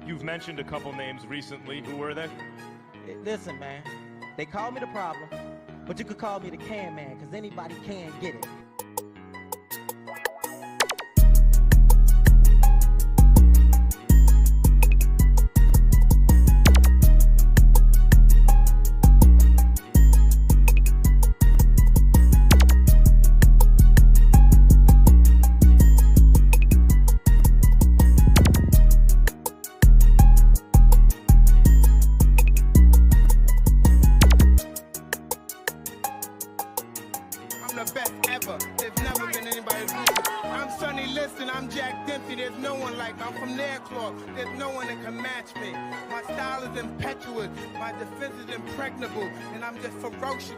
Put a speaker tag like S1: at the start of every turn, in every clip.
S1: You've mentioned a couple names recently. Who were they?
S2: Listen, man. They call me the problem, but you could call me the can man, because anybody can get it.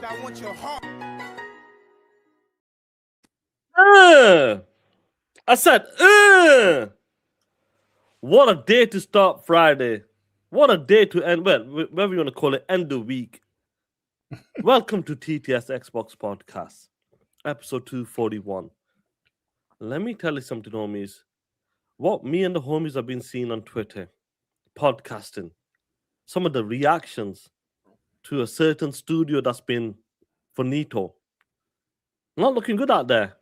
S3: I want your heart.
S4: I said, what a day to start Friday. What a day to end, well, whatever you want to call it, end the week. Welcome to TTS Xbox Podcast, episode 241. Let me tell you something, homies. What me and the homies have been seeing on Twitter, podcasting, some of the reactions to a certain studio that's been finito. Not looking good out there.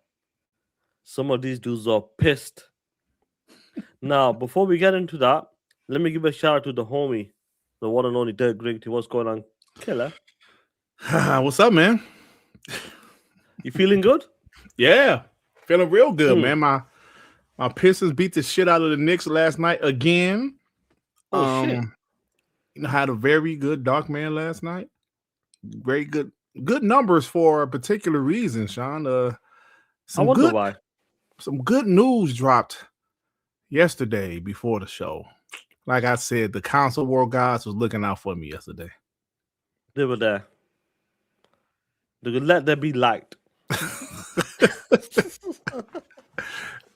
S4: Some of these dudes are pissed. Now, before we get into that, let me give a shout out to the homie, the one and only Dirk Griggity. What's going on, killer?
S3: What's up, man?
S4: You feeling good?
S3: Yeah, feeling real good, man. My Pistons beat the shit out of the Knicks last night again.
S4: Shit.
S3: You know, had a very good dark man last night. Very good numbers for a particular reason, Sean.
S4: I wonder why.
S3: Some good news dropped yesterday before the show. Like I said, the console world guys was looking out for me yesterday.
S4: They were there. They could let there be light.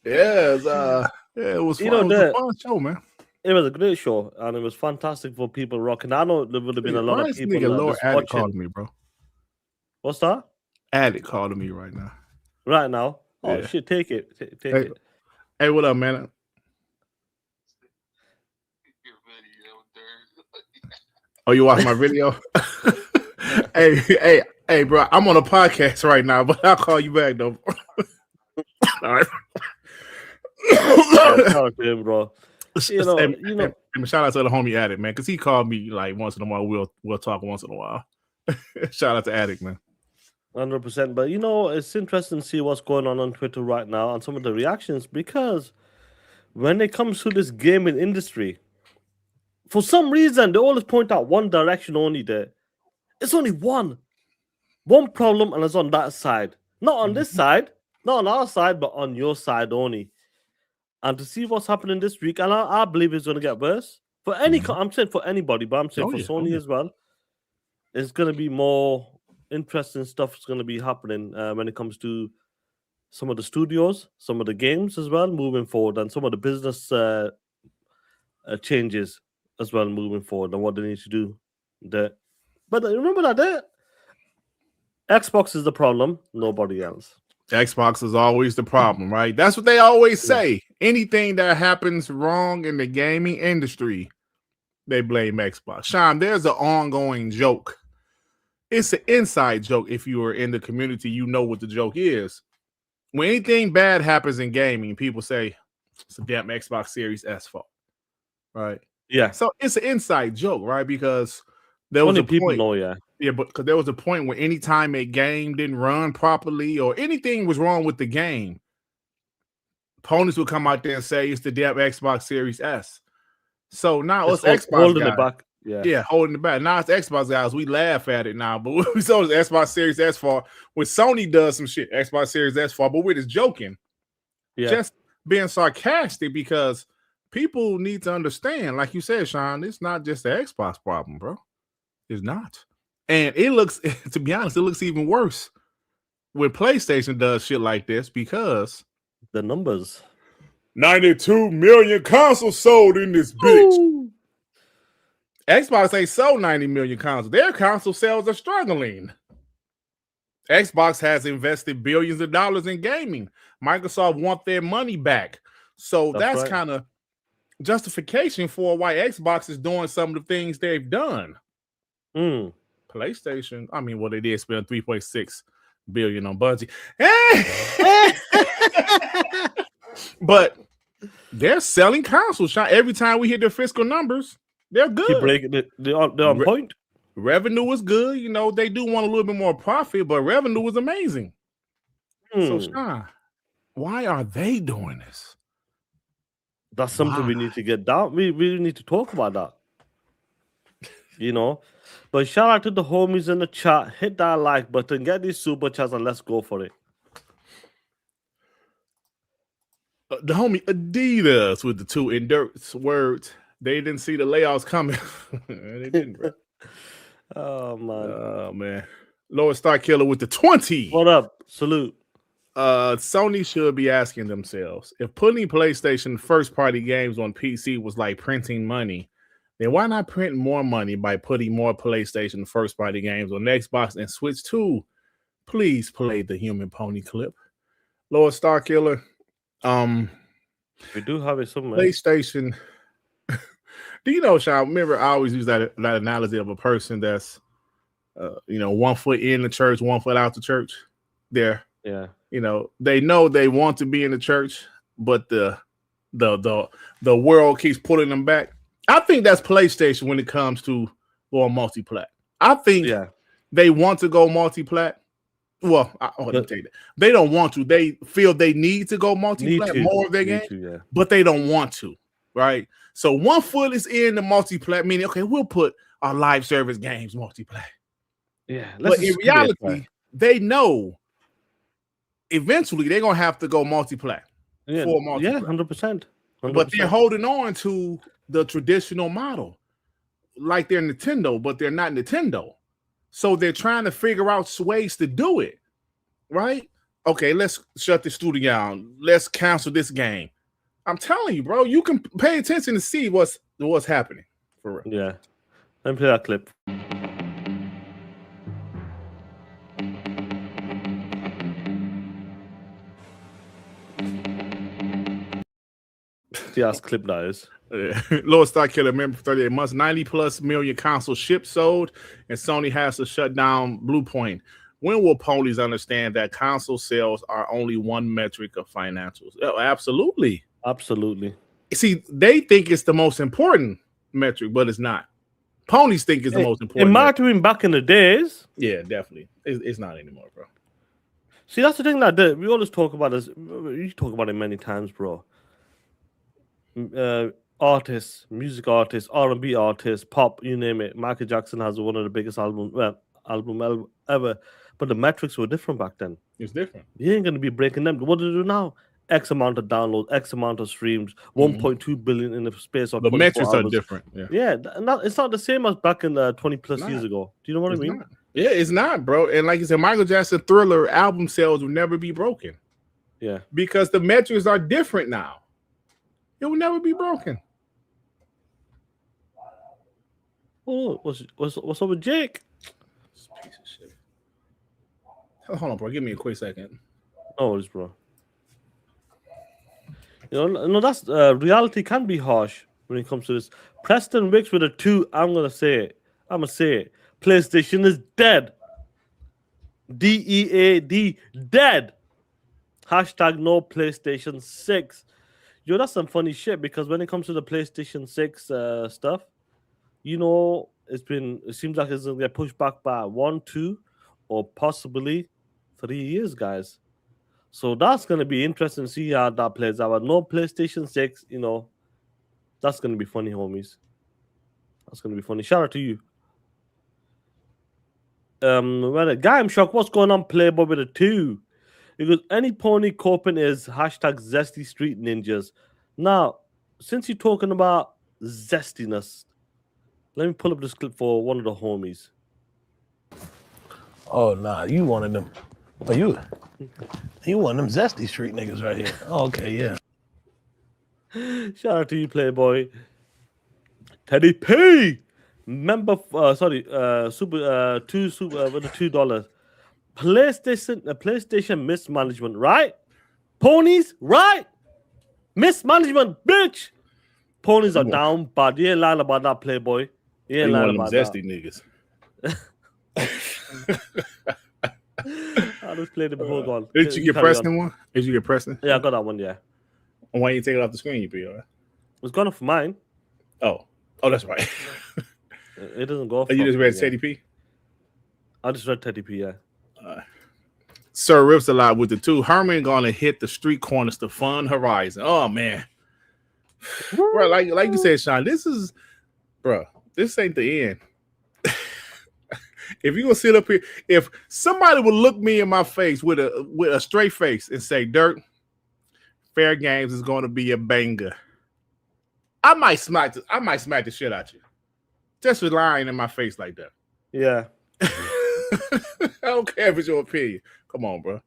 S3: It was fun. It was a fun show, man.
S4: It was a great show, and it was fantastic for people rocking. I know there would have been a lot of people
S3: Addict calling me, bro.
S4: What's that?
S3: Addict calling me right now.
S4: Right now? Oh,
S3: yeah.
S4: Shit, take it. Take it.
S3: Hey, what up, man? Oh, you watch my video? Hey, bro, I'm on a podcast right now, but I'll call you back, though. All right.
S4: Talk to him, bro.
S3: Shout out to the homie Addict, man, because he called me like once in a while. We'll talk once in a while. Shout out to Addict, man.
S4: 100%. But it's interesting to see what's going on Twitter right now and some of the reactions, because when it comes to this gaming industry, for some reason they always point out one direction only. There, it's only one problem, and it's on that side, not on this side, not on our side, but on your side only. And to see what's happening this week, and I believe it's going to get worse for any. I'm saying for anybody, but I'm saying for Sony as well. It's going to be more interesting stuff. Is going to be happening when it comes to some of the studios, some of the games as well moving forward, and some of the business changes as well moving forward, and what they need to do there. But remember that Xbox is the problem, nobody else.
S3: Xbox is always the problem, right? That's what they always say. Anything that happens wrong in the gaming industry, they blame Xbox. Sean, there's an ongoing joke. It's an inside joke. If you are in the community, you know what the joke is. When anything bad happens in gaming, people say it's a damn Xbox Series S fault, right?
S4: Yeah.
S3: So it's an inside joke, right? Because there was
S4: people know,
S3: Yeah, but because there was a point where anytime a game didn't run properly or anything was wrong with the game, Ponies would come out there and say it's the damn Xbox Series S. So now it's Xbox
S4: holding
S3: guys.
S4: it back.
S3: Yeah, holding it back. Now it's Xbox guys. We laugh at it now, but we saw the Xbox Series S fault. When Sony does some shit, Xbox Series S fault, but we're just joking.
S4: Yeah.
S3: Just being sarcastic, because people need to understand, like you said, Sean, it's not just the Xbox problem, bro. It's not. And it looks, to be honest, it looks even worse when PlayStation does shit like this, because
S4: the numbers.
S3: 92 million consoles sold in this bitch. Ooh. Xbox ain't sold 90 million consoles. Their console sales are struggling. Xbox has invested billions of dollars in gaming. Microsoft want their money back. So that's right. Kind of justification for why Xbox is doing some of the things they've done.
S4: Mm.
S3: PlayStation, I mean, well, they did spend $3.6 billion on budget. But they're selling consoles. Every time we hit their fiscal numbers, they're good.
S4: They're on point.
S3: Revenue is good. You know, they do want a little bit more profit, but revenue is amazing. So, Sean, why are they doing this?
S4: That's something we need to get down. We really need to talk about that. You know? But shout out to the homies in the chat. Hit that like button. Get these super chats and let's go for it.
S3: The homie Adidas with the 2 endurance words. They didn't see the layoffs coming. They didn't, bro.
S4: Oh, man.
S3: Oh, man. Lower Star Killer with the 20.
S4: What up? Salute.
S3: Sony should be asking themselves, if putting PlayStation first-party games on PC was like printing money, then why not print more money by putting more PlayStation first-party games on Xbox and Switch 2? Please play the Human Pony clip. Lower Star Killer.
S4: We do have it somewhere.
S3: PlayStation. Do you know, Sean? Remember, I always use that analogy of a person that's, 1 foot in the church, 1 foot out the church. Yeah. They know they want to be in the church, but the world keeps pulling them back. I think that's PlayStation when it comes to going multi-plat. I think they want to go multi-plat. Well, let me tell you that. They don't want to. They feel they need to go multi-plat more of their game, but they don't want to, right? So 1 foot is in the multi-plat, meaning, okay, we'll put our live service games multi-plat.
S4: Yeah.
S3: But in reality, they know eventually they're going to have to go multi-plat.
S4: Yeah, 100%.
S3: But they're holding on to the traditional model like they're Nintendo, but they're not Nintendo. So they're trying to figure out ways to do it, right? Okay, let's shut the studio down. Let's cancel this game. I'm telling you, bro, you can pay attention to see what's happening. For real.
S4: Yeah. Let me play that clip. Yes, clip that is.
S3: Lower Star Killer, member for 38 months, 90+ million consoles shipped, sold, and Sony has to shut down Bluepoint. When will Ponies understand that console sales are only one metric of financials? Oh, absolutely.
S4: Absolutely.
S3: See, they think it's the most important metric, but it's not. Ponies think it's the most important.
S4: It might have been back in the days.
S3: Yeah, definitely. It's not anymore, bro.
S4: See, that's the thing that we always talk about this. You talk about it many times, bro. Artists, music artists, R&B artists, pop, you name it. Michael Jackson has one of the biggest album ever, but the metrics were different back then.
S3: It's different.
S4: You ain't gonna be breaking them. What do they do now? X amount of downloads, X amount of streams, 1.2 billion in the space of
S3: the metrics
S4: hours.
S3: are different.
S4: It's not the same as back in 20+ years ago. Do you know what I mean?
S3: Not. Yeah, it's not, bro. And like you said, Michael Jackson Thriller album sales will never be broken.
S4: Yeah,
S3: because the metrics are different now. It will never be broken.
S4: Oh, what's up with Jake?
S3: This piece of shit. Hold on, bro. Give me a quick second.
S4: No worries, bro. That's reality can be harsh when it comes to this. Preston Wicks with a 2. I'm gonna say it. PlayStation is dead. DEAD dead. Hashtag no PlayStation 6. That's some funny shit because when it comes to the PlayStation 6 stuff, it seems like it's gonna get pushed back by 1, 2, or possibly 3 years, guys. So that's gonna be interesting to see how that plays out. But no PlayStation 6, that's gonna be funny, homies. That's gonna be funny. Shout out to you. Well, guy, I'm shocked. What's going on, Playboy with a 2? Because any pony coping is hashtag zesty street ninjas. Now, since you're talking about zestiness, let me pull up this clip for one of the homies.
S5: Oh, nah, you one of them. Oh, you one of them zesty street niggas right here. Oh, okay, yeah.
S4: Shout out to you, Playboy. Teddy P. Member, super with the $2. PlayStation mismanagement, right? Ponies, right? Mismanagement, bitch. Ponies are down, but you ain't lying about that, Playboy. You ain't
S3: You
S4: lying
S3: one of
S4: about
S3: them
S4: that.
S3: zesty niggas.
S4: I just played it before. Go on.
S3: Did you get
S4: carry
S3: Preston
S4: on.
S3: one? Did you get Preston?
S4: Yeah, I got that one. Yeah,
S3: Why you take it off the screen? You be all right.
S4: it's gone off mine.
S3: Oh, that's right.
S4: It doesn't go off.
S3: Oh, you just read
S4: properly, yeah.
S3: TDP?
S4: I just read 1080p. Yeah.
S3: Sir rips a lot with the two. Herman gonna hit the street corners to fund Horizon. Oh man, bro, like you said, Sean, this ain't the end. If you gonna sit up here, if somebody would look me in my face with a straight face and say, "Dirt, Fair Games is gonna be a banger," I might smack the shit out you just for lying in my face like that.
S4: Yeah.
S3: I don't care if it's your opinion. Come on, bro.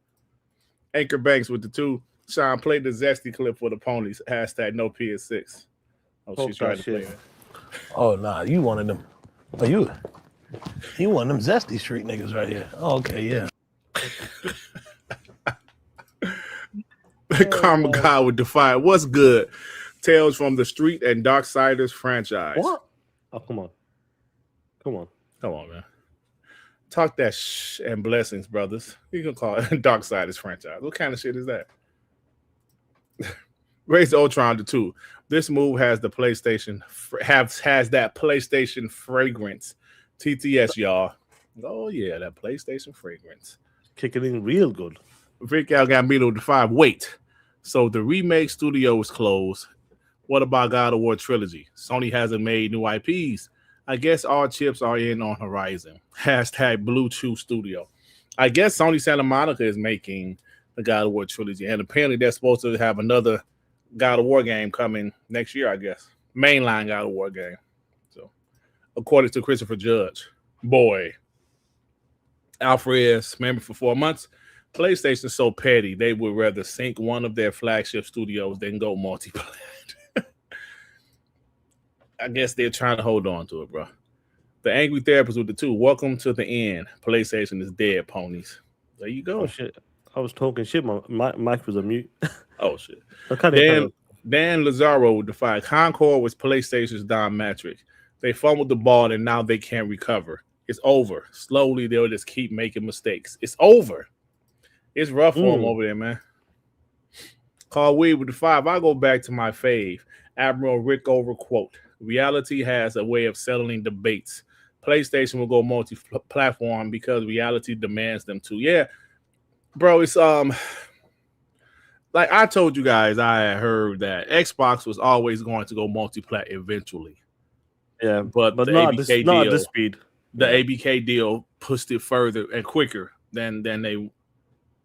S3: Anchor Banks with the two. Sean, play the zesty clip for the Ponies. Hashtag no PS6. Oh, she's trying to play it.
S5: Oh, nah, you one of them. Oh, you one of them zesty street niggas right here. Oh, okay, yeah.
S3: Karma God with Defy. What's good? Tales from the Street and Darksiders franchise.
S4: What? Oh, come on.
S3: Come on, man. Talk that and blessings, brothers. You can call it Darksiders franchise. What kind of shit is that? Raise Ultron to 2. This move has the PlayStation has that PlayStation fragrance. TTS, y'all. Oh yeah, that PlayStation fragrance.
S4: Kicking in real good.
S3: Vic Al got Mito to 5. Wait. So the remake studio is closed. What about God of War trilogy? Sony hasn't made new IPs. I guess all chips are in on Horizon. Hashtag Bluetooth Studio. I guess Sony Santa Monica is making the God of War trilogy, and apparently they're supposed to have another God of War game coming next year, I guess. Mainline God of War game. So, according to Christopher Judge, boy, Alfred's member for 4 months. PlayStation's so petty, they would rather sink one of their flagship studios than go multiplayer. I guess they're trying to hold on to it, bro. The Angry Therapist with the 2. Welcome to the end. PlayStation is dead, Ponies. There you go.
S4: Oh, shit. I was talking shit. My mic was on mute.
S3: Oh, shit.
S4: Dan
S3: Lazaro with the 5. Concord was PlayStation's Don Matrick. They fumbled the ball, and now they can't recover. It's over. Slowly, they'll just keep making mistakes. It's over. It's rough for them over there, man. Carl Weed with the 5. I go back to my fave. Admiral Rick over quote. Reality has a way of settling debates. PlayStation will go multi-platform because reality demands them to. Yeah, bro, it's like I told you guys, I had heard that Xbox was always going to go multi-plat eventually.
S4: Yeah,
S3: but the
S4: not
S3: ABK
S4: not
S3: deal,
S4: this speed.
S3: The ABK deal pushed it further and quicker than they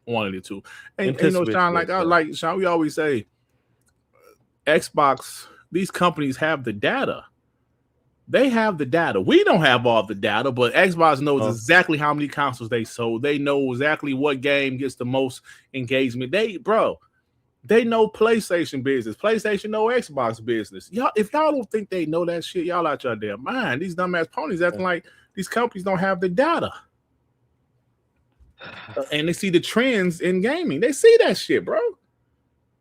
S3: wanted it to. And you know, Sean, Sean, we always say, Xbox. These companies have the data. They have the data. We don't have all the data, but Xbox knows exactly how many consoles they sold. They know exactly what game gets the most engagement. They know PlayStation business. PlayStation know Xbox business. Y'all, if y'all don't think they know that shit, y'all out your damn mind. These dumbass ponies acting like these companies don't have the data. And they see the trends in gaming. They see that shit, bro.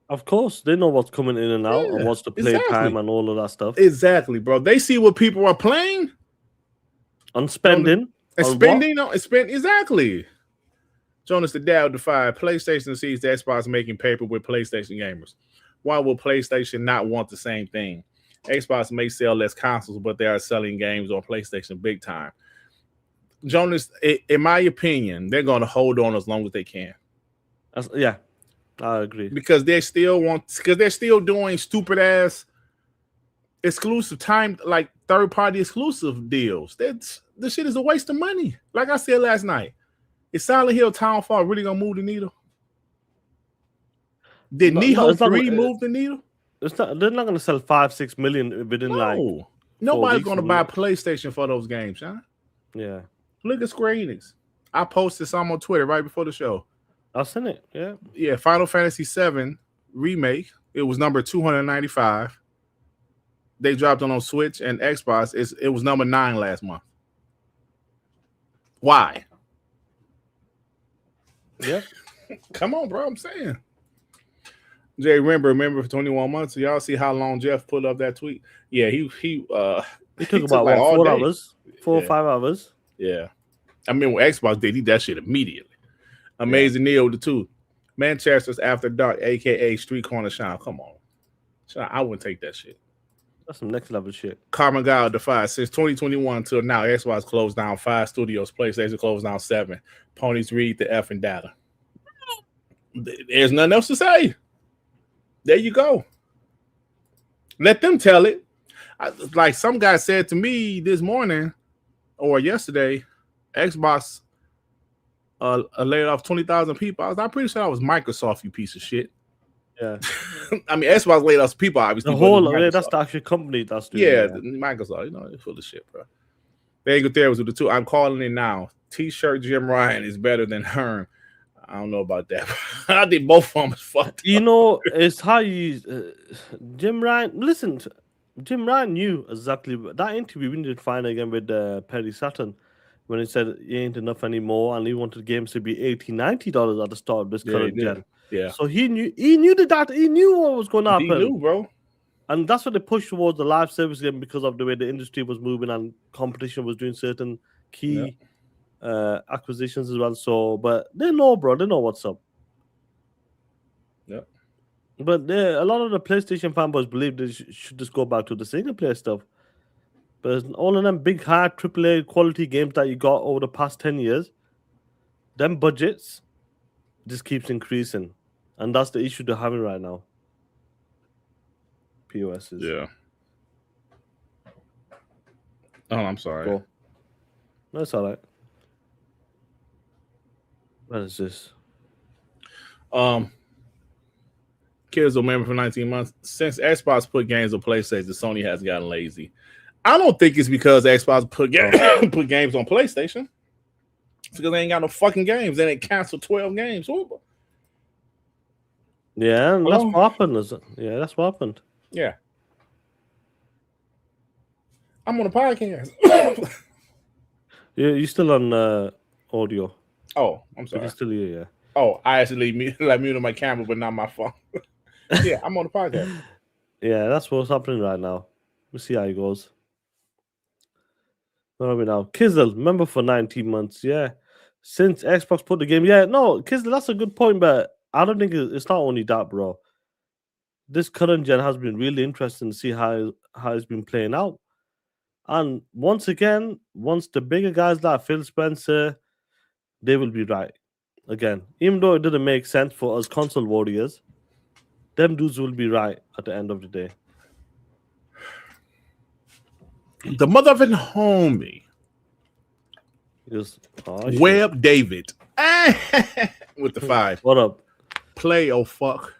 S4: Of course, they know what's coming in and out and what's the play time and all of that stuff.
S3: Exactly, bro. They see what people are playing
S4: on spending.
S3: Exactly. Jonas the Dad defied PlayStation sees the Xbox making paper with PlayStation gamers. Why will PlayStation not want the same thing? Xbox may sell less consoles, but they are selling games on PlayStation big time. Jonas, in my opinion, they're going to hold on as long as they can.
S4: Yeah. I agree
S3: because they're still doing stupid ass exclusive time, like third party exclusive deals. This shit is a waste of money. Like I said last night, is Silent Hill Townfall really gonna move the needle? Did Neo 3 move the needle?
S4: They're not gonna sell 5-6 million within
S3: nobody's gonna buy PlayStation for those games, huh?
S4: Yeah.
S3: Look at Square Enix. I posted some on Twitter right before the show.
S4: I've seen it, yeah.
S3: Yeah, Final Fantasy VII Remake. It was number 295. They dropped it on Switch and Xbox. It was number 9 last month. Why?
S4: Yeah.
S3: Come on, bro. I'm saying. Jay, remember for 21 months. Y'all see how long Jeff put up that tweet? Yeah, he
S4: It took about
S3: like
S4: what,
S3: all
S4: 4
S3: day.
S4: hours, 4 or
S3: Yeah.
S4: 5 hours.
S3: Yeah. I mean, when Xbox did, he did that shit immediately. Amazing Neil the two. Manchester's After Dark, aka Street Corner Shine. Come on. Shine, I wouldn't take that shit.
S4: That's some next level shit.
S3: Carmen God defies since 2021 until now. Xbox closed down 5 studios, PlayStation closed down 7. Ponies read the effing data. There's nothing else to say. There you go. Let them tell it. Like some guy said to me this morning or yesterday, Xbox laid off 20,000 people. I'm pretty sure that was Microsoft, you piece of shit.
S4: Yeah.
S3: I mean, Xbox laid off people, obviously.
S4: The whole, that's the actual company that's doing
S3: yeah,
S4: it. Yeah,
S3: Microsoft, you know, it's full of shit, bro. They ain't good there with the two. I'm calling it now. T-shirt Jim Ryan is better than Herman. I don't know about that. I think both of them is fucked
S4: you
S3: up.
S4: know, it's how you Jim Ryan. Listen, Jim Ryan knew exactly that interview we did find again with Perry Saturn when he said it ain't enough anymore and he wanted games to be $80-$90 at the start of this current gen.
S3: Yeah,
S4: so he knew the data, he knew what was going to happen.
S3: He knew, bro.
S4: And that's what they pushed towards the live service game because of the way the industry was moving and competition was doing certain key acquisitions as well. So, but they know, bro. They know what's up.
S3: Yeah.
S4: But a lot of the PlayStation fanboys believe they should just go back to the single player stuff. But all of them big, hard AAA quality games that you got over the past 10 years, them budgets just keeps increasing. And that's the issue they're having right now. POSs.
S3: Yeah. Oh, I'm sorry.
S4: Go. That's all right. What is this?
S3: Kids will remember for 19 months. Since Xbox put games on PlayStation, Sony has gotten lazy. I don't think it's because Xbox put games on PlayStation. It's because they ain't got no fucking games. Then they canceled 12 games.
S4: Yeah, and that's what happened. Yeah, that's what happened.
S3: Yeah. I'm on a podcast.
S4: You still on audio?
S3: Oh, I'm sorry.
S4: You're still here, yeah.
S3: Oh, I actually muted my camera, but not my phone. Yeah, I'm on the podcast.
S4: Yeah, that's what's happening right now. We'll see how it goes. Where are we now? Kizzle, member for 19 months. Yeah. Since Xbox put the game. Yeah, no, Kizzle, that's a good point, but I don't think it's not only that, bro. This current gen has been really interesting to see how it's been playing out. And once again, once the bigger guys like Phil Spencer, they will be right. Again, even though it didn't make sense for us console warriors, them dudes will be right at the end of the day.
S3: The motherfucking homie. Web David. With the 5.
S4: What up?
S3: Play, oh fuck.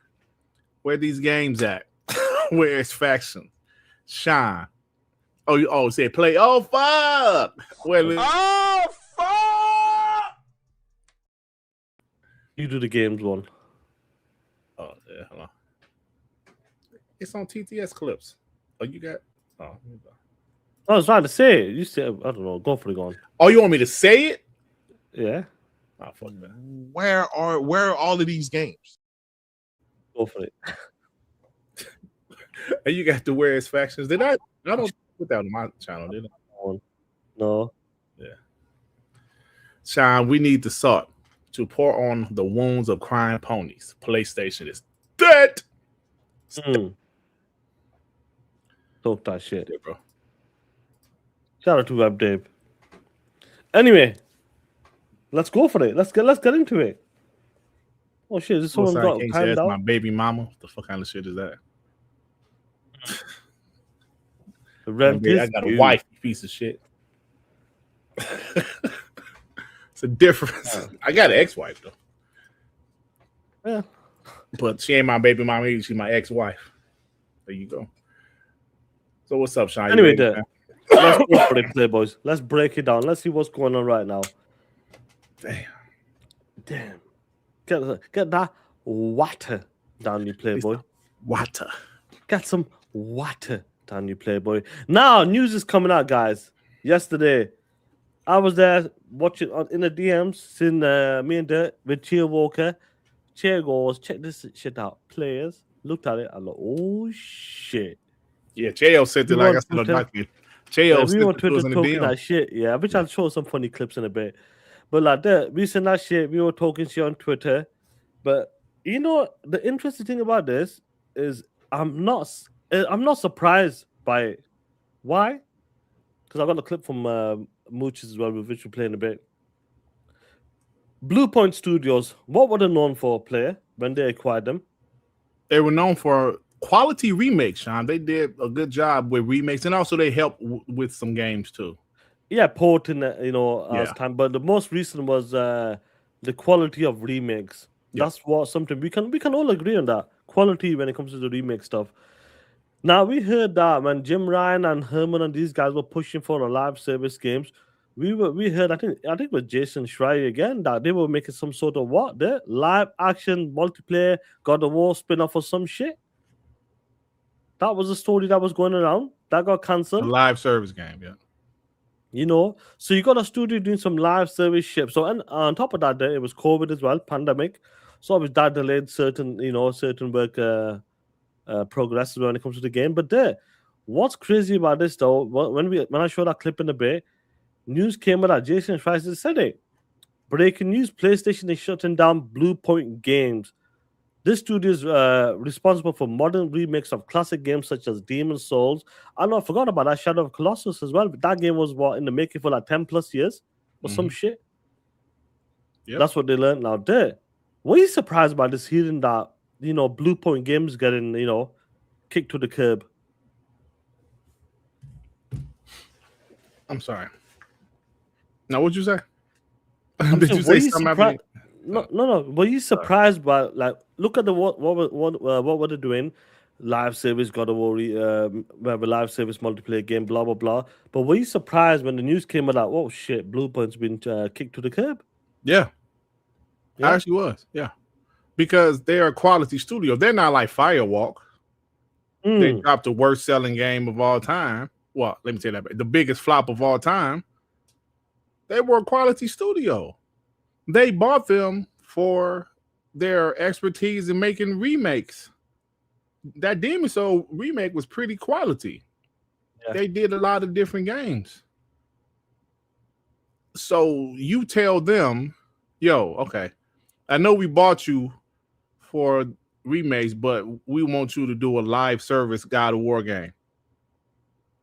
S3: Where these games at? Where's faction? Shine. Oh, say play. Oh fuck.
S1: Oh fuck!
S4: You do the games one.
S3: Oh yeah, hold on. It's on TTS clips. Oh, you got. Oh,
S4: I was trying to say it. You said, I don't know. Go for it, gone.
S3: Oh, you want me to say it?
S4: Yeah.
S3: Oh, fuck that.
S6: Where are all of these games?
S4: Go for it.
S3: And you got the Where's Factions. Did I don't put that on my channel, did I?
S4: No.
S3: Yeah. Sean, we need the salt to pour on the wounds of crying ponies. PlayStation is dead.
S4: Talk that shit.
S3: Yeah, bro.
S4: Shout out to Web Dave. Anyway, let's go for it. Let's get into it. Oh shit! This someone got timed out.
S3: My baby mama. What the fuck kind of shit is that? I got a wife, you piece of shit. It's a difference. I got an ex-wife though.
S4: Yeah,
S3: but she ain't my baby mama. She's my ex-wife. There you go. So what's up, Sean?
S4: Anyway, let's go for it, Playboys. Let's break it down. Let's see what's going on right now. Damn. Get that water down, you Playboy.
S3: Water.
S4: Get some water down, you Playboy. Now, news is coming out, guys. Yesterday, I was there watching in the DMs, seeing me and Dirt with Cheer Walker. Cheer goes, check this shit out. Players Looked at it. I'm like, oh shit.
S3: Yeah, Chael said that,
S4: We
S3: like I
S4: want
S3: said on
S4: Twitter.
S3: document.
S4: Yeah,
S3: Chael
S4: we
S3: said
S4: on
S3: that
S4: Twitter
S3: was in the
S4: talking
S3: DM.
S4: that shit. Yeah, which I'll show some funny clips in a bit. But like that, we seen that shit. We were talking shit on Twitter. But you know, the interesting thing about this is I'm not surprised by it. Why? Because I got a clip from Mooches as well, which we play in a bit. Bluepoint Studios, what were they known for, player, when they acquired them?
S3: They were known for quality remakes, Sean. They did a good job with remakes, and also they helped with some games too.
S4: Yeah, porting, as
S3: Yeah.
S4: time. But the most recent was the quality of remakes.
S3: Yeah.
S4: That's what something we can all agree on that quality when it comes to the remake stuff. Now we heard that when Jim Ryan and Herman and these guys were pushing for a live service games, we heard I think it was Jason Schreier again that they were making some sort of the live action multiplayer God of War spin-off or some shit. That was a story that was going around that got
S3: A
S4: cancelled.
S3: live service game, yeah.
S4: So you got a studio doing some live service shit. So and on top of that, it was COVID as well, pandemic. So obviously that delayed certain work progress when it comes to the game. But what's crazy about this though, when I show that clip in a bit, news came out that Jason Schreier said it. Breaking news: PlayStation is shutting down Bluepoint Games. This studio is responsible for modern remakes of classic games such as Demon's Souls. I know I forgot about that Shadow of Colossus as well. But that game was in the making for like 10 plus years or some shit.
S3: Yep.
S4: That's what they learned now. Were you surprised by this hearing that Bluepoint Games getting kicked to the curb?
S3: I'm sorry. Now, what'd you say?
S4: Did
S3: you say something?
S4: No. Were you surprised by look at the what were they doing? Live service God of War, we have a live service multiplayer game, blah blah blah. But were you surprised when the news came out? Oh shit, Bluepoint's been kicked to the curb?
S3: Yeah, I actually was. Yeah, because they're a quality studio. They're not like Firewalk. They dropped the worst selling game of all time. Well, let me tell you that. The biggest flop of all time. They were a quality studio. They bought them for their expertise in making remakes. That Demon's Soul remake was pretty quality. Yeah. They did a lot of different games. So you tell them, yo, okay, I know we bought you for remakes, but we want you to do a live service God of War game.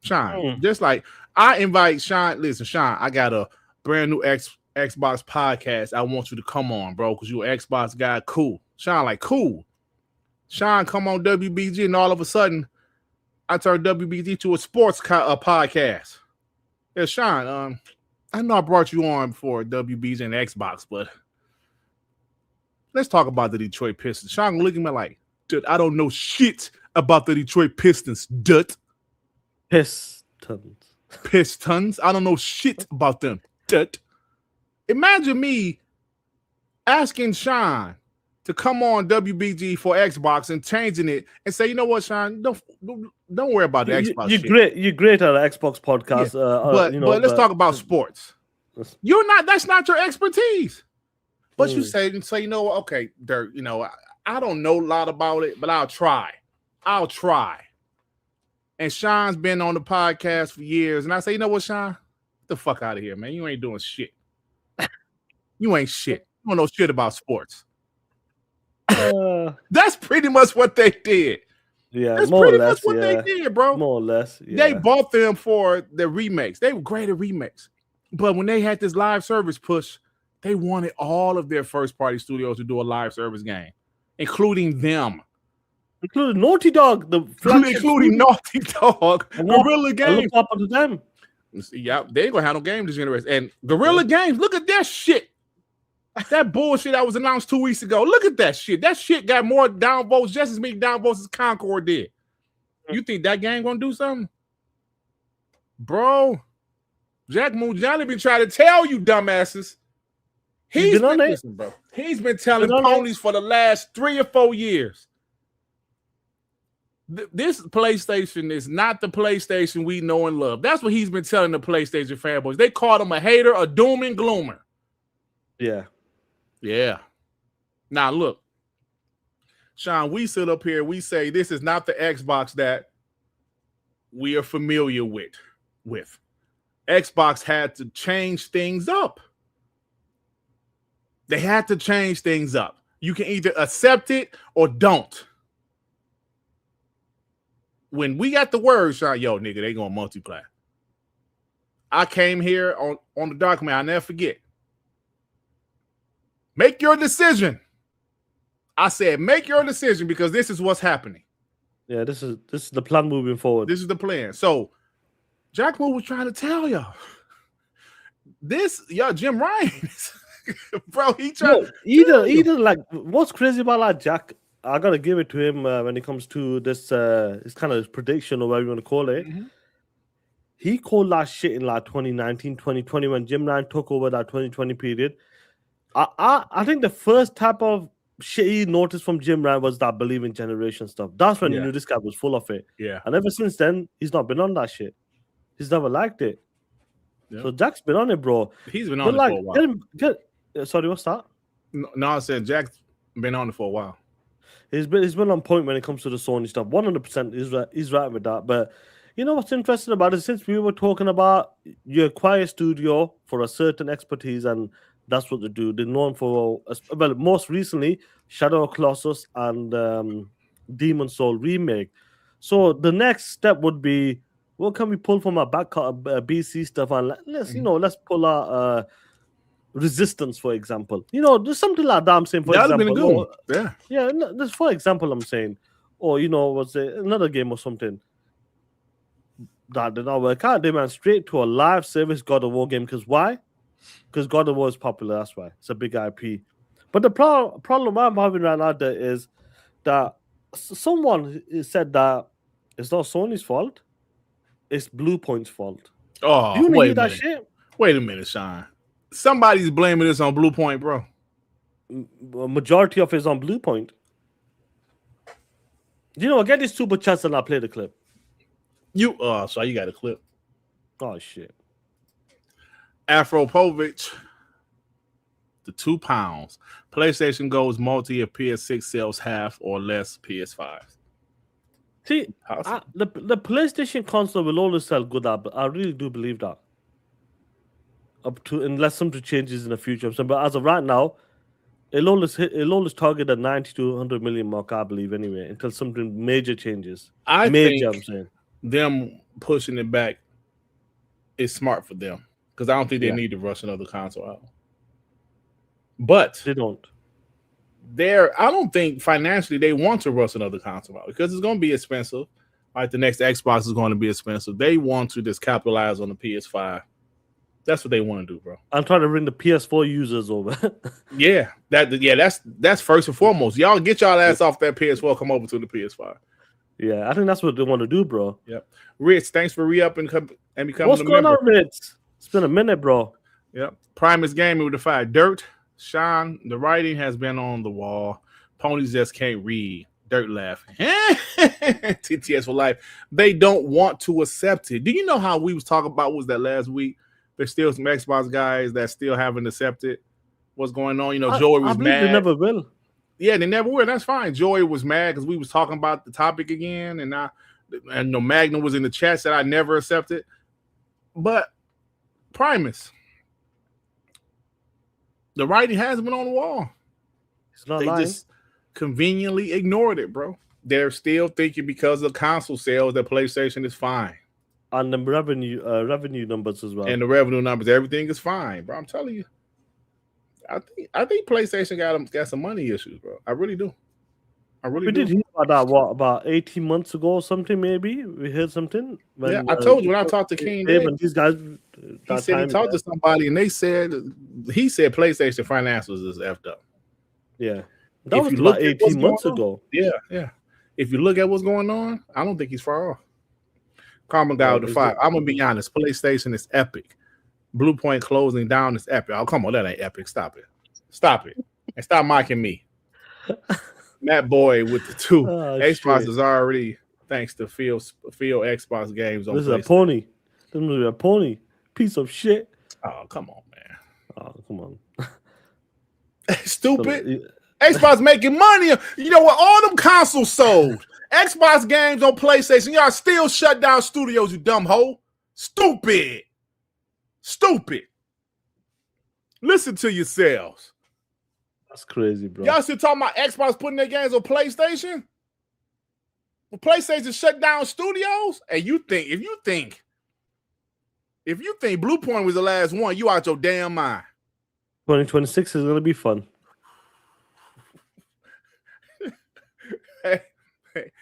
S3: Sean, just like I invite Sean. Listen, Sean, I got a brand new Xbox podcast. I want you to come on, bro, because you're an Xbox guy. Cool. Sean, like, cool. Sean, come on WBG, and all of a sudden, I turned WBG to a sports podcast. Yeah, Sean, I know I brought you on for WBG and Xbox, but let's talk about the Detroit Pistons. Sean looking at me like, dude, I don't know shit about the Detroit Pistons, dude. Pistons. I don't know shit about them. Imagine me asking Sean to come on WBG for Xbox and changing it and say, you know what, Sean, don't worry about the Xbox.
S4: You're great at an Xbox podcast.
S3: Yeah. But let's talk about sports. That's not your expertise. But you say, you know what, okay, Dirk, I don't know a lot about it, but I'll try. And Sean's been on the podcast for years. And I say, you know what, Sean? Get the fuck out of here, man. You ain't doing shit. You ain't shit. You don't know shit about sports. That's pretty much what they did.
S4: Yeah,
S3: that's pretty much what they did, bro.
S4: More or less. Yeah.
S3: They bought them for the remakes. They were great at remakes. But when they had this live service push, they wanted all of their first-party studios to do a live service game, including them.
S4: Including Naughty Dog,
S3: including Naughty Dog, Guerrilla Games.
S4: I look up to them.
S3: Yeah, they ain't gonna have no game this generation. And Guerrilla Games, look at that shit. That bullshit that was announced 2 weeks ago. Look at that shit. That shit got more downvotes, just as many downvotes as Concord did. You think that game gonna do something? Bro, Jack Moonjali been trying to tell you dumbasses. He's been telling Ponies for the last 3 or 4 years. This PlayStation is not the PlayStation we know and love. That's what he's been telling the PlayStation fanboys. They called him a hater, a doom and gloomer.
S4: Yeah.
S3: Yeah. Now look, Sean, we sit up here, we say this is not the Xbox that we are familiar with. Xbox had to change things up. They had to change things up. You can either accept it or don't. When we got the word, Sean, yo, nigga, they gonna multiply. I came here on the document. I'll never forget. Make your decision. I said, make your decision because this is what's happening.
S4: Yeah, this is the plan moving forward.
S3: This is the plan. So, Jack Moore was trying to tell y'all. Jim Ryan, bro, he trying
S4: either like what's crazy about like Jack. I gotta give it to him when it comes to this. It's kind of prediction or whatever you want to call it.
S3: Mm-hmm.
S4: He called that shit in like 2019, 2020 when Jim Ryan took over that 2020 period. I think the first type of shit he noticed from Jim Ryan was that believing generation stuff. That's when he knew this guy was full of it.
S3: Yeah.
S4: And ever since then, he's not been on that shit. He's never liked it. Yeah. So Jack's been on it, bro.
S3: He's been on it for a while.
S4: Sorry, what's that?
S3: No, I said Jack's been on it for a while.
S4: He's been on point when it comes to the Sony stuff. 100% he's right with that. But you know what's interesting about it? Since we were talking about you acquire a studio for a certain expertise, and that's what they do. They're known for, well, most recently, Shadow of Colossus and Demon Soul remake. So the next step would be, what can we pull from our back BC stuff, and let's pull our Resistance, for example. There's something like that. I'm saying, for example,
S3: been a good one.
S4: Just for example, I'm saying, or was it another game or something that did not work out? They went straight to a live service God of War game. Because why? Because God of War is popular. That's why it's a big IP. But the problem I'm having right now there is that someone said that it's not Sony's fault. It's Bluepoint's fault.
S3: Oh,
S4: you hear that shit?
S3: Wait a minute, Sean. Somebody's blaming this on Bluepoint, bro.
S4: Majority of it is on Bluepoint. Get these super chats and I'll play the clip.
S3: So you got a clip.
S4: Oh shit.
S3: Afropovich, the £2. PlayStation goes multi if PS6 sells half or less PS5s.
S4: See, the PlayStation console will always sell good up. I really do believe that. Unless something changes in the future. But as of right now, it'll always target the 90 to 100 million mark, I believe, anyway, until something major changes.
S3: I'm saying them pushing it back is smart for them because I don't think they need to rush another console out. But
S4: they don't.
S3: I don't think financially they want to rush another console out because it's going to be expensive. Like the next Xbox is going to be expensive. They want to just capitalize on the PS5. That's what they want to do, bro.
S4: I'm trying to bring the PS4 users over.
S3: That's first and foremost. Y'all get y'all ass off that PS4, come over to the PS5.
S4: Yeah, I think that's what they want to do, bro.
S3: Yep. Rich, thanks for re-upping and becoming
S4: What's going on, Rich? It's been a minute, bro.
S3: Yep. Primus Gaming with the fire. Dirt. Sean, the writing has been on the wall. Ponies just can't read. Dirt laughing. TTS for life. They don't want to accept it. Do you know how we was talking about was that last week? There's still some Xbox guys that still haven't accepted what's going on. Joey was mad.
S4: They never will.
S3: Yeah, they never will. That's fine. Joey was mad because we was talking about the topic again, and Magnum was in the chat said I never accepted. But Primus, the writing has been on the wall.
S4: It's not
S3: they
S4: lying.
S3: Just conveniently ignored it, bro. They're still thinking because of console sales that PlayStation is fine.
S4: And the revenue numbers as well.
S3: And the revenue numbers, everything is fine, bro. I'm telling you. I think PlayStation got some money issues, bro. I really do. We
S4: did hear about that, about 18 months ago or something, maybe? We heard something?
S3: I told you when I talked to King Dave,
S4: and these guys...
S3: He said he talked to somebody and he said PlayStation financials is effed up.
S4: Yeah. That was about 18 months ago.
S3: Yeah. If you look at what's going on, I don't think he's far off. Common guy with the 5. I'm gonna be honest. PlayStation is epic. Bluepoint closing down is epic. Oh, come on, that ain't epic. Stop it, and stop mocking me. Matt Boy with the 2. Xbox is already thanks to Phil Xbox games.
S4: This is a pony. This is a pony piece of shit.
S3: Oh, come on, man.
S4: Oh, come on.
S3: Stupid. Xbox making money. You know what? All them consoles sold. Xbox games on PlayStation. Y'all still shut down studios, you dumb hoe. Stupid. Listen to yourselves.
S4: That's crazy, bro.
S3: Y'all still talking about Xbox putting their games on PlayStation? Well, PlayStation shut down studios? And if you think Bluepoint was the last one, you out your damn mind.
S4: 2026 is gonna be fun.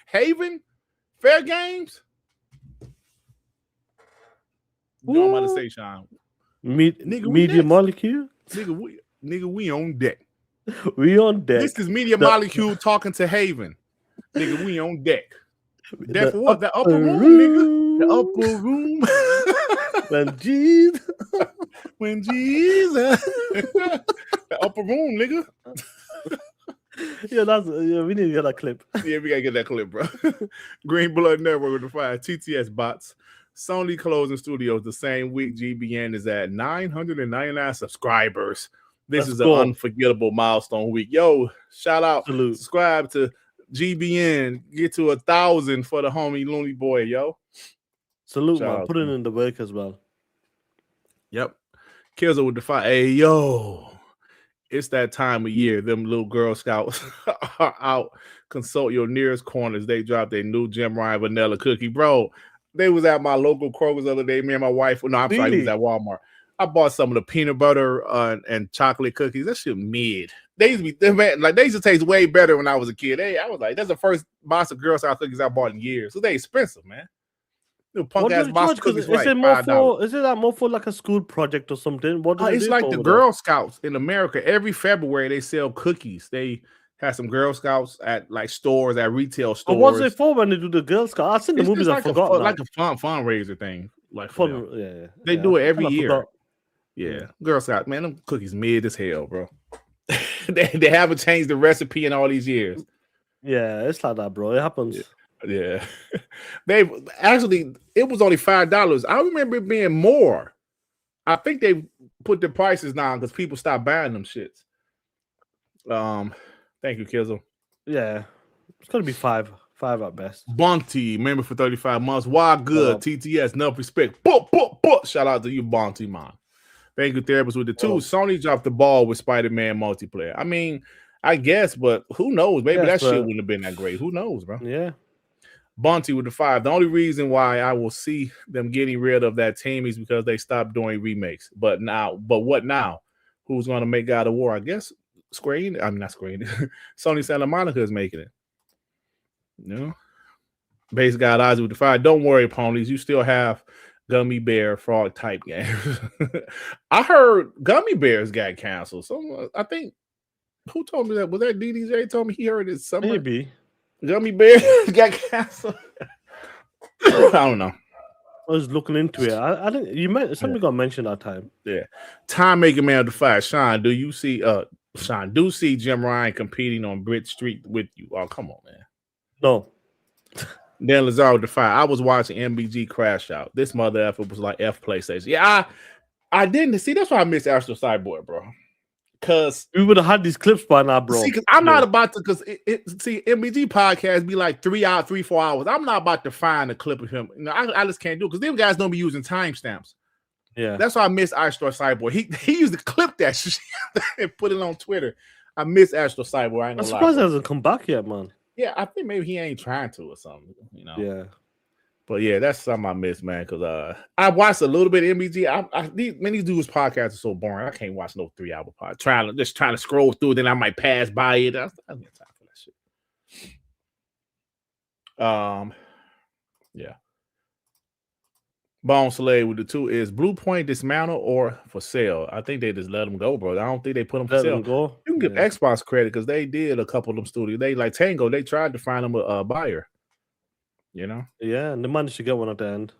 S3: Haven? Fair Games? You know what I'm about to say, Sean.
S4: Media Molecule?
S3: Nigga, we on deck.
S4: We on deck.
S3: This is Media Molecule talking to Haven. Nigga, we on deck. Deck for what? The upper room, nigga. The upper room. When Jesus. The upper room, nigga.
S4: Yeah, we need to get that clip.
S3: Yeah, we gotta get that clip, bro. Green Blood Network with the 5 TTS bots. Sony closing studios the same week. GBN is at 999 subscribers. This is an unforgettable milestone week. Yo, shout out.
S4: Salute.
S3: Subscribe to GBN. Get to 1,000 for the homie Looney Boy, yo.
S4: Salute,
S3: Shout
S4: man.
S3: out
S4: Put it in the work as well.
S3: Yep. Killzo with the 5. Hey, yo. It's that time of year. Them little Girl Scouts are out. Consult your nearest corners. They dropped their new Jim Ryan vanilla cookie. Bro, they was at my local Kroger's the other day. Me and my wife. No, I'm sorry. It was at Walmart. I bought some of the peanut butter and chocolate cookies. That shit mid. They used to taste way better when I was a kid. I was like, that's the first box of Girl Scout cookies I bought in years. So they expensive, man. Punk ass box of cookies.
S4: Is it more for like a school project or something? What
S3: it's like the Girl Scouts in America. Every February they sell cookies. They have some Girl Scouts at like stores, at retail stores.
S4: What's it for when they do the Girl Scouts? I've seen the movies. I forgot.
S3: Like a fundraiser thing. Like
S4: fun. Yeah.
S3: They do it every year.
S4: Forgot.
S3: Yeah, Girl Scouts, man, them cookies mid as hell, bro. they haven't changed the recipe in all these years.
S4: Yeah, it's like that, bro. It happens.
S3: Yeah. They actually, it was only $5. I remember it being more. I think they put the prices down because people stopped buying them shits. Thank you, Kizzle.
S4: Yeah, it's gonna be five at best.
S3: Bonty, member for 35 months. Why good? TTS, enough respect. Shout out to you, Bonty, man. Thank you, Therapist with the 2. Sony dropped the ball with Spider-Man multiplayer. I mean, I guess, but who knows? Maybe that shit wouldn't have been that great. Who knows, bro?
S4: Yeah.
S3: Bonty with the 5. The only reason why I will see them getting rid of that team is because they stopped doing remakes. But what now? Who's going to make God of War? I guess not Square. Sony Santa Monica is making it. You know? Base God Ozzy with the 5. Don't worry, Ponies. You still have Gummy Bear frog type games. I heard Gummy Bears got canceled. I think who told me that? Was that DDJ told me he heard it somewhere?
S4: Maybe.
S3: Gummy Bears got canceled. I don't know.
S4: I was looking into it. I think you meant something got mentioned that time.
S3: Yeah. Time Maker Man of the 5. Sean, do you see Jim Ryan competing on Brit Street with you? Oh, come on, man.
S4: No.
S3: Then Lazaro with the 5. I was watching MBG crash out. This mother effer was like F PlayStation. Yeah, I didn't see. That's why I missed Astro Cyborg, bro. Because
S4: we would have had these clips by now, bro.
S3: See, because I'm not about to. Because MBG podcast be like 3-4 hours. I'm not about to find a clip of him. You know, I just can't do it because them guys don't be using timestamps.
S4: Yeah,
S3: that's why I miss Astro Cyborg. He used to clip that shit and put it on Twitter. I miss Astro Cyborg.
S4: I'm surprised he hasn't come back yet, man.
S3: Yeah, I think maybe he ain't trying to or something. You know.
S4: Yeah.
S3: But yeah, that's something I miss, man. Because I watched a little bit of MBG. These dudes' podcasts are so boring. I can't watch no 3-hour podcast. Trying to scroll through, then I might pass by it. I don't have time for that shit. Yeah. Bone Slave with the 2 is Bluepoint dismantled or for sale? I think they just let them go, bro. I don't think they put them for sale.
S4: Go.
S3: You can give Xbox credit because they did a couple of them studios. They like Tango. They tried to find them a buyer. You know?
S4: Yeah, and they managed to get one at the end.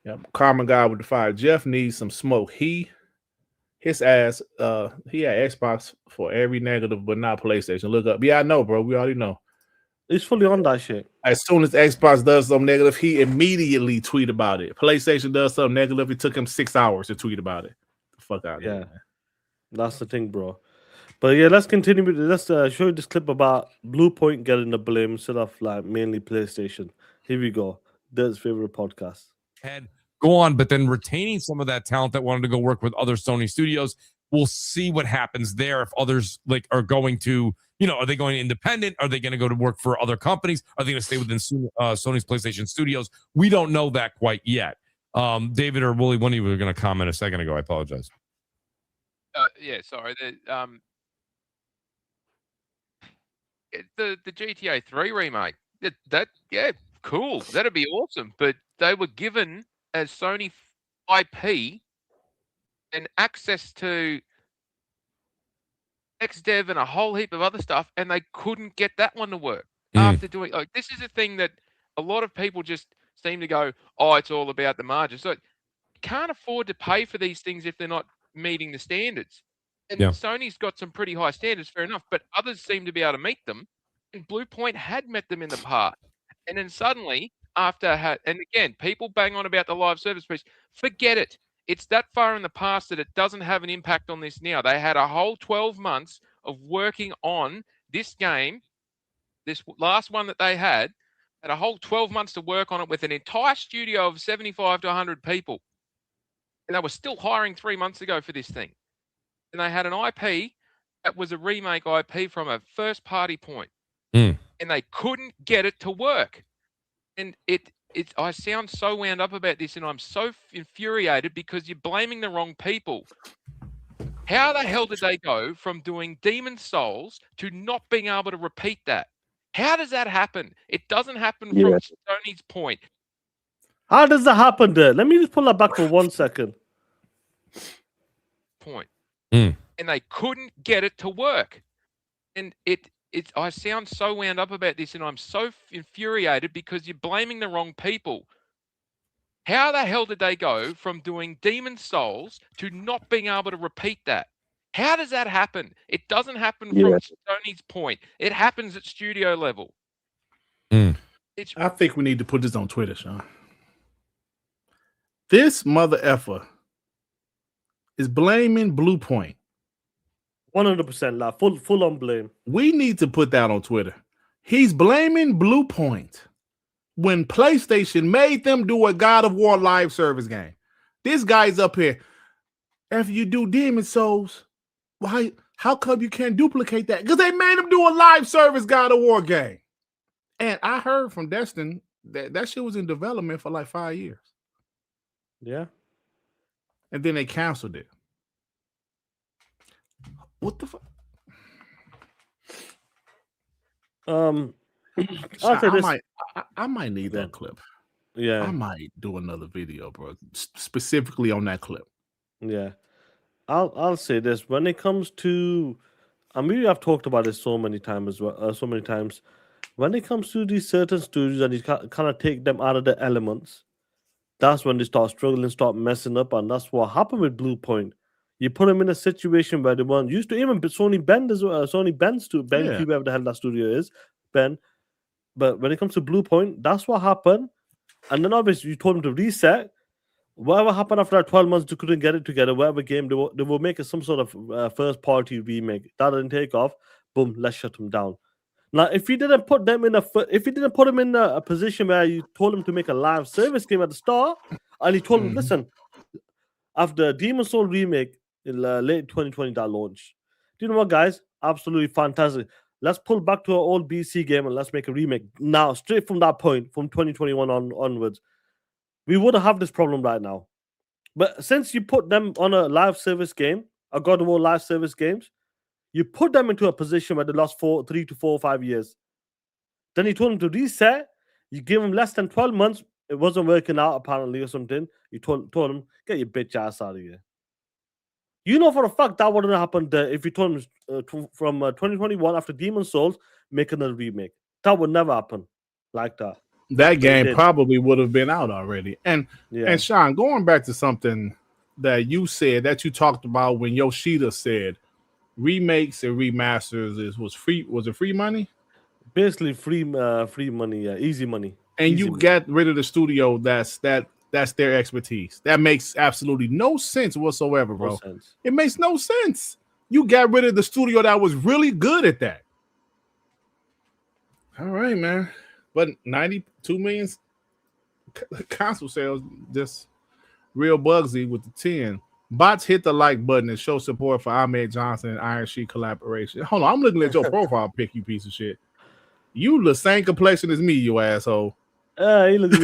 S3: Yep. Carmen guy with the 5. Jeff needs some smoke. His ass, he had Xbox for every negative, but not PlayStation. Look up. Yeah, I know, bro. We already know.
S4: He's fully on that shit.
S3: As soon as Xbox does something negative, he immediately tweet about it. PlayStation does something negative, it took him 6 hours to tweet about it. The fuck out of here, man.
S4: That's the thing, bro. But yeah, let's continue with let's show you this clip about Bluepoint getting the blame instead of like mainly PlayStation. Here we go. Dirt's favorite podcast.
S7: Head go on, but then retaining some of that talent that wanted to go work with other Sony studios. We'll see what happens there if others like are going to, are they going independent? Are they going to go to work for other companies? Are they going to stay within Sony's PlayStation studios? We don't know that quite yet. David or Wooly, one of you were going to comment a second ago. I apologize.
S8: Yeah, sorry. The GTA 3 remake. Yeah, cool. That'd be awesome. But they were given as Sony IP and access to XDev and a whole heap of other stuff, and they couldn't get that one to work after doing. Like, this is a thing that a lot of people just seem to go, "Oh, it's all about the margin." So you can't afford to pay for these things if they're not meeting the standards. And Sony's got some pretty high standards, fair enough, but others seem to be able to meet them. And Bluepoint had met them in the past. And then suddenly, and again, people bang on about the live service piece. Forget it. It's that far in the past that it doesn't have an impact on this now. They had a whole 12 months of working on this game. This last one that they had a whole 12 months to work on it with an entire studio of 75 to 100 people. And they were still hiring 3 months ago for this thing. And they had an IP that was a remake IP from a first-party point. And they couldn't get it to work. And I sound so wound up about this, and I'm so infuriated because you're blaming the wrong people. How the hell did they go from doing Demon Souls to not being able to repeat that? How does that happen? It doesn't happen from Sony's point.
S4: How does that happen there? Let me just pull that back for 1 second.
S8: And they couldn't get it to work. And I sound so wound up about this, and I'm so infuriated because you're blaming the wrong people. How the hell did they go from doing Demon Souls to not being able to repeat that? How does that happen? It doesn't happen from Sony's point. It happens at studio level.
S3: I think we need to put this on Twitter, Sean. This mother effer is blaming Bluepoint.
S4: 100%, like full on blame.
S3: We need to put that on Twitter. He's blaming Bluepoint when PlayStation made them do a God of War live service game. This guy's up here. After you do Demon Souls, why? How come you can't duplicate that? Because they made him do a live service God of War game. And I heard from Destin that shit was in development for like 5 years.
S4: Yeah.
S3: And then they canceled it. What the fuck? I might need that clip.
S4: Yeah.
S3: I might do another video, bro, specifically on that clip.
S4: Yeah. I'll say this. When it comes to, I mean, I've talked about this so many times as well. So many times. When it comes to these certain studios and you kind of take them out of the elements, that's when they start struggling, start messing up, and that's what happened with Bluepoint. You put them in a situation where they weren't used to, even Sony Bend as well. Sony Bend's to Ben, whoever the hell that studio is, Ben. But when it comes to Bluepoint, that's what happened. And then obviously you told them to reset. Whatever happened after that 12 months, they couldn't get it together. Whatever game they were making some sort of first party remake that didn't take off. Boom, let's shut them down. Now, if you didn't put them in a position where you told them to make a live service game at the start, and you told them, listen, after Demon Soul remake in late 2020 that launched, do you know what, guys? Absolutely fantastic. Let's pull back to our old BC game and let's make a remake now, straight from that point, from 2021 onwards. We wouldn't have this problem right now. But since you put them on a live service game, a God of War live service games, you put them into a position where they lost 3 to 4 or 5 years. Then you told them to reset. You give them less than 12 months. It wasn't working out, apparently, or something. You told them, get your bitch ass out of here. You know for a fact that wouldn't have happened if you told them from 2021 after Demon Souls, making a remake. That would never happen like that.
S3: That game probably would have been out already. And Sean, going back to something that you said, that you talked about when Yoshida said remakes and remasters was it free money?
S4: Basically free money, easy money.
S3: And
S4: easy
S3: you
S4: money.
S3: get rid of the studio that's their expertise. That makes absolutely no sense whatsoever, bro.
S4: No sense.
S3: It makes no sense. You got rid of the studio that was really good at that. All right, man. But 92 million console sales, just real Bugsy with the 10. Bots hit the like button and show support for Ahmed Johnson and Iron Sheik collaboration. Hold on, I'm looking at your profile pic, you piece of shit. You the same complexion as me, you asshole.
S4: He looks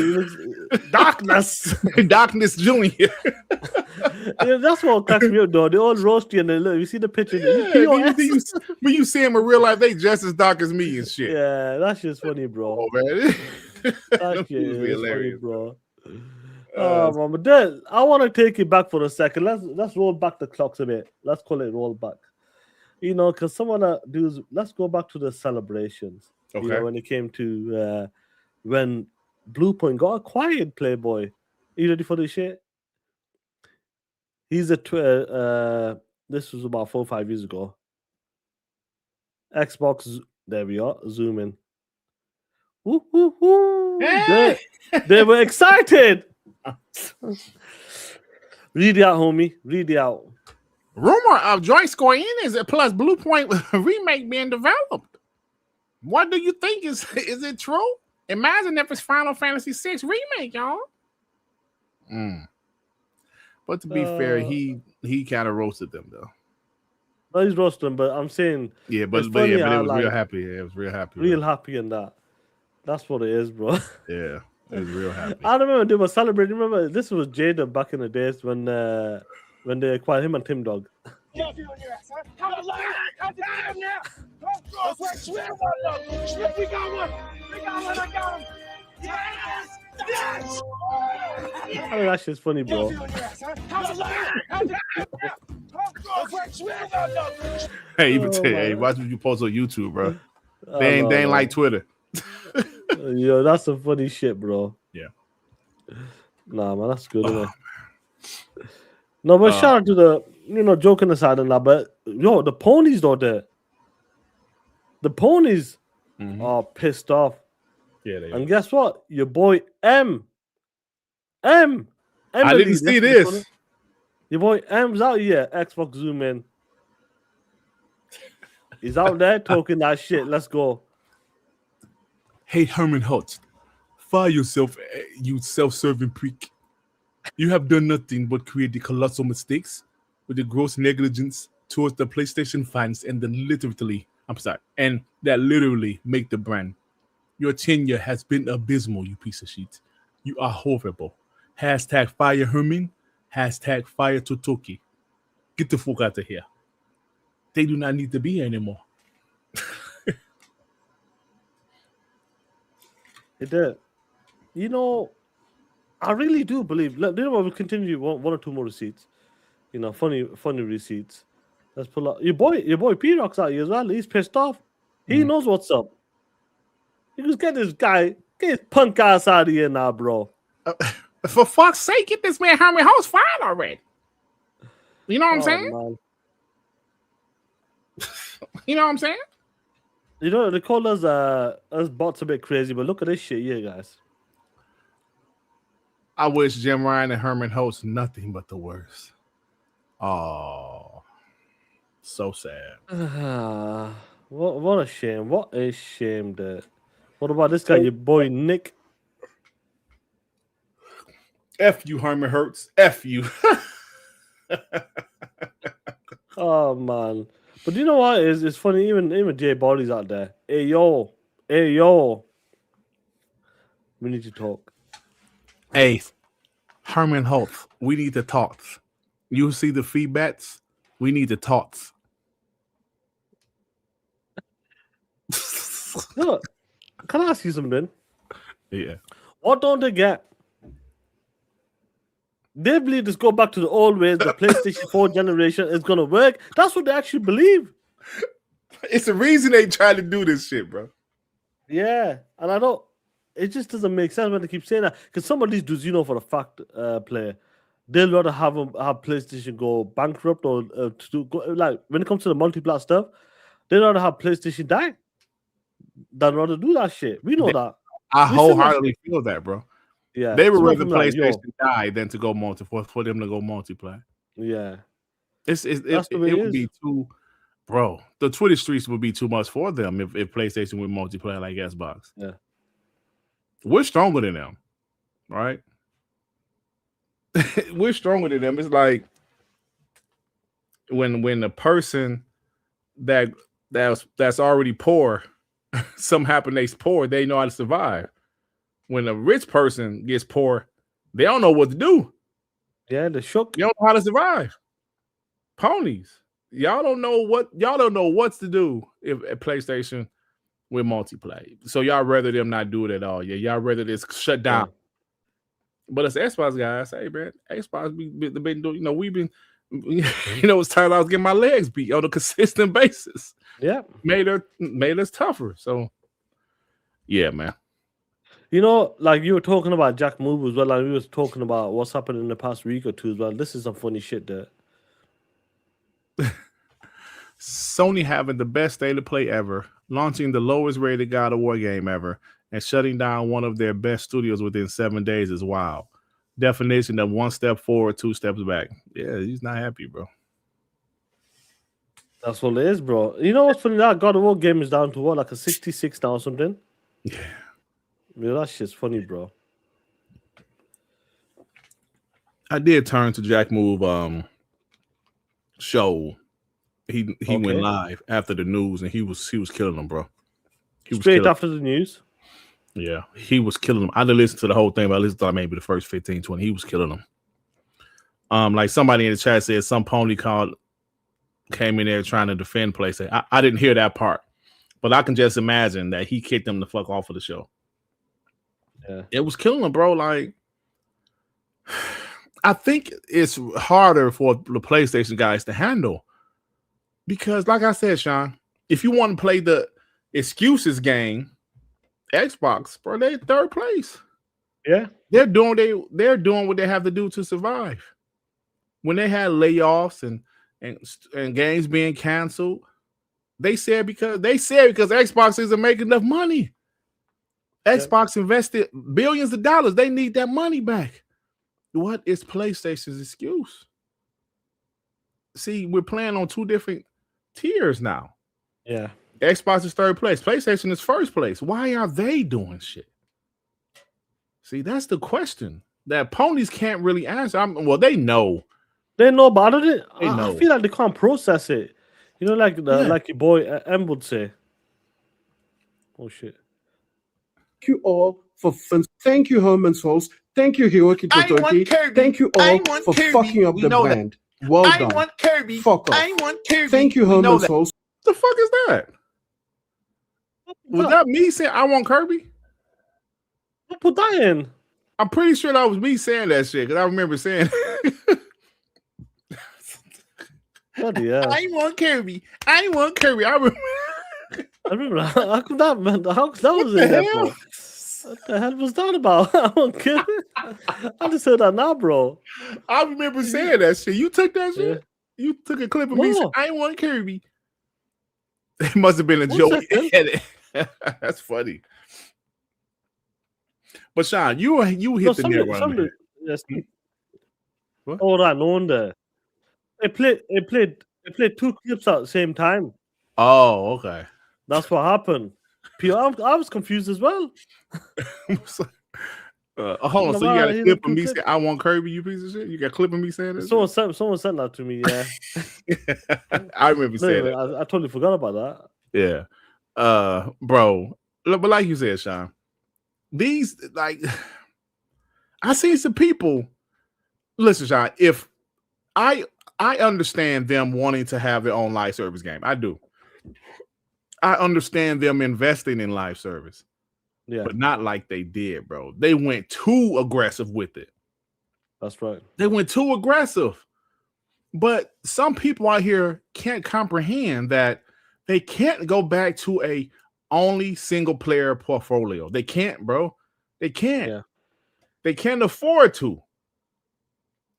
S4: darkness.
S3: Darkness Junior.
S4: Yeah, that's what cracks me up, though. They all roasty and they look. You see the picture?
S3: When you see them in real life, they just as dark as me and shit.
S4: Yeah, that's just funny, bro.
S3: Oh, man.
S4: That shit is hilarious, funny, bro. Man, but then I want to take it back for a second. Let's roll back the clocks a bit. Let's call it roll back. You know, because let's go back to the celebrations.
S3: Okay.
S4: You know, when it came to when Bluepoint got acquired, Playboy. You ready for this shit? He's this was about 4 or 5 years ago. Xbox, there we are, zoom in. Woo, woo, woo.
S3: Hey!
S4: They were excited. Read it out, homie. Read it out.
S3: Rumor of Joint Square Enix plus Bluepoint remake being developed. What do you think? Is it true? Imagine if it's Final Fantasy VI remake, y'all. But to be fair, he kind of roasted them though.
S4: No, he's roasting, but I'm saying
S3: it was real happy. Yeah, it was real happy.
S4: Real happy in that. That's what it is, bro.
S3: Yeah, it was real happy.
S4: I remember they were celebrating. Remember, this was Jada back in the days when they acquired him and Tim Dog. I mean, that shit's funny, bro.
S3: Hey, hey, watch what you post on YouTube, bro. They ain't like Twitter.
S4: Yo, that's some funny shit, bro.
S3: Yeah.
S4: Nah, man, that's good, isn't it? No, but shout out to the, joking aside and that, but yo, the Ponies though, the Ponies are pissed off.
S3: Yeah, they
S4: and guess what? Your boy M.
S3: I didn't see this.
S4: Your boy M's out here. Xbox zoom in. He's out there talking that shit. Let's go.
S3: Hey, Herman Hulst, fire yourself, you self-serving prick. You have done nothing but create the colossal mistakes with the gross negligence towards the PlayStation fans and that literally make the brand. Your tenure has been abysmal, you piece of shit. You are horrible. Hashtag fire Herman. Hashtag fire Totoki. Get the fuck out of here. They do not need to be here anymore.
S4: It did. I really do believe. We'll continue one or two more receipts. Funny receipts. Let's pull up your boy P-Rock's out here as well. He's pissed off. He knows what's up. He goes, get his punk ass out of here now, bro.
S3: For fuck's sake, get this man Herman Hulst fired already. You know what I'm saying?
S4: Man.
S3: You know what I'm saying?
S4: They call us bots a bit crazy, but look at this shit here, guys.
S3: I wish Jim Ryan and Herman Hulst nothing but the worst. Oh, so sad.
S4: What a shame. What a shame, dude. What about this guy, your boy Nick?
S3: F you, Herman Hulst. F you.
S4: Oh, man. But you know what? It's funny. Even Jay Body's out there. Hey, yo. We need to talk.
S3: Hey, Herman Hulst, we need to talk. You see the feedbacks? We need to talk.
S4: Look, can I ask you something?
S3: Yeah.
S4: What don't they get? They believe this go back to the old ways, the PlayStation 4 generation is going to work. That's what they actually believe.
S3: It's the reason they try to do this shit, bro.
S4: Yeah, and it just doesn't make sense when they keep saying that. Because some of these dudes, for a fact, player, they'll rather have PlayStation go bankrupt or when it comes to the multiplayer stuff, they'd rather have PlayStation die than rather do that shit. We know that.
S3: I wholeheartedly feel that, bro.
S4: Yeah,
S3: they would rather PlayStation die than to go for them to go multiplayer.
S4: Yeah,
S3: It would be too, bro. The Twitter streets would be too much for them if PlayStation went multiplayer like Xbox.
S4: Yeah,
S3: we're stronger than them, right? We're stronger than them. It's like when the person that's already poor, something happen, they's poor, they know how to survive. When a rich person gets poor, they don't know what to do.
S4: Yeah, the shook.
S3: You don't know how to survive. Ponies. Y'all don't know what to do if at PlayStation with multiplayer. So y'all rather them not do it at all. Yeah, y'all rather this shut down. Yeah. But as Xbox guys, hey man, Xbox been doing, we've been it's time I was getting my legs beat on a consistent basis.
S4: Yeah.
S3: Made us tougher. So yeah, man.
S4: Like you were talking about Jack Move as well, like we was talking about what's happened in the past week or two as well. This is some funny shit there.
S3: Sony having the best state of play ever, launching the lowest rated God of War game ever, and shutting down one of their best studios within 7 days is wild. Definition of 1 step forward, 2 steps back. Yeah, he's not happy, bro.
S4: That's what it is, bro. You know what's funny? That God of War game is down to what, like a 66 now or something?
S3: Yeah.
S4: That shit's funny, bro.
S3: I did turn to Jack Move show. He went live after the news and he was killing them, bro.
S4: Straight after the news.
S3: Yeah, he was killing them. I didn't listen to the whole thing, but I listened to maybe the first 15, 20. He was killing them. Like somebody in the chat said, some pony came in there trying to defend PlayStation. I didn't hear that part, but I can just imagine that he kicked them the fuck off of the show.
S4: Yeah,
S3: it was killing them, bro. Like, I think it's harder for the PlayStation guys to handle because, like I said, Sean, if you want to play the excuses game, Xbox, bro, they're third place.
S4: Yeah,
S3: they're doing what they have to do to survive. When they had layoffs and games being canceled, they said because Xbox isn't making enough money. Xbox invested billions of dollars. They need that money back. What is PlayStation's excuse? See, we're playing on 2 different tiers now.
S4: Yeah.
S3: Xbox is third place. PlayStation is first place. Why are they doing shit? See, that's the question that ponies can't really answer. Well, they know.
S4: They know about it.
S3: I
S4: feel like they can't process it. Like your boy M would say. Oh, shit.
S1: Thank you all for fun. Thank you, Herman's host. Thank you, Hiroki Totoki. Thank you all for fucking up the brand. Well done. I want Kirby. Fuck off. I want Kirby. Thank you, Herman's host.
S3: The fuck is that? Was that me saying I want Kirby?
S4: Who put that in?
S3: I'm pretty sure that was me saying that shit because I remember saying I want Kirby. I want Kirby. I
S4: remember how could that, man? How that was in there, bro? What the hell was that about? I just heard that now, bro.
S3: I remember saying that shit. You took that shit? Yeah. You took a clip of me saying, I want Kirby. It must have been a joke. That's funny. But Sean, you hit the nail on the head.
S4: Oh, right, no wonder. They played 2 clips at the same time.
S3: Oh, okay.
S4: That's what happened. I was confused as well.
S3: Hold on, so you got a clip of me saying, I want Kirby, you piece of shit? You got a clip of me saying that?
S4: Someone sent that to me, yeah.
S3: I remember saying that.
S4: I totally forgot about
S3: that. Yeah. Bro, but like you said, Sean, these, like, I see some people, listen, Sean, if I understand them wanting to have their own live service game. I do. I understand them investing in live service, but not like they did, bro. They went too aggressive with it.
S4: That's right.
S3: They went too aggressive. But some people out here can't comprehend that they can't go back to a only single player portfolio. They can't, bro. They can't.
S4: Yeah.
S3: They can't afford to.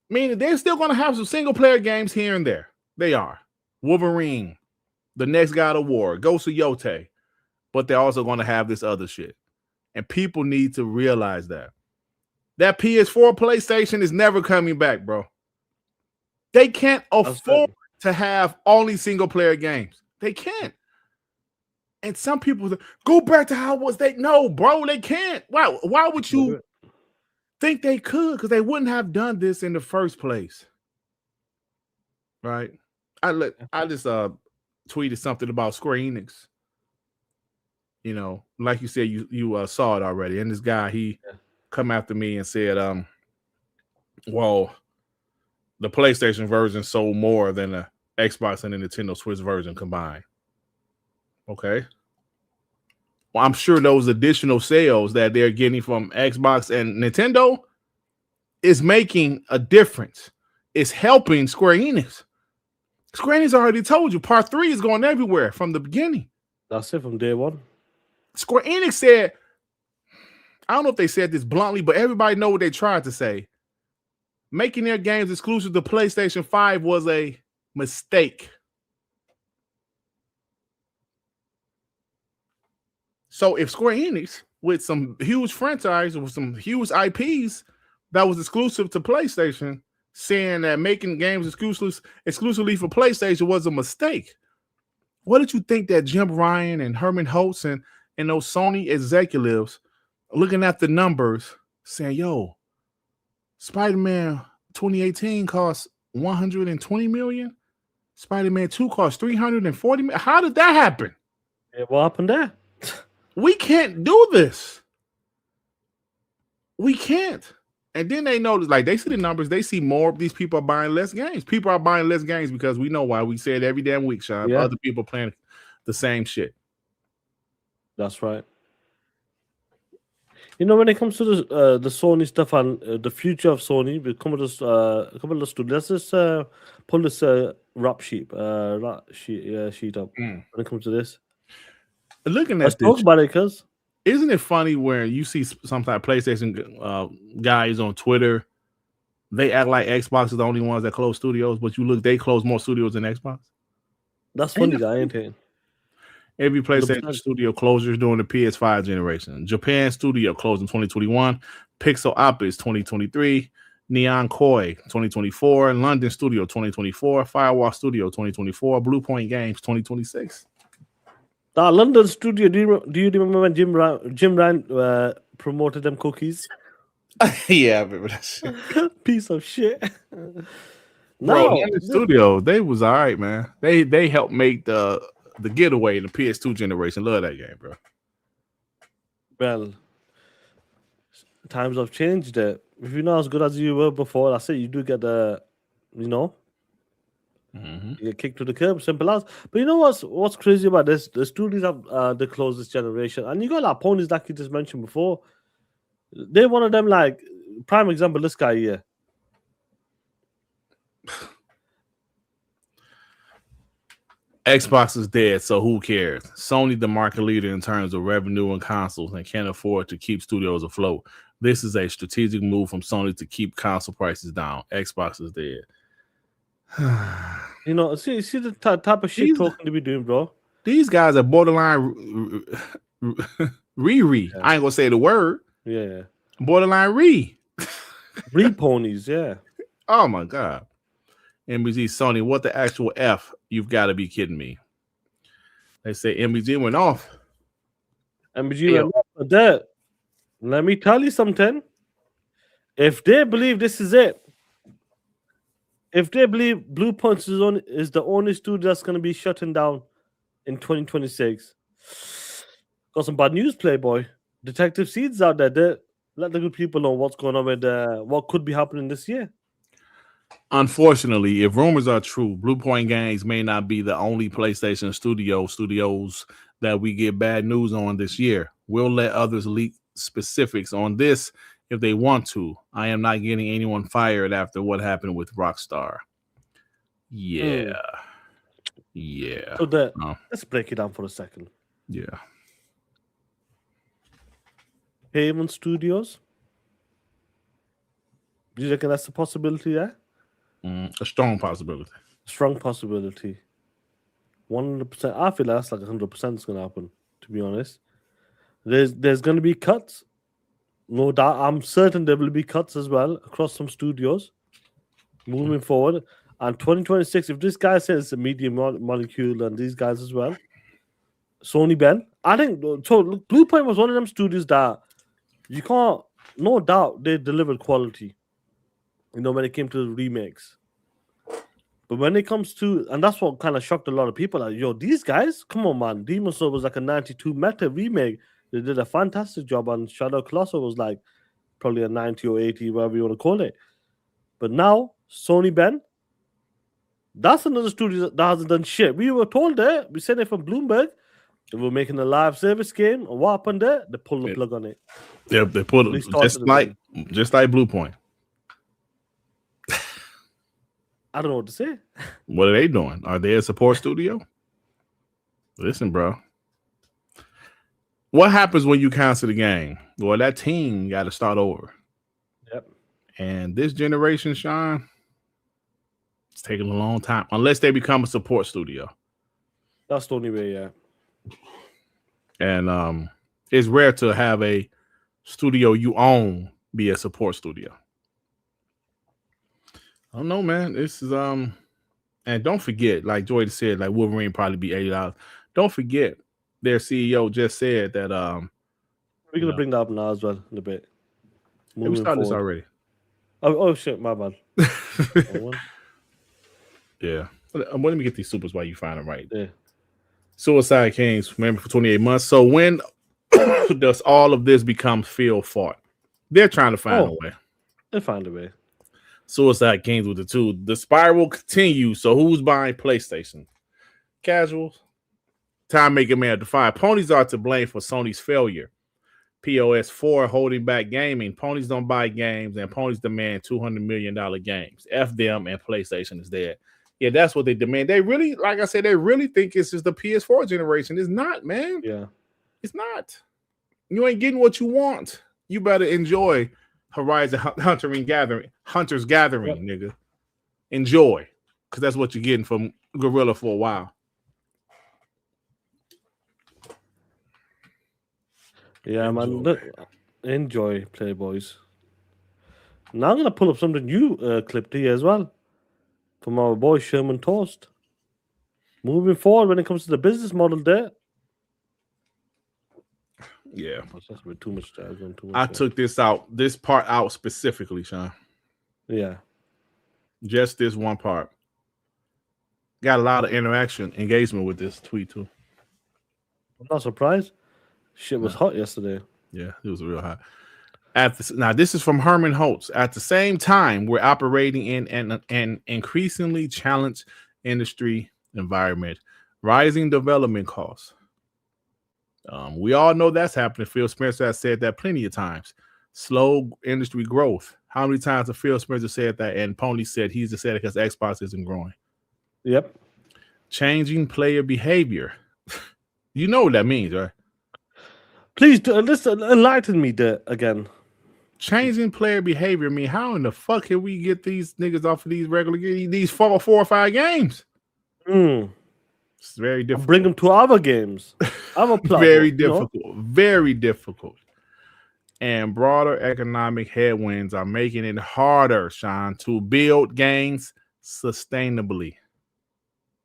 S3: Meaning they're still going to have some single player games here and there. They are. Wolverine, the next God of War, Ghost of Yote. But they're also going to have this other shit. And people need to realize that. That PS4 PlayStation is never coming back, bro. They can't afford to have only single player games. They can't. And some people go back to how it was. No, bro, they can't. Why would you think they could? Because they wouldn't have done this in the first place. Right? I just tweeted something about Square Enix. You know, like you said, you saw it already. And this guy, he come after me and said, well, the PlayStation version sold more than the Xbox and the Nintendo Switch version combined. Okay. Well, I'm sure those additional sales that they're getting from Xbox and Nintendo is making a difference. It's helping Square Enix. Square Enix already told you Part 3 is going everywhere from the beginning.
S4: That's it from day one.
S3: Square Enix said, I don't know if they said this bluntly, but everybody know what they tried to say. Making their games exclusive to PlayStation 5 was a mistake. So if Square Enix, with some huge franchise, with some huge IPs that was exclusive to PlayStation, saying that making games exclusively for PlayStation was a mistake, what did you think that Jim Ryan and Herman Hulst and those Sony executives looking at the numbers saying, yo, Spider-Man 2018 cost $120 million. Spider-Man 2 cost $340 million. How did that happen?
S4: What happened there?
S3: We can't do this. We can't. And then they notice, like, they see the numbers. They see more of these people are buying less games. People are buying less games because we know why. We say it every damn week, Sean. Yeah. Other people playing the same shit.
S4: That's right. You know, when it comes to the Sony stuff and the future of Sony, we come with a couple of studios. Let's just pull this rap sheet up when it comes to this.
S3: Looking at
S4: Let's
S3: this,
S4: talk about it, cuz.
S3: Isn't it funny where you see sometimes PlayStation guys on Twitter, they act like Xbox is the only ones that close studios, but you look, they close more studios than Xbox.
S4: That's funny, ain't it?
S3: Every PlayStation studio closures during the PS5 generation. Japan studio closed in 2021. Pixel Opus 2023. Neon Koi 2024. London Studio 2024. Firewall Studio 2024. Bluepoint Games 2026.
S4: That London studio, do you remember when Jim Ryan promoted them cookies?
S3: Yeah, I remember that shit.
S4: Piece of shit.
S3: No, London Studio, they was all right, man. They helped make the getaway in the PS2 generation. Love that game, bro.
S4: Well, times have changed. If you're not as good as you were before, that's it. You do get the, you know, you get kicked to the curb, simple as. But you know what's crazy about this? The studios have the closest generation, and you got like Ponies, like you just mentioned before. They're one of them, like prime example. This guy here.
S3: Xbox is dead, so who cares? Sony, the market leader in terms of revenue and consoles, and can't afford to keep studios afloat. This is a strategic move from Sony to keep console prices down. Xbox is dead.
S4: You know, see the type of shit talking to be doing, bro.
S3: These guys are borderline re. I ain't gonna say the word.
S4: Yeah.
S3: Borderline
S4: re ponies, yeah.
S3: Oh my god. MBG Sony, what the actual F? You've got to be kidding me. They say MBG went off.
S4: MBG went off for that. Let me tell you something. If they believe this is it, if they believe Bluepoint is the only studio that's going to be shutting down in 2026, got some bad news, Playboy. Detective Seeds out there. Let the good people know what's going on with what could be happening this year.
S3: Unfortunately, if rumors are true, Bluepoint Games may not be the only PlayStation studios that we get bad news on this year. We'll let others leak specifics on this if they want to. I am not getting anyone fired after what happened with Rockstar. Yeah. Yeah.
S4: So let's break it down for a second.
S3: Yeah.
S4: Haven Studios. Do you reckon that's a possibility there?
S3: A strong possibility.
S4: Strong possibility. 100%. I feel that's like 100% is going to happen, to be honest. There's going to be cuts. No doubt. I'm certain there will be cuts as well across some studios moving forward. And 2026, if this guy says it's a medium molecule and these guys as well, Sony Ben, I think so. Look, Bluepoint was one of them studios that you can't, no doubt, they delivered quality. You know, when it came to the remakes. But when it comes to, and that's what kind of shocked a lot of people, like, yo, these guys, come on, man. Demon's Souls was like a 92 meta remake. They did a fantastic job, and Shadow Colossus was like probably a 90 or 80, whatever you want to call it. But now, Sony Ben, that's another studio that hasn't done shit. We were told there, we said it from Bloomberg, they were making a live service game, and what happened there? They pulled the plug on it.
S3: Yep, they pulled it just like Bluepoint.
S4: I don't know what to say.
S3: What are they doing? Are they a support studio? Listen, bro. What happens when you cancel the game? Well, that team got to start over.
S4: Yep.
S3: And this generation, Sean, it's taking a long time unless they become a support studio.
S4: That's the only way, yeah.
S3: And it's rare to have a studio you own be a support studio. I don't know, man. This is and don't forget, like Joy said, like Wolverine probably be $80. Don't forget, their CEO just said that
S4: we're gonna bring that up now as well in a bit.
S3: We started this already.
S4: Oh shit, my bad.
S3: Yeah. Let me get these supers while you find them right.
S4: Yeah.
S3: Suicide Kings, remember, for 28 months. So when does all of this become field fought? They're trying to find a way.
S4: They find a way.
S3: Suicide Kings with the 2. The spiral continues. So who's buying PlayStation? Casuals. Time Maker Man to 5. Ponies are to blame for Sony's failure. POS 4 holding back gaming. Ponies don't buy games, and Ponies demand $200 million games. F them, and PlayStation is dead. Yeah, that's what they demand. They really, like I said, they really think this is the PS4 generation. It's not, man.
S4: Yeah.
S3: It's not. You ain't getting what you want. You better enjoy Horizon Hunter's Gathering, nigga. Enjoy, because that's what you're getting from Gorilla for a while.
S4: Yeah, man. Look, enjoy, Playboys. Now I'm gonna pull up something new clip here as well from our boy Sherman Toast. Moving forward, when it comes to the business model, there.
S3: Yeah,
S4: that's a bit too much.
S3: I took this part out specifically, Sean.
S4: Yeah,
S3: just this one part. Got a lot of engagement with this tweet too.
S4: I'm not surprised. Shit was hot yesterday.
S3: Yeah, it was real hot. Now, this is from Herman Hulst. At the same time, we're operating in an increasingly challenged industry environment, rising development costs. We all know that's happening. Phil Spencer has said that plenty of times. Slow industry growth. How many times has Phil Spencer said that? And Pony said he's just said it because Xbox isn't growing.
S4: Yep.
S3: Changing player behavior. You know what that means, right?
S4: Please enlighten me there again.
S3: Changing player behavior mean how in the fuck can we get these niggas off of these regular games, these 4 or 5 games? It's very difficult.
S4: Bring them to other games.
S3: Very difficult. Very difficult. And broader economic headwinds are making it harder, Sean, to build games sustainably.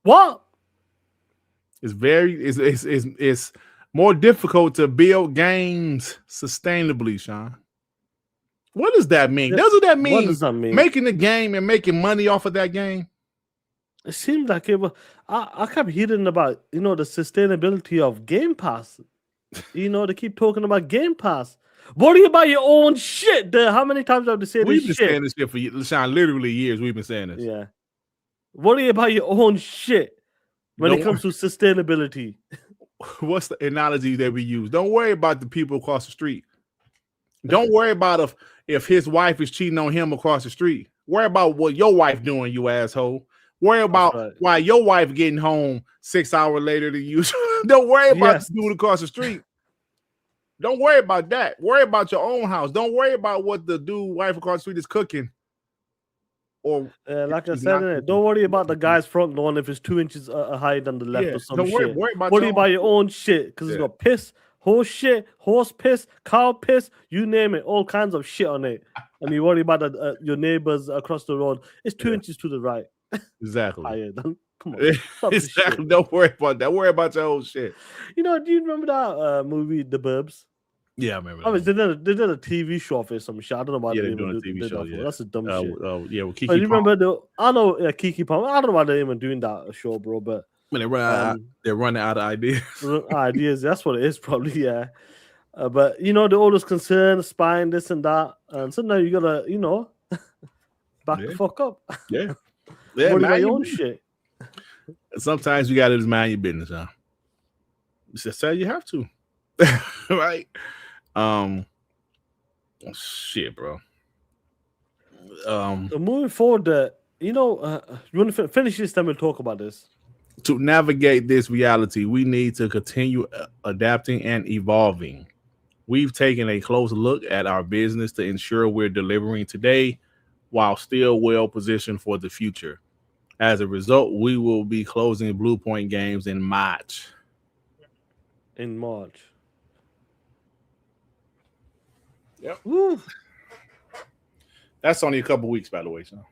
S4: What?
S3: It's more difficult to build games sustainably, Sean. What does that mean? Doesn't that mean,
S4: what does that mean?
S3: Making the game and making money off of that game?
S4: It seemed like it was. I kept hearing about, the sustainability of Game Pass. They keep talking about Game Pass. Worry about your own shit. How many times have they said this shit? We've been
S3: saying this shit for years, Sean, literally years. We've been saying this.
S4: Yeah. Worry about your own shit when it comes to sustainability.
S3: What's the analogy that we use? Don't worry about the people across the street. Don't worry about if his wife is cheating on him across the street. Worry about what your wife doing, you asshole. Worry about why your wife getting home 6 hours later than you. Don't worry about the dude across the street. Don't worry about that. Worry about your own house. Don't worry about what the dude wife across the street is cooking. Or
S4: like I said, don't worry about the guy's front lawn if it's 2 inches higher than the left or some
S3: don't
S4: shit.
S3: Worry
S4: about your own shit because it's got piss, horse shit, horse piss, cow piss, you name it, all kinds of shit on it. And you worry about your neighbors across the road. It's 2 inches to the right.
S3: Exactly.
S4: Higher than. Come on. Stop this
S3: Exactly.
S4: shit.
S3: Don't worry about that. Worry about your own shit.
S4: You know, do you remember that movie, The Burbs?
S3: Yeah, I remember.
S4: I mean, they did a TV show of it, some shit. I don't know why
S3: Yeah,
S4: they
S3: they're doing a
S4: even
S3: TV
S4: did
S3: show.
S4: that for.
S3: Yeah,
S4: That's a dumb shit.
S3: Yeah, with Kiki.
S4: But you
S3: Palmer.
S4: remember I know Kiki Palmer. I don't know why they're even doing that show, bro. But
S3: When they're running out of ideas.
S4: Ideas. That's what it is, probably. Yeah. But you know, they're always concerned, spying this and that, and so now you gotta, you know, back the fuck up.
S3: Yeah.
S4: Worry about
S3: mind
S4: your
S3: your
S4: own
S3: business.
S4: shit.
S3: Sometimes you gotta just mind your business, huh? It's just how you have to. Right? Shit, bro.
S4: So moving forward, you know, you want to finish this, then we'll talk about this.
S3: To navigate this reality, we need to continue adapting and evolving. We've taken a close look at our business to ensure we're delivering today while still well positioned for the future. As a result, we will be closing Bluepoint Games in March.
S4: In March.
S3: Yep.
S4: Woo.
S3: That's only a couple weeks, by the way. So.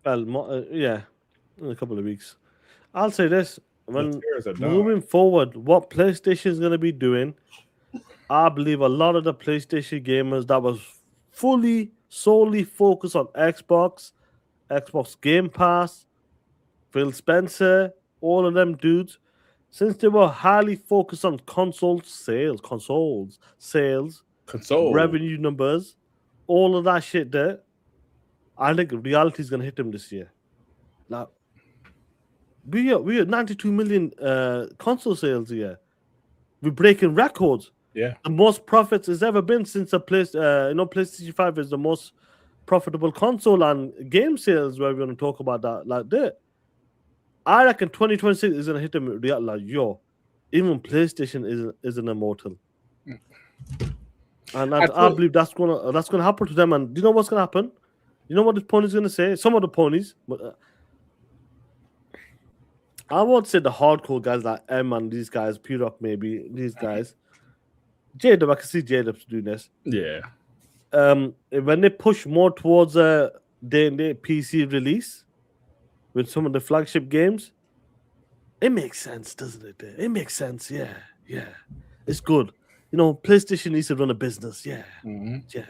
S4: Well, yeah, in a couple of weeks. I'll say this: when
S3: tears are done.
S4: moving forward, what PlayStation is going to be doing, I believe a lot of the PlayStation gamers that was solely focused on Xbox Game Pass, Phil Spencer, all of them dudes, since they were highly focused on console sales, revenue numbers, all of that shit there, I think reality is going to hit them this year. Now, we are 92 million console sales a year. We're breaking records.
S3: Yeah.
S4: The most profits has ever been since PlayStation 5 is the most profitable console and game sales. Where we're going to talk about that like that. I reckon 2026 is going to hit them real like even PlayStation isn't immortal. And I believe that's gonna happen to them. And do you know what's gonna happen? You know what the ponies gonna say? Some of the ponies, but I won't say the hardcore guys like M and these guys, P-Rock maybe these guys. J-Dub, I can see J-Dub doing this.
S3: Yeah.
S4: When they push more towards a day-and-day PC release with some of the flagship games, it makes sense, doesn't it? It makes sense, yeah. It's good. You know, PlayStation needs to run a business, yeah. Did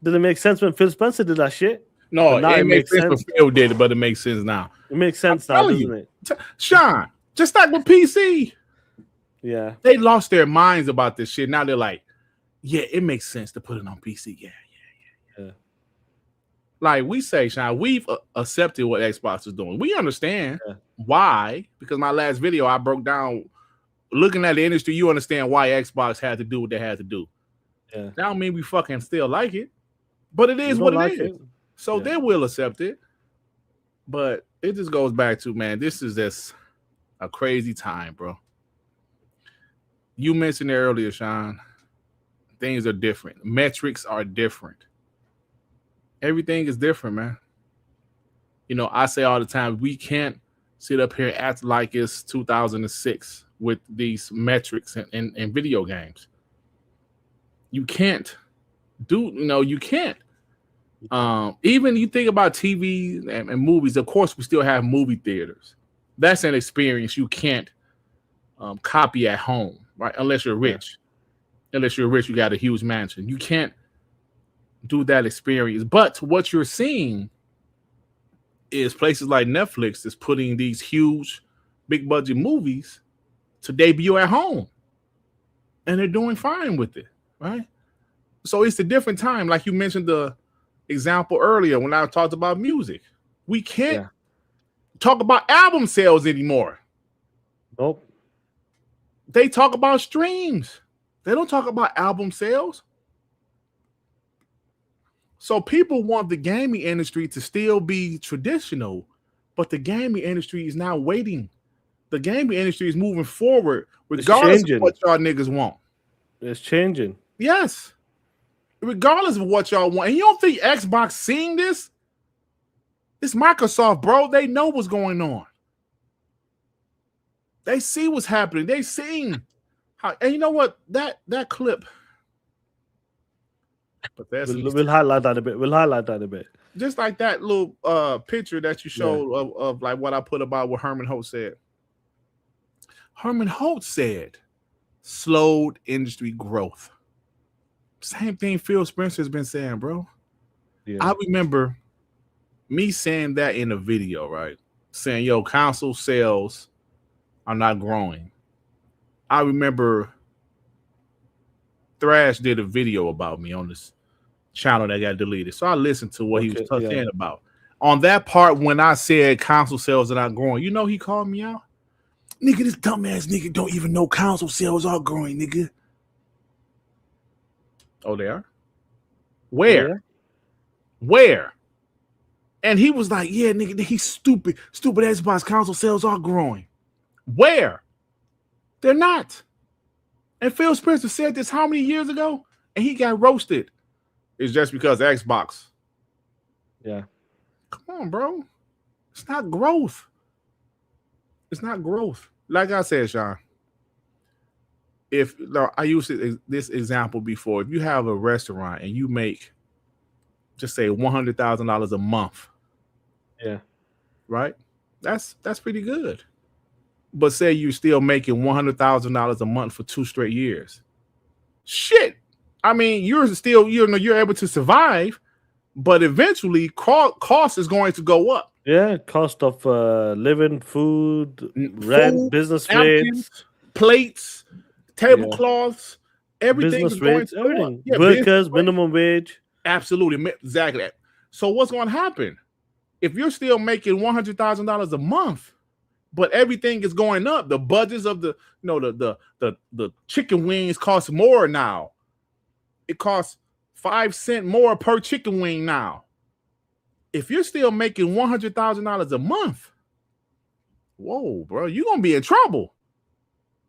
S4: it make sense when Phil Spencer did that shit?
S3: No, it makes sense when Phil did it, but it makes sense now.
S4: It makes sense now, doesn't it?
S3: Sean, just like with PC.
S4: Yeah.
S3: They lost their minds about this shit. Now they're like, yeah, it makes sense to put it on PC. Yeah. Like we say, Sean, we've accepted what Xbox is doing. We understand why, because my last video I broke down, looking at the industry, you understand why Xbox had to do what they had to do.
S4: Yeah.
S3: That don't mean we fucking still like it, but it is what it is. So they will accept it. But it just goes back to, man, this is just a crazy time, bro. You mentioned it earlier, Sean. Things are different. Metrics are different. Everything is different, man. You know, I say all the time, we can't sit up here and act like it's 2006 with these metrics in video games. You can't you can't. Even you think about TV and movies, of course, we still have movie theaters. That's an experience you can't copy at home, right? Unless you're rich. Unless you're rich, you got a huge mansion. You can't do that experience. But what you're seeing is places like Netflix is putting these huge, big budget movies to debut at home. And they're doing fine with it, right? So it's a different time. Like you mentioned the example earlier when I talked about music. We can't talk about album sales anymore.
S4: Nope.
S3: They talk about streams. They don't talk about album sales. So people want the gaming industry to still be traditional, but the gaming industry is now waiting. The gaming industry is moving forward regardless of what y'all niggas want.
S4: It's changing.
S3: Yes. Regardless of what y'all want. And you don't think Xbox seeing this? It's Microsoft, bro. They know what's going on. They see what's happening. They seen how, and you know what? That clip. But
S4: we'll highlight that a bit.
S3: Just like that little picture that you showed of like what I put about what Herman Hulst said. Herman Hulst said slowed industry growth. Same thing Phil Spencer's been saying, bro. Yeah. I remember me saying that in a video, right? Saying, yo, console sales are not growing. I remember Thrash did a video about me on this channel that got deleted. So I listened to what he was saying about. On that part, when I said console sales are not growing, you know, he called me out. Nigga, this dumbass nigga don't even know console sales are growing, nigga. Oh, they are? Where? Oh, yeah? Where? And he was like, yeah, nigga, he's stupid. Stupid Xbox console sales are growing. Where? They're not. And Phil Spencer said this how many years ago? And he got roasted. It's just because Xbox.
S4: Yeah.
S3: Come on, bro. It's not growth. It's not growth. Like I said, Sean, I used this example before. If you have a restaurant and you make, just say, $100,000 a month.
S4: Yeah.
S3: Right? That's pretty good. But say you're still making $100,000 a month for 2 straight years. Shit. I mean, you're able to survive, but eventually cost is going to go up.
S4: Yeah, cost of living, food, rent, business rates,
S3: plates, tablecloths, everything.
S4: Business rates, everything. Yeah, workers, minimum wage.
S3: Absolutely, exactly. So what's going to happen if you're still making $100,000 a month, but everything is going up? The budgets of the chicken wings cost more now. It costs 5 cents more per chicken wing now. If you're still making $100,000 a month, whoa, bro, you're gonna be in trouble.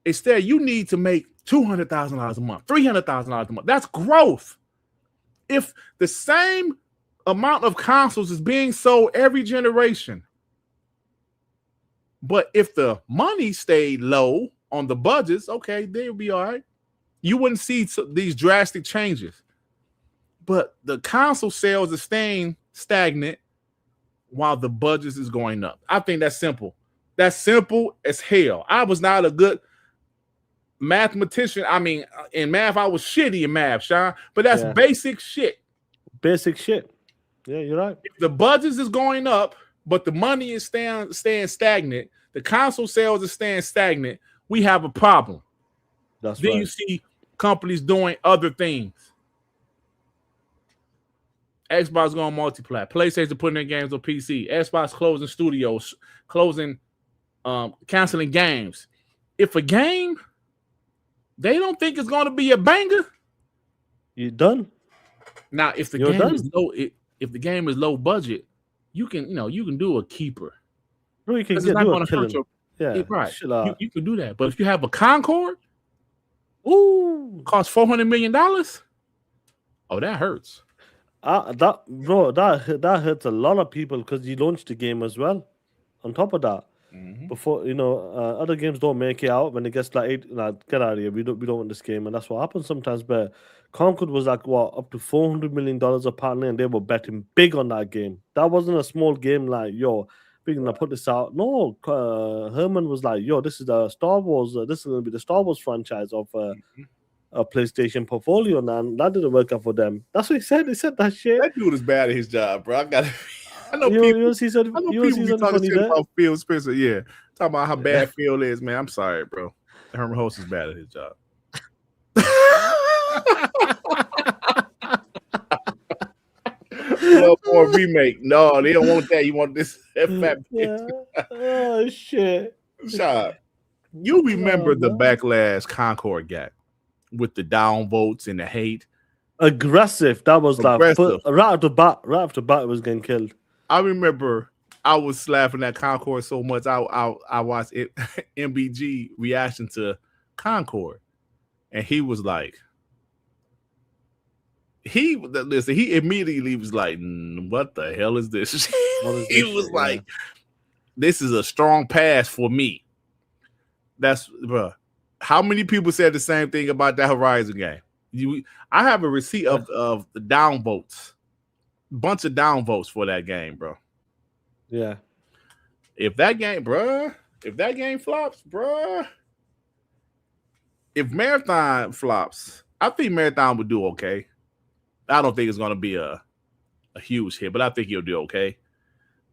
S3: Instead, you need to make $200,000 a month, $300,000 a month. That's growth. If the same amount of consoles is being sold every generation, but if the money stayed low on the budgets, okay, they'll be all right. You wouldn't see these drastic changes. But the console sales are staying stagnant while the budgets is going up. I think that's simple. That's simple as hell. I was not a good mathematician. I mean, in math, I was shitty in math, Sean. But that's basic shit.
S4: Basic shit. Yeah, you're right.
S3: If the budgets is going up, but the money is staying stagnant, the console sales are staying stagnant, we have a problem.
S4: That's
S3: then
S4: right.
S3: You see companies doing other things. Xbox going multiplat. PlayStation putting their games on PC. Xbox closing studios, canceling games. If a game they don't think it's going to be a banger,
S4: you done.
S3: Now, if the game is low, if the game is low budget, you can do a keeper.
S4: Bro, you can do a killing.
S3: Right. You can do that. But if you have a Concord, cost $400 million. Oh, that hurts.
S4: That hurts a lot of people because you launched the game as well. On top of that, before other games don't make it out when it gets like get out of here. We don't want this game, and that's what happens sometimes. But Concord was like up to $400 million apparently, and they were betting big on that game. That wasn't a small game. Like we're gonna put this out. No, Herman was like, this is the Star Wars. This is gonna be the Star Wars franchise of a PlayStation portfolio, and that didn't work out for them. That's what he said. He said that shit.
S3: That dude is bad at his job, bro. I know people be talking shit about Phil Spencer. Yeah, talking about how bad Phil is, man. I'm sorry, bro. Herman Hulst is bad at his job. For a remake. No, they don't want that. You want this FFP.
S4: Oh shit.
S3: Shut. You remember the backlash Concord got with the downvotes and the hate?
S4: Aggressive. That was like right off the bat, it was getting killed.
S3: I remember I was laughing at Concord so much. I watched it, MBG reaction to Concord, and he was like, he immediately was like, "What the hell is this?" He was like, "This is a strong pass for me." That's bro. How many people said the same thing about that Horizon game? I have a receipt of the downvotes bunch of downvotes for that game, bro.
S4: Yeah.
S3: If that game flops, bruh. If Marathon flops, I think Marathon would do okay. I don't think it's gonna be a huge hit, but I think he'll do okay.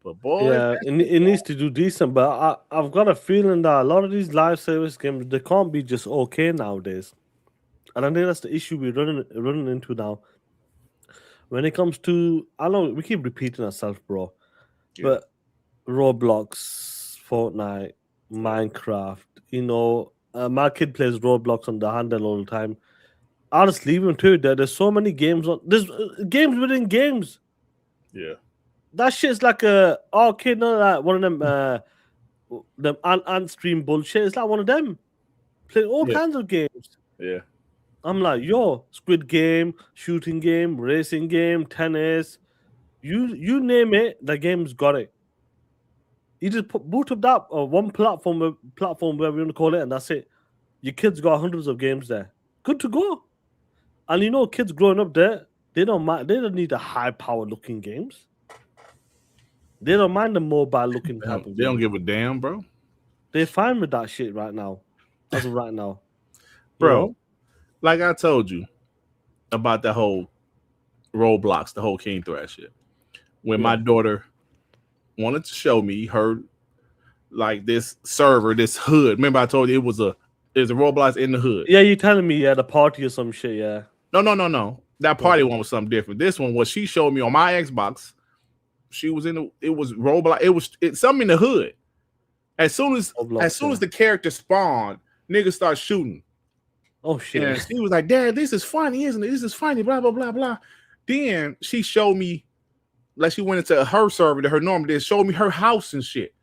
S3: But boy,
S4: yeah, it needs to do decent. But I've got a feeling that a lot of these live service games, they can't be just okay nowadays. And I think that's the issue we're running into now. When it comes to, I know we keep repeating ourselves, bro, but Roblox, Fortnite, Minecraft, my kid plays Roblox on the handle all the time. Honestly, even too, there's so many games there's games within games.
S3: Yeah,
S4: that shit's like a arcade, like one of them ant stream bullshit. It's like one of them. Play all kinds of games.
S3: Yeah.
S4: I'm like, yo, Squid Game, shooting game, racing game, tennis. You name it, the game's got it. You just boot up that one platform, whatever you want to call it, and that's it. Your kids got hundreds of games there. Good to go. And kids growing up there, they don't mind. They don't need the high-powered looking games. They don't mind the mobile looking type of games.
S3: They don't give a damn, bro.
S4: They're fine with that shit right now. As of right now.
S3: Bro, like I told you about the whole Roblox, the whole King Threat shit. When my daughter wanted to show me her like this server, this hood. Remember I told you there's a Roblox in the hood.
S4: Yeah, you telling me the party or some shit, yeah.
S3: No. That party one was something different. This one was she showed me on my Xbox. She was it was Roblox. It's something in the hood. As soon as the character spawned, niggas start shooting.
S4: Oh shit.
S3: And she was like, Dad, this is funny, isn't it? This is funny, blah, blah, blah, blah. Then she showed me, like she went into her server to her normal day, showed me her house and shit.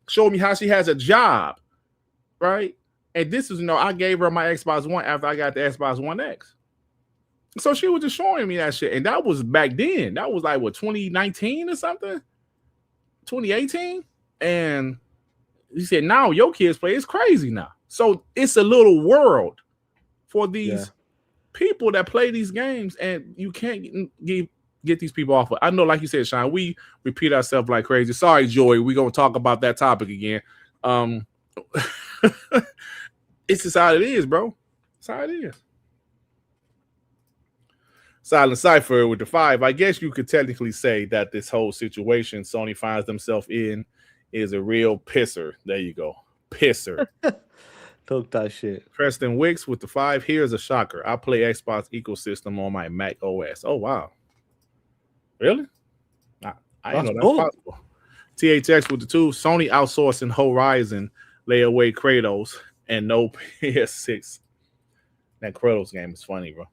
S3: Showed me how she has a job. Right? And this is, I gave her my Xbox One after I got the Xbox One X. So she was just showing me that shit. And that was back then. That was like, 2019 or something? 2018? And he said, now your kids play. It's crazy now. So it's a little world for these people that play these games, and you can't get these people off. I know, like you said, Sean, we repeat ourselves like crazy. Sorry, Joy, we're going to talk about that topic again. It's just how it is, bro. It's how it is. Silent Cypher with the 5. I guess you could technically say that this whole situation Sony finds themselves in is a real pisser. There you go. Pisser.
S4: Talk that shit.
S3: Preston Wicks with the 5. Here's a shocker. I play Xbox ecosystem on my Mac OS. Oh, wow. Really? I didn't know that's possible. THX with the 2. Sony outsourcing Horizon, layaway Kratos, and no PS6. That Kratos game is funny, bro.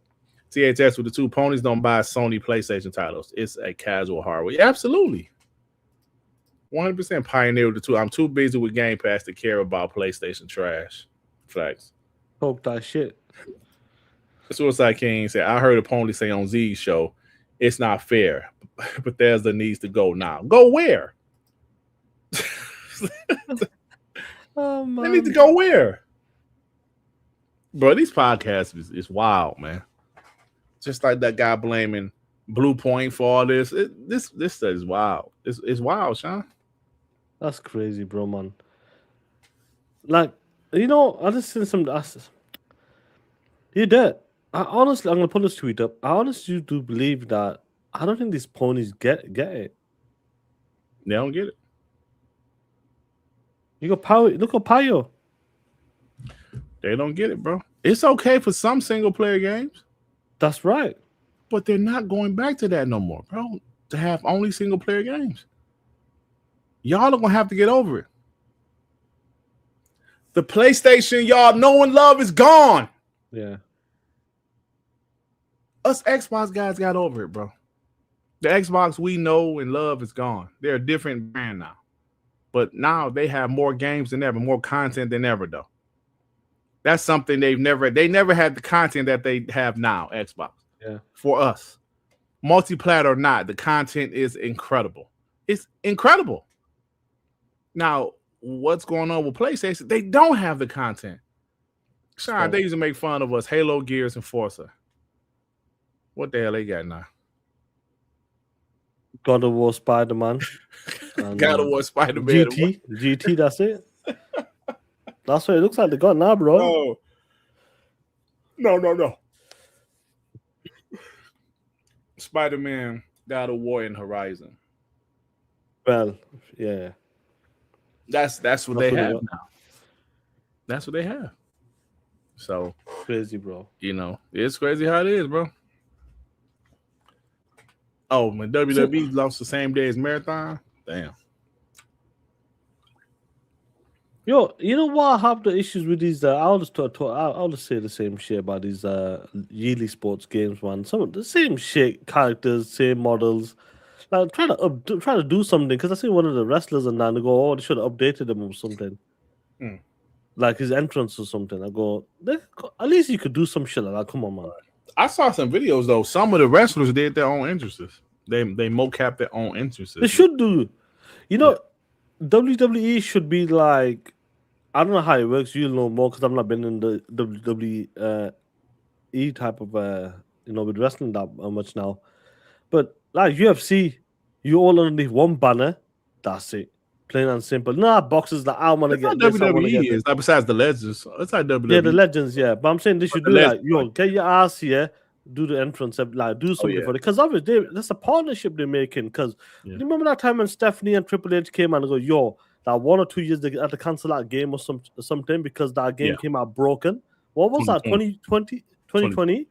S3: THX with the 2. Ponies don't buy Sony PlayStation titles. It's a casual hardware. Yeah, absolutely. 100% pioneer with the 2. I'm too busy with Game Pass to care about PlayStation trash. Facts.
S4: Talk that shit.
S3: Suicide King said, I heard a Pony say on Z's show, it's not fair. Bethesda needs to go now. Go where?
S4: Oh, man.
S3: They need to go where? Bro, these podcasts is wild, man. Just like that guy blaming Bluepoint for all this. This stuff is wild. It's wild, Sean.
S4: That's crazy, bro, man. Like, I just seen some. You did. Honestly, I'm gonna put this tweet up. I honestly do believe that. I don't think these ponies get it.
S3: They don't get it.
S4: You got power. Look at Payo.
S3: They don't get it, bro. It's okay for some single player games.
S4: That's right.
S3: But they're not going back to that no more, bro. To have only single player games. Y'all are gonna have to get over it. The PlayStation, y'all know and love is gone.
S4: Yeah.
S3: Us Xbox guys got over it, bro. The Xbox we know and love is gone. They're a different brand now. But now they have more games than ever, more content than ever, though. That's something they never had the content that they have now, Xbox.
S4: Yeah.
S3: For us. Multiplayer or not, the content is incredible. It's incredible. Now, what's going on with PlayStation? They don't have the content. Sean, they used to make fun of us, Halo, Gears, and Forza. What the hell they got now?
S4: God of War, Spider-Man.
S3: God of War, Spider-Man.
S4: GT, that's it. That's what it looks like they got now, bro.
S3: Oh. No. Spider-Man, God of War, and Horizon.
S4: Well, yeah.
S3: That's what they have now. That's what they have. So
S4: crazy, bro.
S3: You know, it's crazy how it is, bro. Oh, when WWE lost the same day as Marathon, damn.
S4: Yo, you know what? I have the issues with these. I'll just say the same shit about these yearly sports games, man. Some of the same shit, characters, same models. Like trying to do something, because I see one of the wrestlers and they go, they should have updated him or something. Like his entrance or something. I go, at least you could do some shit like that. Come on, man.
S3: I saw some videos though. Some of the wrestlers did their own entrances. They mocap their own entrances.
S4: They should do. You know, WWE should be like, I don't know how it works. You'll know more because I've not been in the WWE type of with wrestling that much now. But like UFC, you all underneath one banner. That's it. Plain and simple. No boxes that I want to get.
S3: WWE is like besides the legends. It's like WWE.
S4: Yeah, the legends. Yeah, but I'm saying they should do like, get your ass here, do the entrance, like do something for it. Because obviously that's a partnership they're making. Because you remember that time when Stephanie and Triple H came and go, that 1 or 2 years they had to cancel that game or something because that game came out broken. What was that? 2020?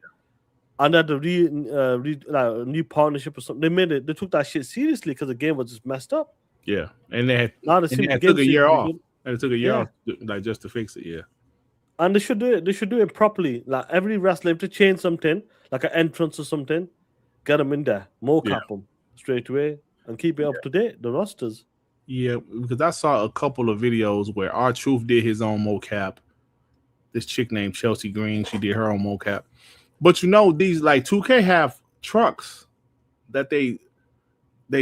S4: And they had a new partnership or something. They took that shit seriously because the game was just messed up.
S3: Yeah, and they took a year off. And it took a year off, like just to fix it. Yeah,
S4: and they should do it. They should do it properly. Like every wrestler, if they change something, like an entrance or something, get them in there, mocap them straight away, and keep it up to date. The rosters.
S3: Yeah, because I saw a couple of videos where R-Truth did his own mocap. This chick named Chelsea Green, she did her own mocap. But you know, these like 2K have trucks that they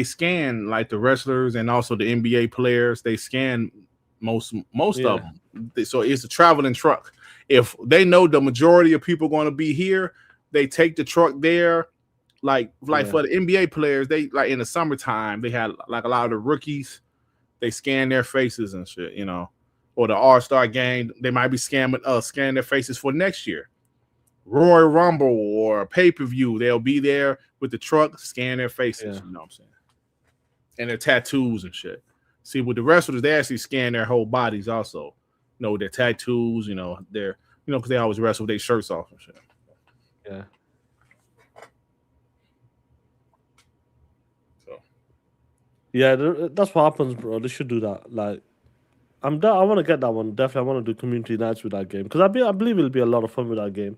S3: scan, like the wrestlers and also the NBA players. They scan most of them. So it's a traveling truck. If they know the majority of people going to be here, they take the truck there. Like for the NBA players, they like in the summertime, they had like a lot of the rookies. They scan their faces and shit, you know. Or the All-Star game, they might be scanning their faces for next year. Royal Rumble or pay-per-view, they'll be there with the truck, scan their faces, you know what I'm saying? And their tattoos and shit. See, with the wrestlers, they actually scan their whole bodies also. You know, their tattoos, you know, because they always wrestle with their shirts off and shit.
S4: Yeah.
S3: So.
S4: Yeah, that's what happens, bro. They should do that. Like, I want to get that one. Definitely, I want to do community nights with that game because I believe it'll be a lot of fun with that game.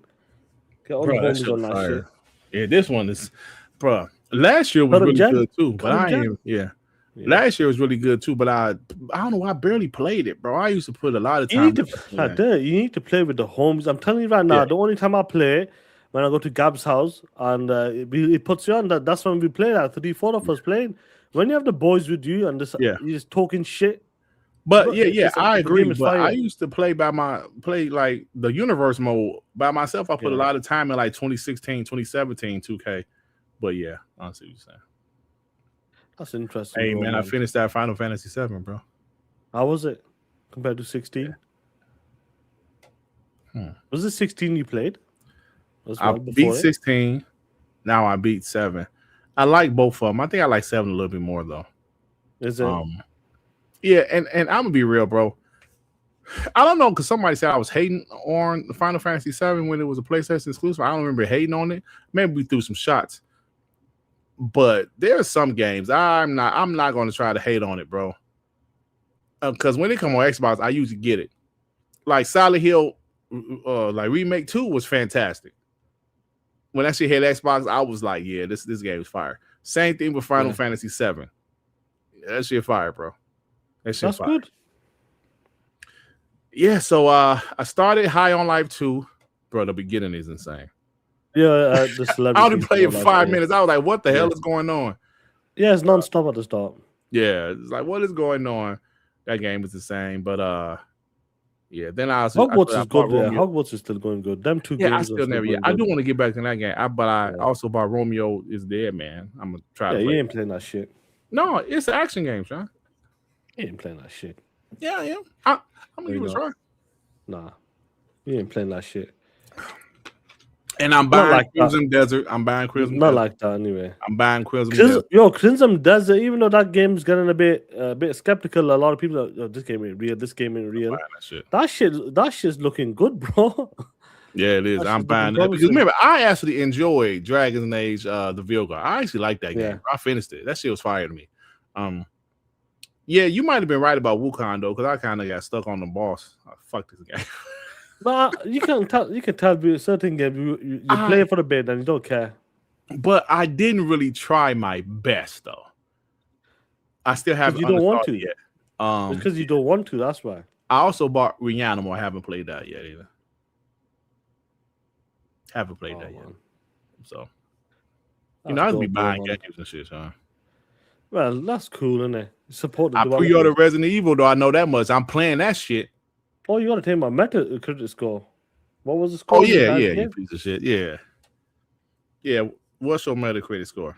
S4: Get all the homies on that shit.
S3: Yeah, this one is, bro. Last year was really good too, but last year was really good too, but I don't know. I barely played it, bro. I used to put a lot of time.
S4: You need to play with the homies. I'm telling you right now. The only time I play when I go to Gab's house and it puts you on. That's when we play. Like 3-4 of us playing. When you have the boys with you and you're just talking shit.
S3: But I agree. But I used to play like the universe mode by myself. I put a lot of time in like 2016, 2017, 2K. But yeah, I see what you're saying.
S4: That's interesting.
S3: Hey, man, I finished that Final Fantasy 7, bro.
S4: How was it compared to 16? Was it 16 you played?
S3: I beat 16. Now I beat 7. I like both of them. I think I like 7 a little bit more, though.
S4: Is it?
S3: Yeah, and I'm going to be real, bro. I don't know, because somebody said I was hating on the Final Fantasy 7 when it was a PlayStation exclusive. I don't remember hating on it. Maybe we threw some shots. But there are some games I'm not going to try to hate on it, bro. Because when it comes on Xbox, I usually get it. Like Silent Hill, like Remake 2 was fantastic. When that shit hit Xbox, I was like, yeah, this game is fire. Same thing with Final Fantasy 7. That shit fire, bro. That's fire. Good. Yeah, so I started High on Life 2. Bro, the beginning is insane.
S4: Yeah,
S3: I only played 5 minutes. I was like, what the hell is going on?
S4: Yeah, it's non-stop at the start.
S3: Yeah, it's like, what is going on? That game is insane. But Yeah, then I
S4: Hogwarts
S3: I
S4: is good. Yeah,
S3: Romeo.
S4: Hogwarts is still going good. Them two
S3: Yeah,
S4: games
S3: I
S4: are
S3: still never.
S4: going
S3: Yeah, I
S4: good.
S3: do want to get back to that game. But I also bought Romeo is Dead, man. I'm gonna try
S4: Yeah,
S3: to
S4: you
S3: play.
S4: ain't playing that shit.
S3: No, it's an action game, Sean.
S4: You ain't playing that shit.
S3: Yeah, yeah. I'm gonna give it a try.
S4: Nah, you ain't playing that shit.
S3: And I'm
S4: Not
S3: buying
S4: like
S3: Crimson Desert. I'm buying Crimson
S4: Not
S3: Desert.
S4: like that anyway.
S3: I'm buying Crimson Desert.
S4: Yo, Crimson Desert, even though that game's getting a bit skeptical, a lot of people are, this game ain't real, this game ain't real. That shit's looking good, bro.
S3: Yeah, it is. I'm buying that. Because remember, I actually enjoyed Dragon's Age, the Vilgar. I actually like that game. I finished it. That shit was fire to me. Yeah, you might have been right about Wukong though, because I kind of got stuck on the boss. Oh, fuck this game.
S4: But you can tell certain games you play for the bit and you don't care.
S3: But I didn't really try my best though. I still haven't.
S4: You don't want to
S3: yet.
S4: It's because you don't want to. That's why.
S3: I also bought Reanimo. I haven't played that yet either. Haven't played that yet. So I'd be buying games and shit, huh?
S4: Well, that's cool, isn't it? Support the
S3: I pre-ordered Resident Evil, though. I know that much. I'm playing that shit.
S4: Oh, you gotta take my Metacritic score. What was the score?
S3: Oh yeah, you piece of shit. Yeah. What's your Metacritic score?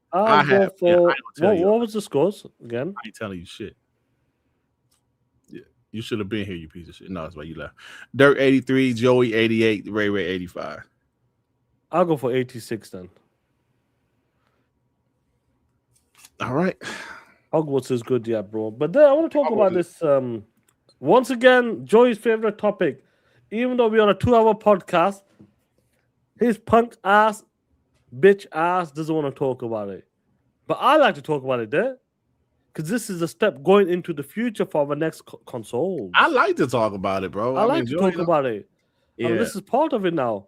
S4: What was the scores again?
S3: I ain't telling you shit. Yeah, you should have been here, you piece of shit. No, that's why you left. Dirk 83, Joey 88, Ray 85.
S4: I'll go for 86 then.
S3: All right.
S4: Hogwarts is good, yeah, bro. But then I want to talk about this. Once again, Joey's favorite topic. Even though we're on a 2-hour podcast, his punk ass, bitch ass doesn't want to talk about it. But I like to talk about it there. Because this is a step going into the future for our next console.
S3: I like to talk about it, bro.
S4: I like to talk about it.
S3: Yeah.
S4: This is part of it now.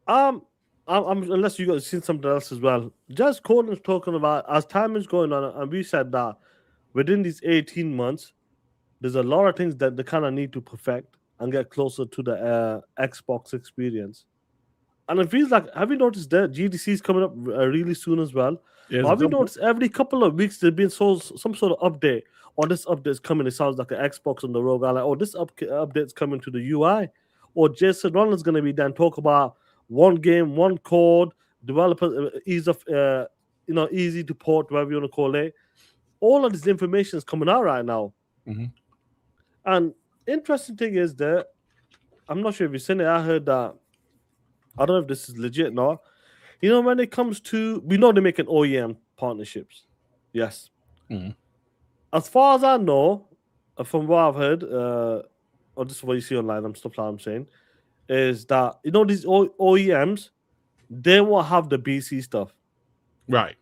S4: I'm unless you guys seen something else as well. Just Colin's talking about as time is going on, and we said that within these 18 months, there's a lot of things that they kind of need to perfect and get closer to the Xbox experience. And it feels like, have you noticed that GDC is coming up really soon as well?
S3: Yeah,
S4: have you noticed every couple of weeks there's been some sort of update, or this update's coming? It sounds like an Xbox on the road. Like, oh, this update's coming to the UI, or Jason Ronald's going to be then talk about one game, one code, developer ease of easy to port, whatever you want to call it. All of this information is coming out right now.
S3: Mm-hmm.
S4: And interesting thing is that I'm not sure if you've seen it. I heard that, I don't know if this is legit or not. You know, when it comes to, we know they're making OEM partnerships. Yes.
S3: Mm-hmm.
S4: As far as I know, from what I've heard, or this is what you see online, I'm saying, is that, you know, these OEMs, they won't have the BC stuff.
S3: Right.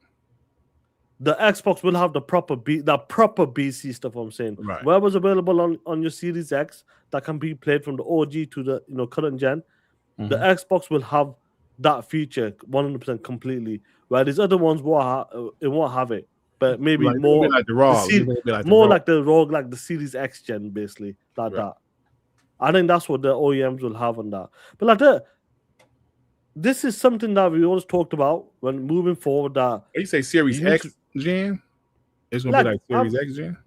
S4: The Xbox will have the proper BC stuff, I'm saying.
S3: Right.
S4: Whatever's available on your Series X that can be played from the OG to the current gen, the Xbox will have that feature 100% completely. Where these other ones won't have it. But maybe
S3: like,
S4: more
S3: like the ROG.
S4: Like the ROG, like the Series X gen, basically. Like that. I think that's what the OEMs will have on that. But like that, this is something that we always talked about when moving forward. That
S3: you say Series X gen? It's gonna be like Series X gen?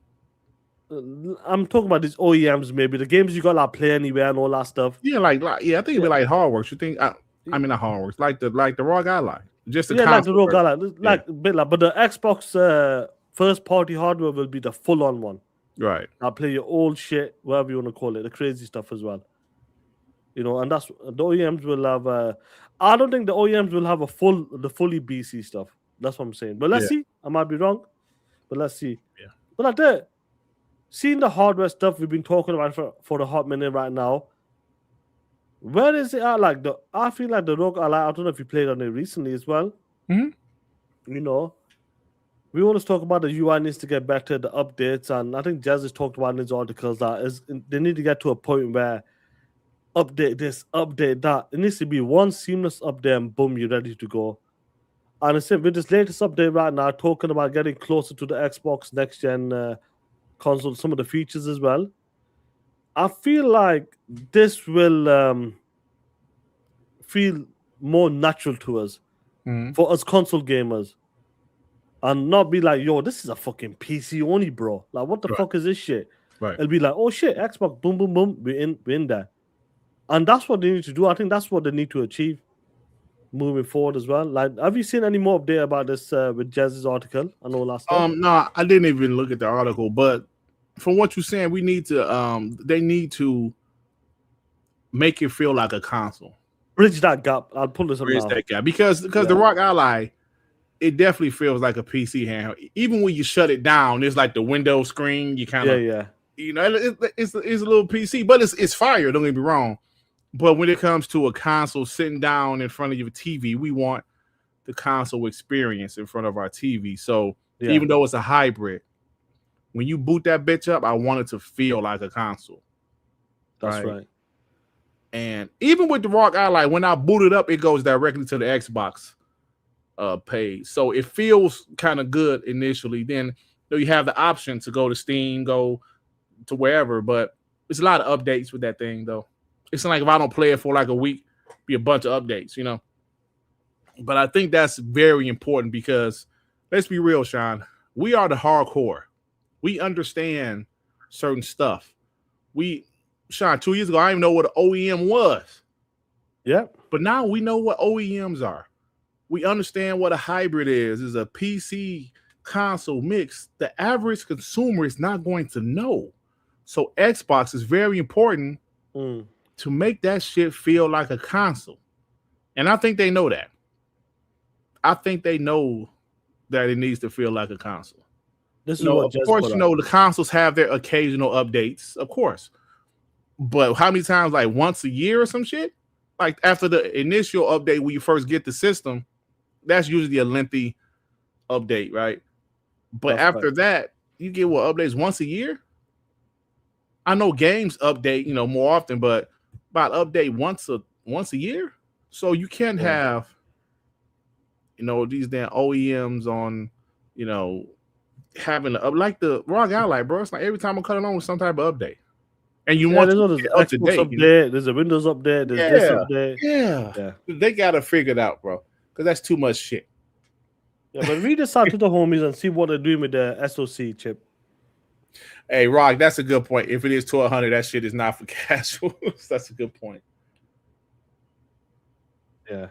S4: I'm talking about these OEMs, maybe the games you got like Play Anywhere and all that stuff.
S3: Yeah, I think it'd be like Hardworks. You think? I mean, not Hardworks, like the ROG I like. Just the
S4: like the ROG I like, but the Xbox first party hardware will be the full on one.
S3: Right.
S4: I'll play your old shit, whatever you want to call it, the crazy stuff as well. You know, and that's the OEMs will have. I don't think the OEMs will have the fully BC stuff. That's what I'm saying. But let's see. I might be wrong, but let's see.
S3: Yeah.
S4: But like that, seeing the hardware stuff we've been talking about for a hot minute right now. Where is it at? Like I feel like the ROG. I don't know if you played on it recently as well.
S3: Mm-hmm.
S4: You know, we always talk about the UI needs to get better, the updates, and I think Jazz has talked about in his articles that they need to get to a point where update this, update that. It needs to be one seamless update and boom, you're ready to go. And I said with this latest update right now, talking about getting closer to the Xbox next gen console, some of the features as well. I feel like this will feel more natural to us for us console gamers. and not be like, yo, this is a fucking PC only, bro. Like, what the fuck is this shit?
S3: Right.
S4: It'll be like, oh shit, Xbox, boom, boom, boom, we're in there. And that's what they need to do. I think that's what they need to achieve moving forward as well. Like, have you seen any more update about this with Jazz's article and all that stuff?
S3: No, I didn't even look at the article, but from what you're saying, we need to they need to make it feel like a console.
S4: Bridge that gap. I'll pull this up
S3: Bridge
S4: now.
S3: that gap. Because the Rock Ally, it definitely feels like a PC handheld. Even when you shut it down, it's like the window screen. You kind of you know, it's a little PC, but it's fire. Don't get me wrong. But when it comes to a console sitting down in front of your TV, we want the console experience in front of our TV. So even though it's a hybrid, when you boot that bitch up, I want it to feel like a console.
S4: That's right.
S3: And even with the Rock Ally, when I boot it up, it goes directly to the Xbox page. So it feels kind of good initially. Then you have the option to go to Steam, go to wherever, but it's a lot of updates with that thing, though. It's not like if I don't play it for like a week, be a bunch of updates, you know. But I think that's very important because let's be real, Sean. We are the hardcore. We understand certain stuff. Sean, 2 years ago, I didn't even know what an OEM was.
S4: Yeah.
S3: But now we know what OEMs are. We understand what a hybrid is. It's a PC console mix. The average consumer is not going to know. So Xbox is very important to make that shit feel like a console. And I think they know that. I think they know that it needs to feel like a console.
S4: This is what
S3: of course, the consoles have their occasional updates, of course. But how many times, like once a year or some shit? Like after the initial update when you first get the system, that's usually a lengthy update, right? But after that, you get updates once a year? I know games update, more often, but about update once a year. So you can't have, these damn OEMs on, having like the Rock Ally, bro. It's like every time I cut it on with some type of update. And you want to up to date.
S4: There's a Windows update. There's this update.
S3: Yeah. They got to figure it out, bro. Because that's too much shit.
S4: Yeah, but read this out to the homies and see what they're doing with the SoC chip.
S3: Hey, Rock, that's a good point. If it is 1200, that shit is not for casuals. That's a good point.
S4: Yeah.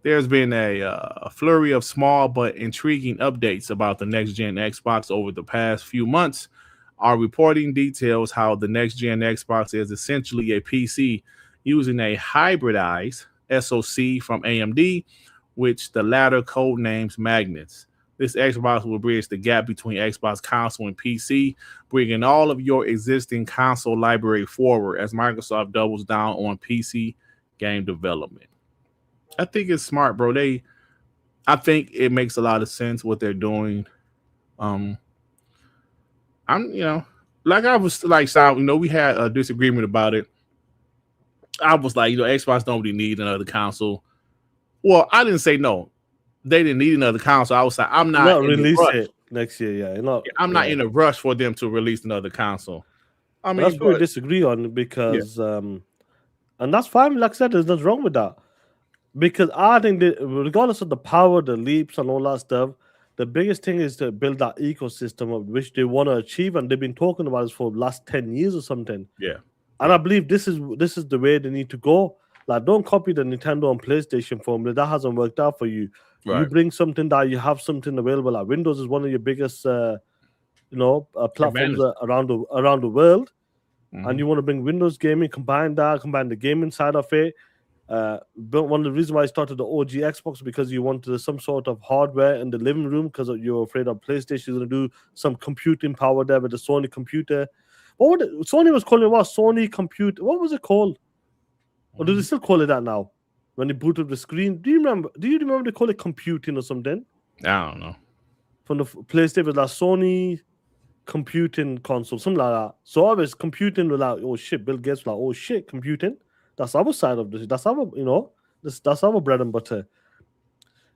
S3: There's been a flurry of small but intriguing updates about the next-gen Xbox over the past few months. Our reporting details how the next-gen Xbox is essentially a PC using a hybridized SoC from AMD, which the latter codenames Magnets. This Xbox will bridge the gap between Xbox console and PC, bringing all of your existing console library forward as Microsoft doubles down on PC game development. I think it's smart, bro. I think it makes a lot of sense what they're doing. I'm, like I was like, we had a disagreement about it. I was like, Xbox don't really need another console. Well, I didn't say no. They didn't need another console. I was like, I'm not
S4: release it next year.
S3: I'm not in a rush for them to release another console. I mean,
S4: that's what we disagree on because, and that's fine. Like I said, there's nothing wrong with that. Because I think that regardless of the power, the leaps, and all that stuff, the biggest thing is to build that ecosystem of which they want to achieve, and they've been talking about this for the last 10 years or something.
S3: Yeah,
S4: and I believe this is the way they need to go. Like, don't copy the Nintendo and PlayStation formula. That hasn't worked out for you. Right. You bring something that you have something available. Like Windows is one of your biggest, platforms around the world, and you want to bring Windows gaming, combine the gaming side of it. But one of the reasons why I started the OG Xbox because you wanted some sort of hardware in the living room because you're afraid of PlayStation is going to do some computing power there with the Sony computer. Sony was calling it what? Sony computer. What was it called? Or do they still call it that now? When they boot up the screen, do you remember they call it computing or something?
S3: I don't know.
S4: From the PlayStation, was like Sony computing console, something like that. So I was computing was like, oh shit, Bill Gates was like, oh shit, computing. That's our side of this. That's our, that's our bread and butter.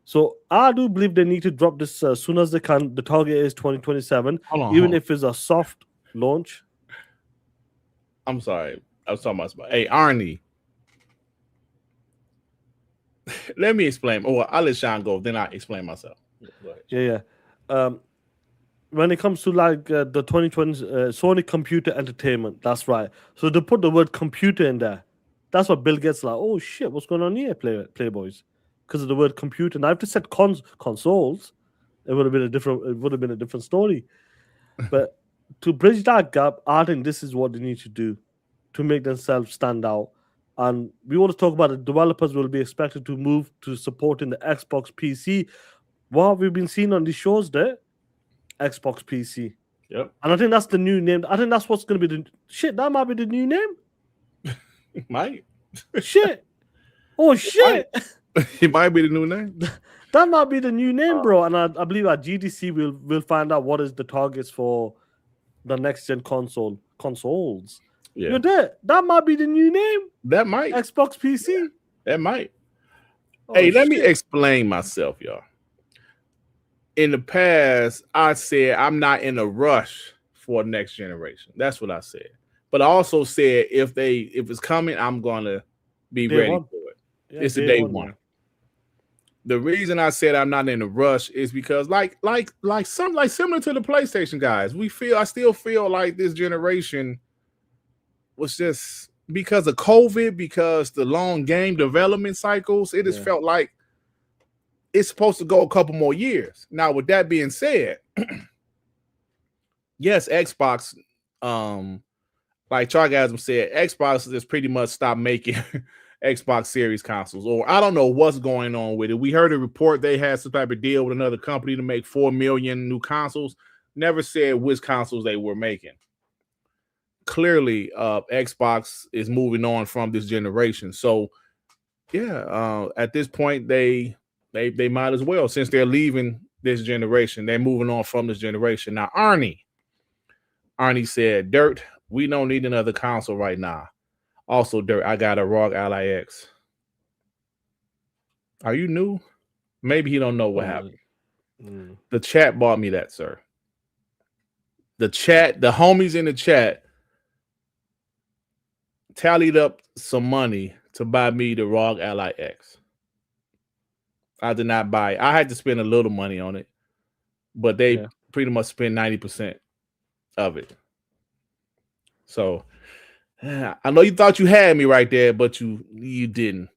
S4: So I do believe they need to drop this as soon as they can. The target is 2027, even if it's a soft launch.
S3: I'm sorry. I was talking about. Hey, Arnie. let me explain. Or I'll let Sean go. Then I explain myself. Go ahead.
S4: Yeah. When it comes to like the 2020 Sony Computer Entertainment, that's right. So they put the word computer in there. That's what Bill Gates like. Oh shit, what's going on here, Playboys? Because of the word computer. Now if they said consoles, it would have been a different story. But to bridge that gap, I think this is what they need to do to make themselves stand out. And we want to talk about the developers will be expected to move to supporting the Xbox PC. What have we been seeing on these shows there? Xbox PC.
S3: Yep.
S4: And I think that's the new name. I think that's what's going to be the shit. That might be the new name.
S3: It might.
S4: Shit. Oh shit.
S3: It might be the new name.
S4: That might be the new name, bro. And I believe at GDC we'll find out what is the targets for the next gen consoles.
S3: Yeah.
S4: You're there. That might be the new name.
S3: That might.
S4: Xbox PC.
S3: That might.
S4: Oh,
S3: hey, let me
S4: shit.
S3: explain myself, y'all. In the past, I said I'm not in a rush for next generation. That's what I said. But I also said if it's coming, I'm gonna be ready for it. Yeah, it's a day one. The reason I said I'm not in a rush is because like similar to the PlayStation guys, I still feel like this generation was just because of COVID, because the long game development cycles, it has felt like it's supposed to go a couple more years. Now, with that being said, yes, Xbox, like Chargasm said, Xbox has pretty much stopped making Xbox Series consoles, or I don't know what's going on with it. We heard a report they had some type of deal with another company to make 4 million new consoles. Never said which consoles they were making. Clearly, Xbox is moving on from this generation. So, yeah, at this point, they might as well, since they're leaving this generation, they're moving on from this generation. Now, Arnie said, Dirt, we don't need another console right now. Also, Dirt, I got a ROG Ally X. Are you new? Maybe he don't know what happened. The chat bought me that, sir. The homies in the chat tallied up some money to buy me the ROG Ally X. I did not buy it. I had to spend a little money on it, but they pretty much spent 90% of it. So I know you thought you had me right there, but you didn't.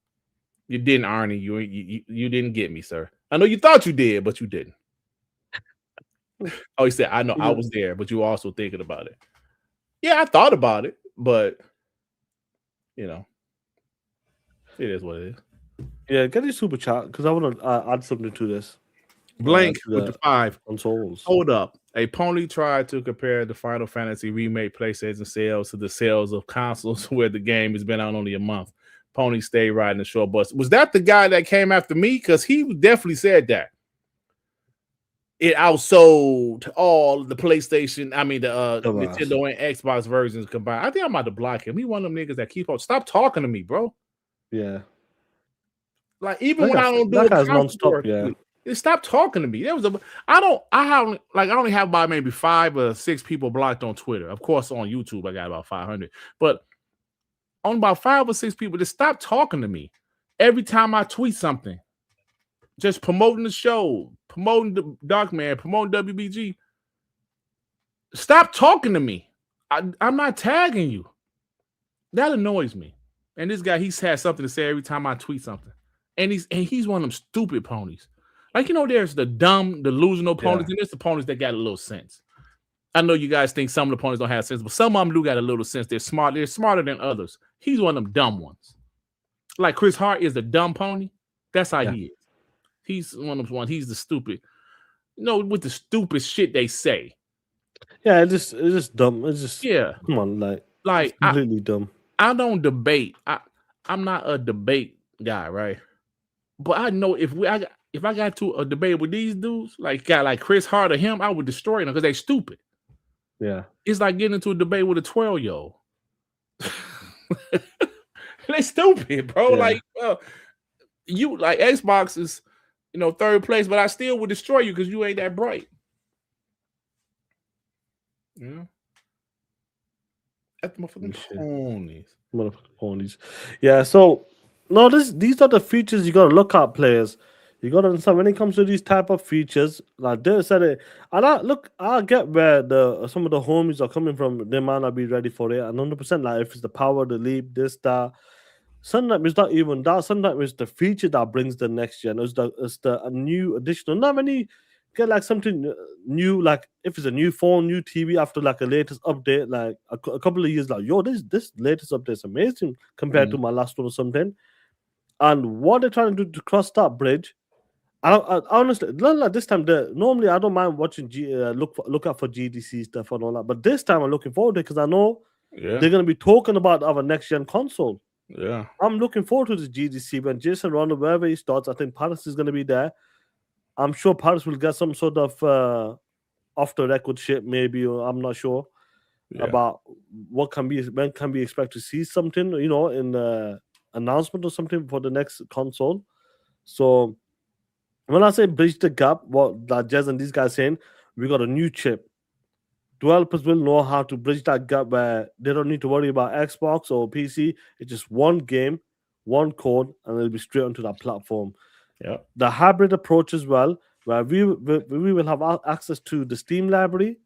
S3: You didn't, Arnie. You didn't get me, sir. I know you thought you did, but you didn't. Oh, he said, I know I was there, but you were also thinking about it. Yeah, I thought about it, but you know, it is what it is.
S4: Yeah, get your super chat because I want to add something to this.
S3: Blank with the 5
S4: consoles.
S3: Hold up. A Pony tried to compare the Final Fantasy remake PlayStation sales to the sales of consoles where the game has been out only a month. Pony stayed riding the short bus. Was that the guy that came after me? Because he definitely said that. It outsold all the PlayStation, the Nintendo and Xbox versions combined. I think I'm about to block him. He one of them niggas that keep on. Stop talking to me, bro.
S4: Yeah.
S3: Like even when I don't do it, nonstop. Stop talking to me. There was I only have about maybe 5 or 6 people blocked on Twitter. Of course, on YouTube I got about 500, but on about 5 or 6 people just stop talking to me every time I tweet something. Just promoting the show, promoting the Dark Man, promoting WBG. Stop talking to me. I'm not tagging you. That annoys me. And this guy, he's had something to say every time I tweet something. And he's one of them stupid ponies. Like, there's the dumb, delusional ponies, and there's the ponies that got a little sense. I know you guys think some of the ponies don't have sense, but some of them do got a little sense. They're smart. They're smarter than others. He's one of them dumb ones. Like Chris Hart is the dumb pony. That's how he is. He's one of them ones. He's the stupid. With the stupid shit they say.
S4: Yeah, it's just dumb. It's just come on,
S3: like
S4: completely dumb.
S3: I don't debate. I'm not a debate guy, right? But I know if I got to a debate with these dudes, like guy like Chris Hart or him, I would destroy them because they stupid.
S4: Yeah,
S3: it's like getting into a debate with a 12-year-old. They stupid, bro. Yeah. Like you like Xbox is 3rd place, but I still would destroy you because you ain't that bright. Yeah. That's motherfucking ponies.
S4: Motherfucking ponies. Yeah, so No, these are the features you gotta look at, players. You gotta understand when it comes to these type of features, like they said it. And I get where some of the homies are coming from. They might not be ready for it. And 100%, like if it's the power, the leap, this, that. Sometimes it's not even that. Sometimes it's the feature that brings the next gen. It's the a new additional. Not many get like something new, like if it's a new phone, new TV after like a latest update, like a couple of years, like yo, this latest update is amazing compared to my last one or something. And what they're trying to do to cross that bridge, I honestly, not like this time. Normally, I don't mind watching look out for GDC stuff and all that, but this time I'm looking forward to it because I know they're gonna be talking about our next gen console.
S3: Yeah,
S4: I'm looking forward to this GDC when Jason Ronald, wherever he starts. I think Paris is gonna be there. I'm sure Paris will get some sort of off the record shit, maybe, or I'm not sure about when can we expect to see something, in announcement or something for the next console. So when I say bridge the gap, what that Jez and these guys saying, we got a new chip. Developers will know how to bridge that gap where they don't need to worry about Xbox or PC. It's just one game, one code, and it'll be straight onto that platform.
S3: Yeah.
S4: The hybrid approach as well, where we will have access to the Steam library.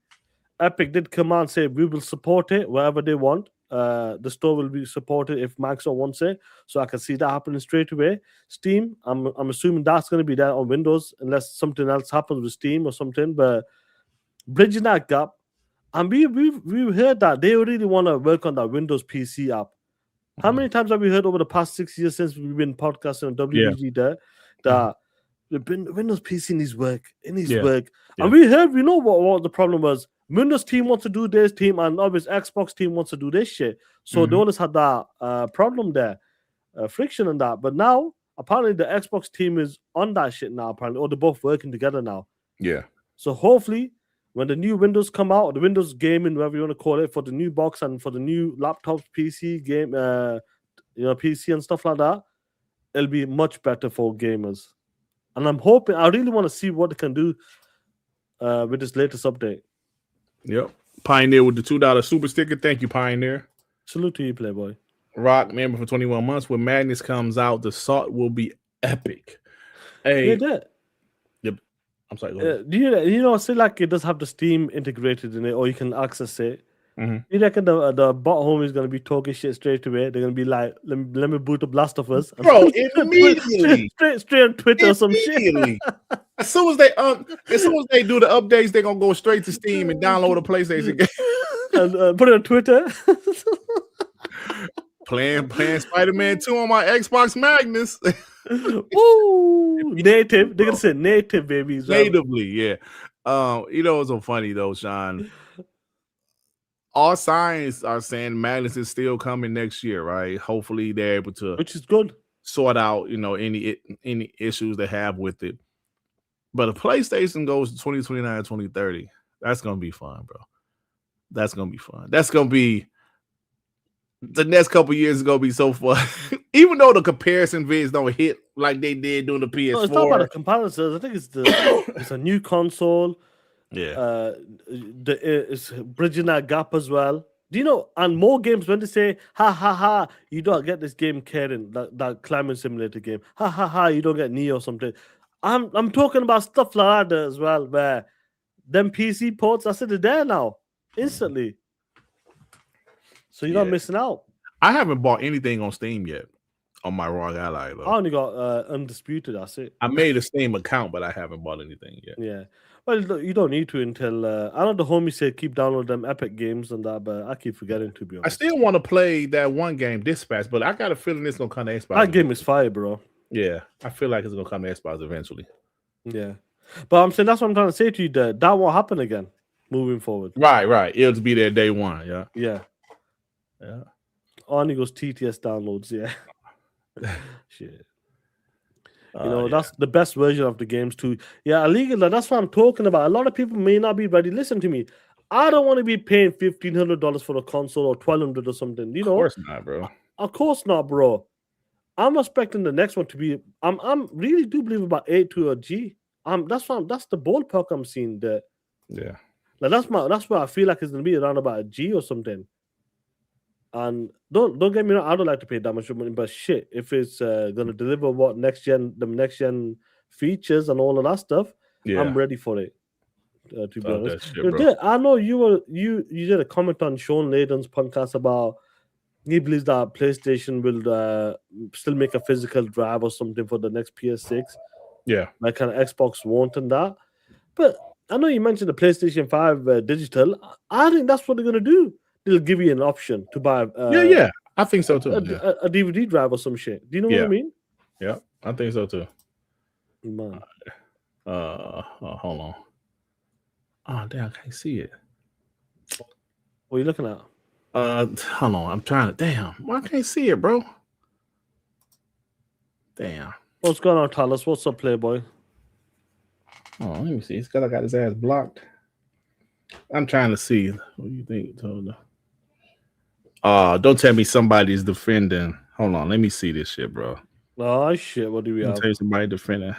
S4: Epic did come out and say we will support it wherever they want. The store will be supported if Microsoft wants it, so I can see that happening straight away. Steam, I'm assuming that's going to be there on Windows unless something else happens with Steam or something. But bridging that gap, and we've heard that they really want to work on that Windows PC app. How many times have we heard over the past 6 years since we've been podcasting on WBG that Windows PC needs work, work. And we know what the problem was. Windows team wants to do this team, and obviously Xbox team wants to do this shit. So they always had that problem there, friction and that. But now, apparently, the Xbox team is on that shit now, apparently, or they're both working together now.
S3: Yeah.
S4: So hopefully, when the new Windows come out, or the Windows gaming, whatever you want to call it, for the new box and for the new laptops, PC game, PC and stuff like that, it'll be much better for gamers. And I'm hoping, I really want to see what they can do with this latest update.
S3: Yep. Pioneer with the $2 super sticker. Thank you, Pioneer.
S4: Salute to you, Playboy.
S3: Rock member for 21 months. When Madness comes out, the salt will be epic. Hey, yep. I'm sorry.
S4: Do you say like it does have the Steam integrated in it, or you can access it? You reckon the bot home is gonna be talking shit straight away? They're gonna be like, let me boot up Last of Us,
S3: bro. Immediately,
S4: straight on Twitter or some shit.
S3: As soon as they do the updates, they're gonna go straight to Steam and download a PlayStation game
S4: and put it on Twitter.
S3: playing Spider-Man 2 on my Xbox Magnus.
S4: Ooh, native. They're gonna say native, babies.
S3: Natively, yeah. It's so funny though, Sean. All signs are saying Madness is still coming next year, right? Hopefully they're able to,
S4: which is good, sort
S3: out, any issues they have with it. But if PlayStation goes to 2029, 2030, that's gonna be fun, bro. That's gonna be fun. That's gonna be the next couple years is gonna be so fun. Even though the comparison vids don't hit like they did during the PS4.
S4: No, it's not about the comparisons. I think it's a new console.
S3: Yeah.
S4: It's bridging that gap as well. Do you know? And more games, when they say ha, you don't get this game Karen, that climbing simulator game. Ha, you don't get Neo or something. I'm talking about stuff like that as well, where them PC ports, I said they're there now instantly. So you're not missing out.
S3: I haven't bought anything on Steam yet on my ROG Ally though.
S4: I only got Undisputed. That's it.
S3: I made a Steam account, but I haven't bought anything yet.
S4: Yeah. Well, you don't need to until I know the homie said keep downloading them Epic games and that, but I keep forgetting, to be honest.
S3: I still want to play that one game, Dispatch, but I got a feeling it's gonna come to Xbox.
S4: That game is fire, bro.
S3: Yeah, I feel like it's gonna come to Xbox eventually.
S4: Yeah, but I'm saying that's what I'm trying to say to you. That won't happen again moving forward.
S3: Right. It'll be there day one. Yeah.
S4: On goes TTS downloads. Yeah. Shit. That's the best version of the games too. Yeah, illegal. That's what I'm talking about. A lot of people may not be ready. Listen to me. I don't want to be paying $1,500 for a console or $1,200 or something.
S3: Of course not, bro.
S4: Of course not, bro. I'm expecting the next one to be. I'm really do believe about 8 to a G. That's the ballpark I'm seeing there.
S3: Yeah.
S4: Like that's what I feel like it's gonna be around about a G or something. And don't get me wrong, I don't like to pay that much money, but shit, if it's gonna deliver what the next gen features and all of that stuff,
S3: Yeah.
S4: I'm ready for it. To be
S3: Fuck
S4: honest,
S3: that shit, bro.
S4: I know you did a comment on Sean Layden's podcast about he believes that PlayStation will still make a physical drive or something for the next PS6,
S3: Yeah.
S4: like an Xbox won't and that. But I know you mentioned the PlayStation 5 digital. I think that's what they're gonna do. They'll give you an option to buy.
S3: Yeah. I think so too.
S4: A DVD drive or some shit. Do you know what I mean?
S3: Yeah, I think so too.
S4: Man.
S3: Hold on. Oh damn, I can't see it.
S4: What are you looking at?
S3: Hold on. I'm trying to. Damn, why I can't see it, bro? Damn.
S4: What's going on, Talos? What's up, Playboy?
S3: Oh, let me see. It's because I got his ass blocked. I'm trying to see. What do you think, Toda? Don't tell me somebody's defending. Hold on, let me see this shit, bro.
S4: Oh shit, what do we have?
S3: Tell you somebody defending.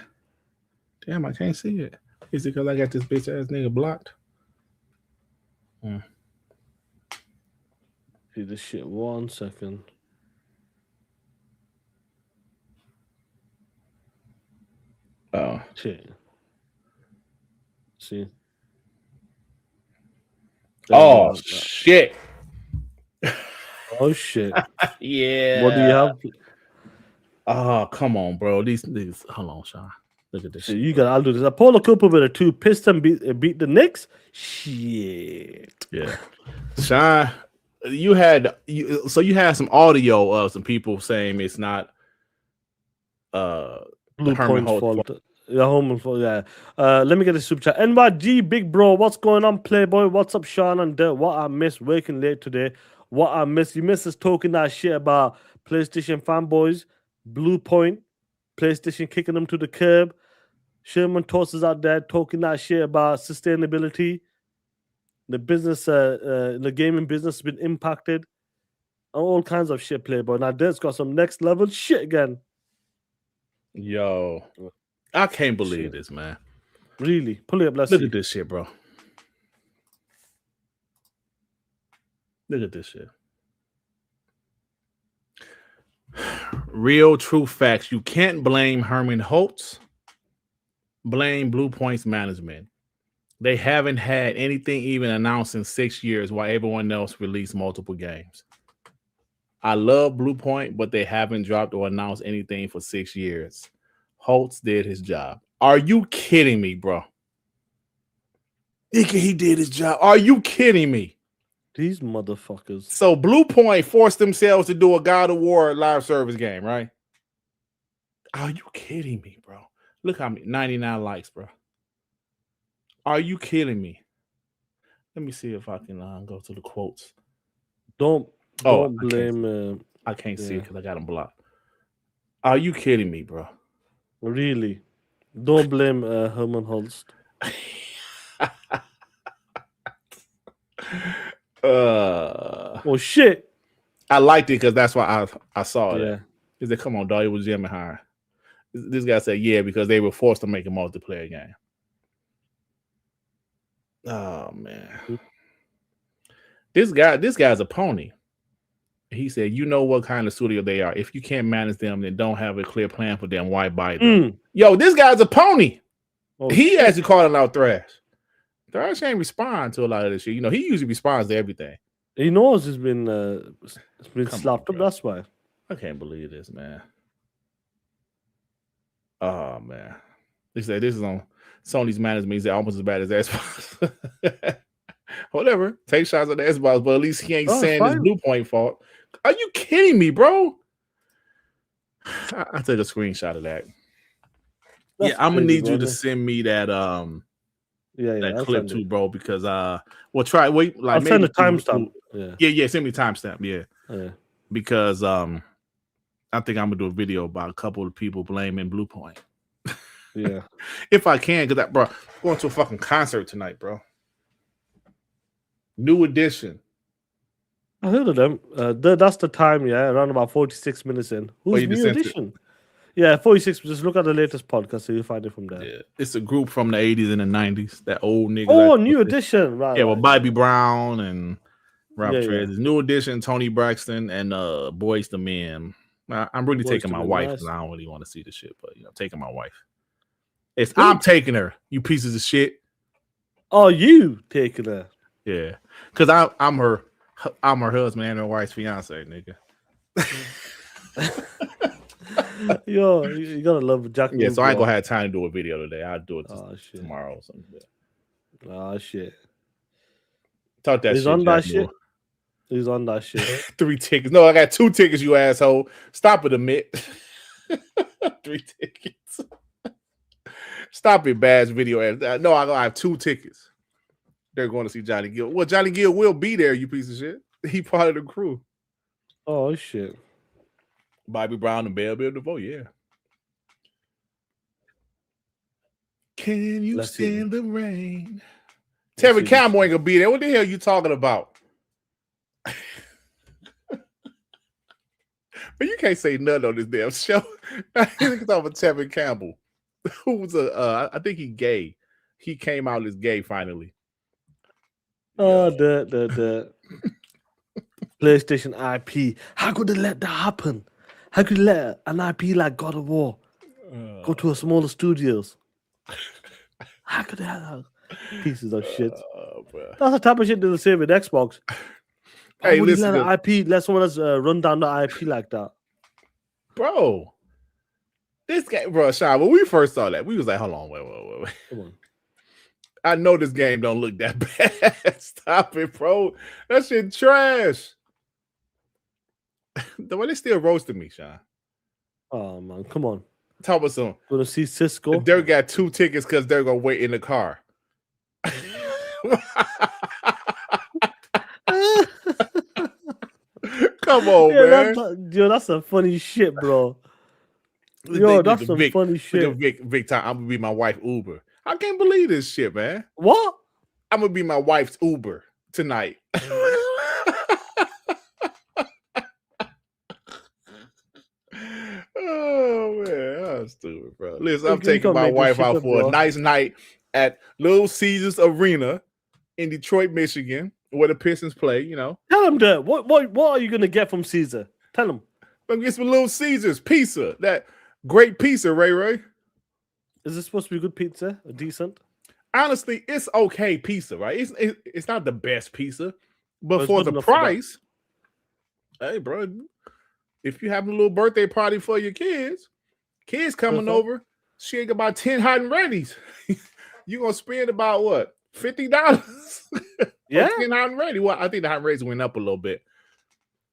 S3: Damn, I can't see it. Is it because I got this bitch ass nigga blocked?
S4: See this shit. 1 second.
S3: Oh
S4: shit. See.
S3: Oh shit.
S4: Oh shit.
S3: Yeah.
S4: What do you have?
S3: Oh, come on, bro. These hold on, Sean. Look at this shit.
S4: You got. I'll do this. Apollo Cooper with a 2 piston beat the Knicks. Shit.
S3: Yeah. Sean, you had some audio of some people saying it's not
S4: Bluepoint fault. Yeah, Herman fault. Yeah. Let me get the super chat. NYG, big bro. What's going on, Playboy? What's up, Sean and Dirt? What I missed working late today. What I missed. You missed us talking that shit about PlayStation fanboys, Bluepoint, PlayStation kicking them to the curb. Sherman tosses out there talking that shit about sustainability. The business, the gaming business has been impacted. All kinds of shit, Playboy. Now, Dirt's got some next level shit again.
S3: Yo, I can't believe this, man.
S4: Really? Pull it up. Let's
S3: Look
S4: see.
S3: at this shit, bro. Look at this shit. Real true facts. You can't blame Herman Hulst. Blame Bluepoint's management. They haven't had anything even announced in 6 years while everyone else released multiple games. I love Bluepoint, but they haven't dropped or announced anything for 6 years. Hulst did his job. Are you kidding me, bro? He did his job. Are you kidding me?
S4: These motherfuckers.
S3: So Bluepoint forced themselves to do a God of War live service game, right? Are you kidding me, bro? Look how many 99 likes, bro. Are you kidding me? Let me see if I can go to the quotes.
S4: Don't blame.
S3: I can't see it because I got them blocked. Are you kidding me, bro?
S4: Really? Don't blame Herman Hulst. Oh shit!
S3: I liked it because that's why I saw it.
S4: Yeah.
S3: He said, "Come on, dog, it was Jimmy High." This guy said, "Yeah," because they were forced to make a multiplayer game. Oh man, this guy's a pony. He said, "You know what kind of studio they are. If you can't manage them, then don't have a clear plan for them. Why buy them?" Yo, this guy's a pony.
S4: Oh,
S3: he actually calling out Thrash. Thrash ain't respond to a lot of this shit. You know, he usually responds to everything.
S4: He knows it's been slapped up. That's why.
S3: I can't believe this, man. Oh man, they said this is on Sony's management. He's almost as bad as Xbox. Whatever, take shots at the Xbox, but at least he ain't saying it's Bluepoint fault. Are you kidding me, bro? I took a screenshot of that. That's I'm gonna need you to send me that that clip too, bro, because I'll send the
S4: timestamp.
S3: Yeah, send me timestamp, yeah. Because I think I'm gonna do a video about a couple of people blaming Bluepoint.
S4: Yeah.
S3: If I can, because bro, I'm going to a fucking concert tonight, bro. New Edition.
S4: I heard of them. That's the time, yeah, around about 46 minutes in. Who's New Edition? Yeah, 46. Just look at the latest podcast, so you'll find it from there.
S3: Yeah, it's a group from the 80s and the 90s. That old nigga.
S4: Oh, New Edition, right?
S3: Yeah, with Bobby Brown and Rob Trez, New Edition, Tony Braxton, and Boys the Men. I'm really taking my wife because I don't really want to see the shit, but taking my wife. I'm taking her, you pieces of shit.
S4: Oh, you taking her?
S3: Yeah, because I'm her husband and her wife's fiance, nigga.
S4: Yo, you gotta love Jack.
S3: Yeah, so I ain't gonna have time to do a video today. I'll do it tomorrow or something.
S4: Oh shit!
S3: Talk that
S4: He's
S3: shit.
S4: On that shit. He's on that shit.
S3: 3 tickets. No, I got 2 tickets, you asshole. Stop it, admit. 3 tickets. Stop it, Bad's video. No, I have 2 tickets. They're going to see Johnny Gill. Well, Johnny Gill will be there, you piece of shit. He part of the crew.
S4: Oh shit.
S3: Bobby Brown and Bill DeVoe, yeah. Can you stand the rain? Terry Campbell ain't gonna be there. What the hell are you talking about? But you can't say nothing on this damn show. He's talking about Tevin Campbell, who was I think he gay. He came out as gay finally.
S4: Oh, the PlayStation IP. How could they let that happen? How could you let an IP like God of War go to a smaller studios? How could they have that? Pieces of shit. That's the type of shit they'll say with Xbox. Hey, listen, let someone else run down the IP like that,
S3: bro. This game, bro, Sean. When we first saw that, we was like, "Hold on, wait.
S4: Come on."
S3: I know this game don't look that bad. Stop it, bro. That shit trash. The way they still roasting me, Sean.
S4: Oh man, come on.
S3: Talk about some.
S4: Gonna see Cisco.
S3: They got 2 tickets because they're gonna wait in the car. Come on, man.
S4: That's some funny shit, bro. Yo, that's some funny shit.
S3: Big time. I'm gonna be my wife Uber. I can't believe this shit, man.
S4: What?
S3: I'm gonna be my wife's Uber tonight. Oh man, that's stupid, bro. Listen, I'm taking my wife out for a nice night at Little Caesars Arena in Detroit, Michigan, where the Pistons play.
S4: Tell them that. What are you gonna get from Caesar? Tell them.
S3: I'm gonna get some Little Caesars pizza. That great pizza, Ray.
S4: Is this supposed to be good pizza? Decent?
S3: Honestly, it's okay pizza, right? It's not the best pizza, but for the price, hey, bro. If you have a little birthday party for your kids coming over, she ain't about 10 hot and ready's. You're gonna spend about what? $50?
S4: Yeah.
S3: 10 hot and ready. Well, I think the hot and ready's went up a little bit.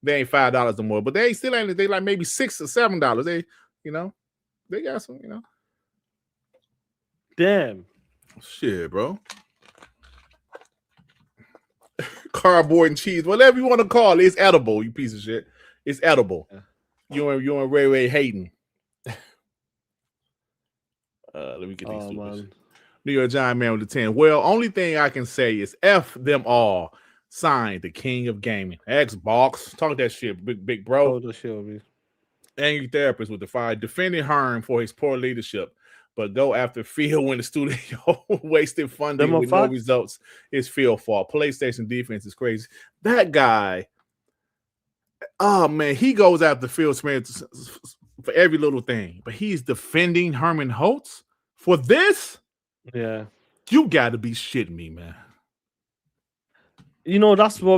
S3: They ain't $5 no more, but they still ain't. They like maybe $6 or $7. They got some,
S4: Damn.
S3: Shit, bro. Cardboard and cheese, whatever you want to call it, it's edible. You piece of shit. It's edible. You and Ray hating. Let me get these stupid. New York Giant man with the 10. Well, only thing I can say is F them all. Signed the king of gaming. Xbox. Talk that shit, big bro.
S4: Talk that shit with me.
S3: Angry therapist with the fire. Defending Herman for his poor leadership. But go after Phil when the studio wasted funding with no results. It's Phil's fault. PlayStation defense is crazy. That guy, oh man, he goes after Phil Smith for every little thing. But he's defending Herman Hulst for this?
S4: Yeah.
S3: You gotta be shitting me, man.
S4: That's why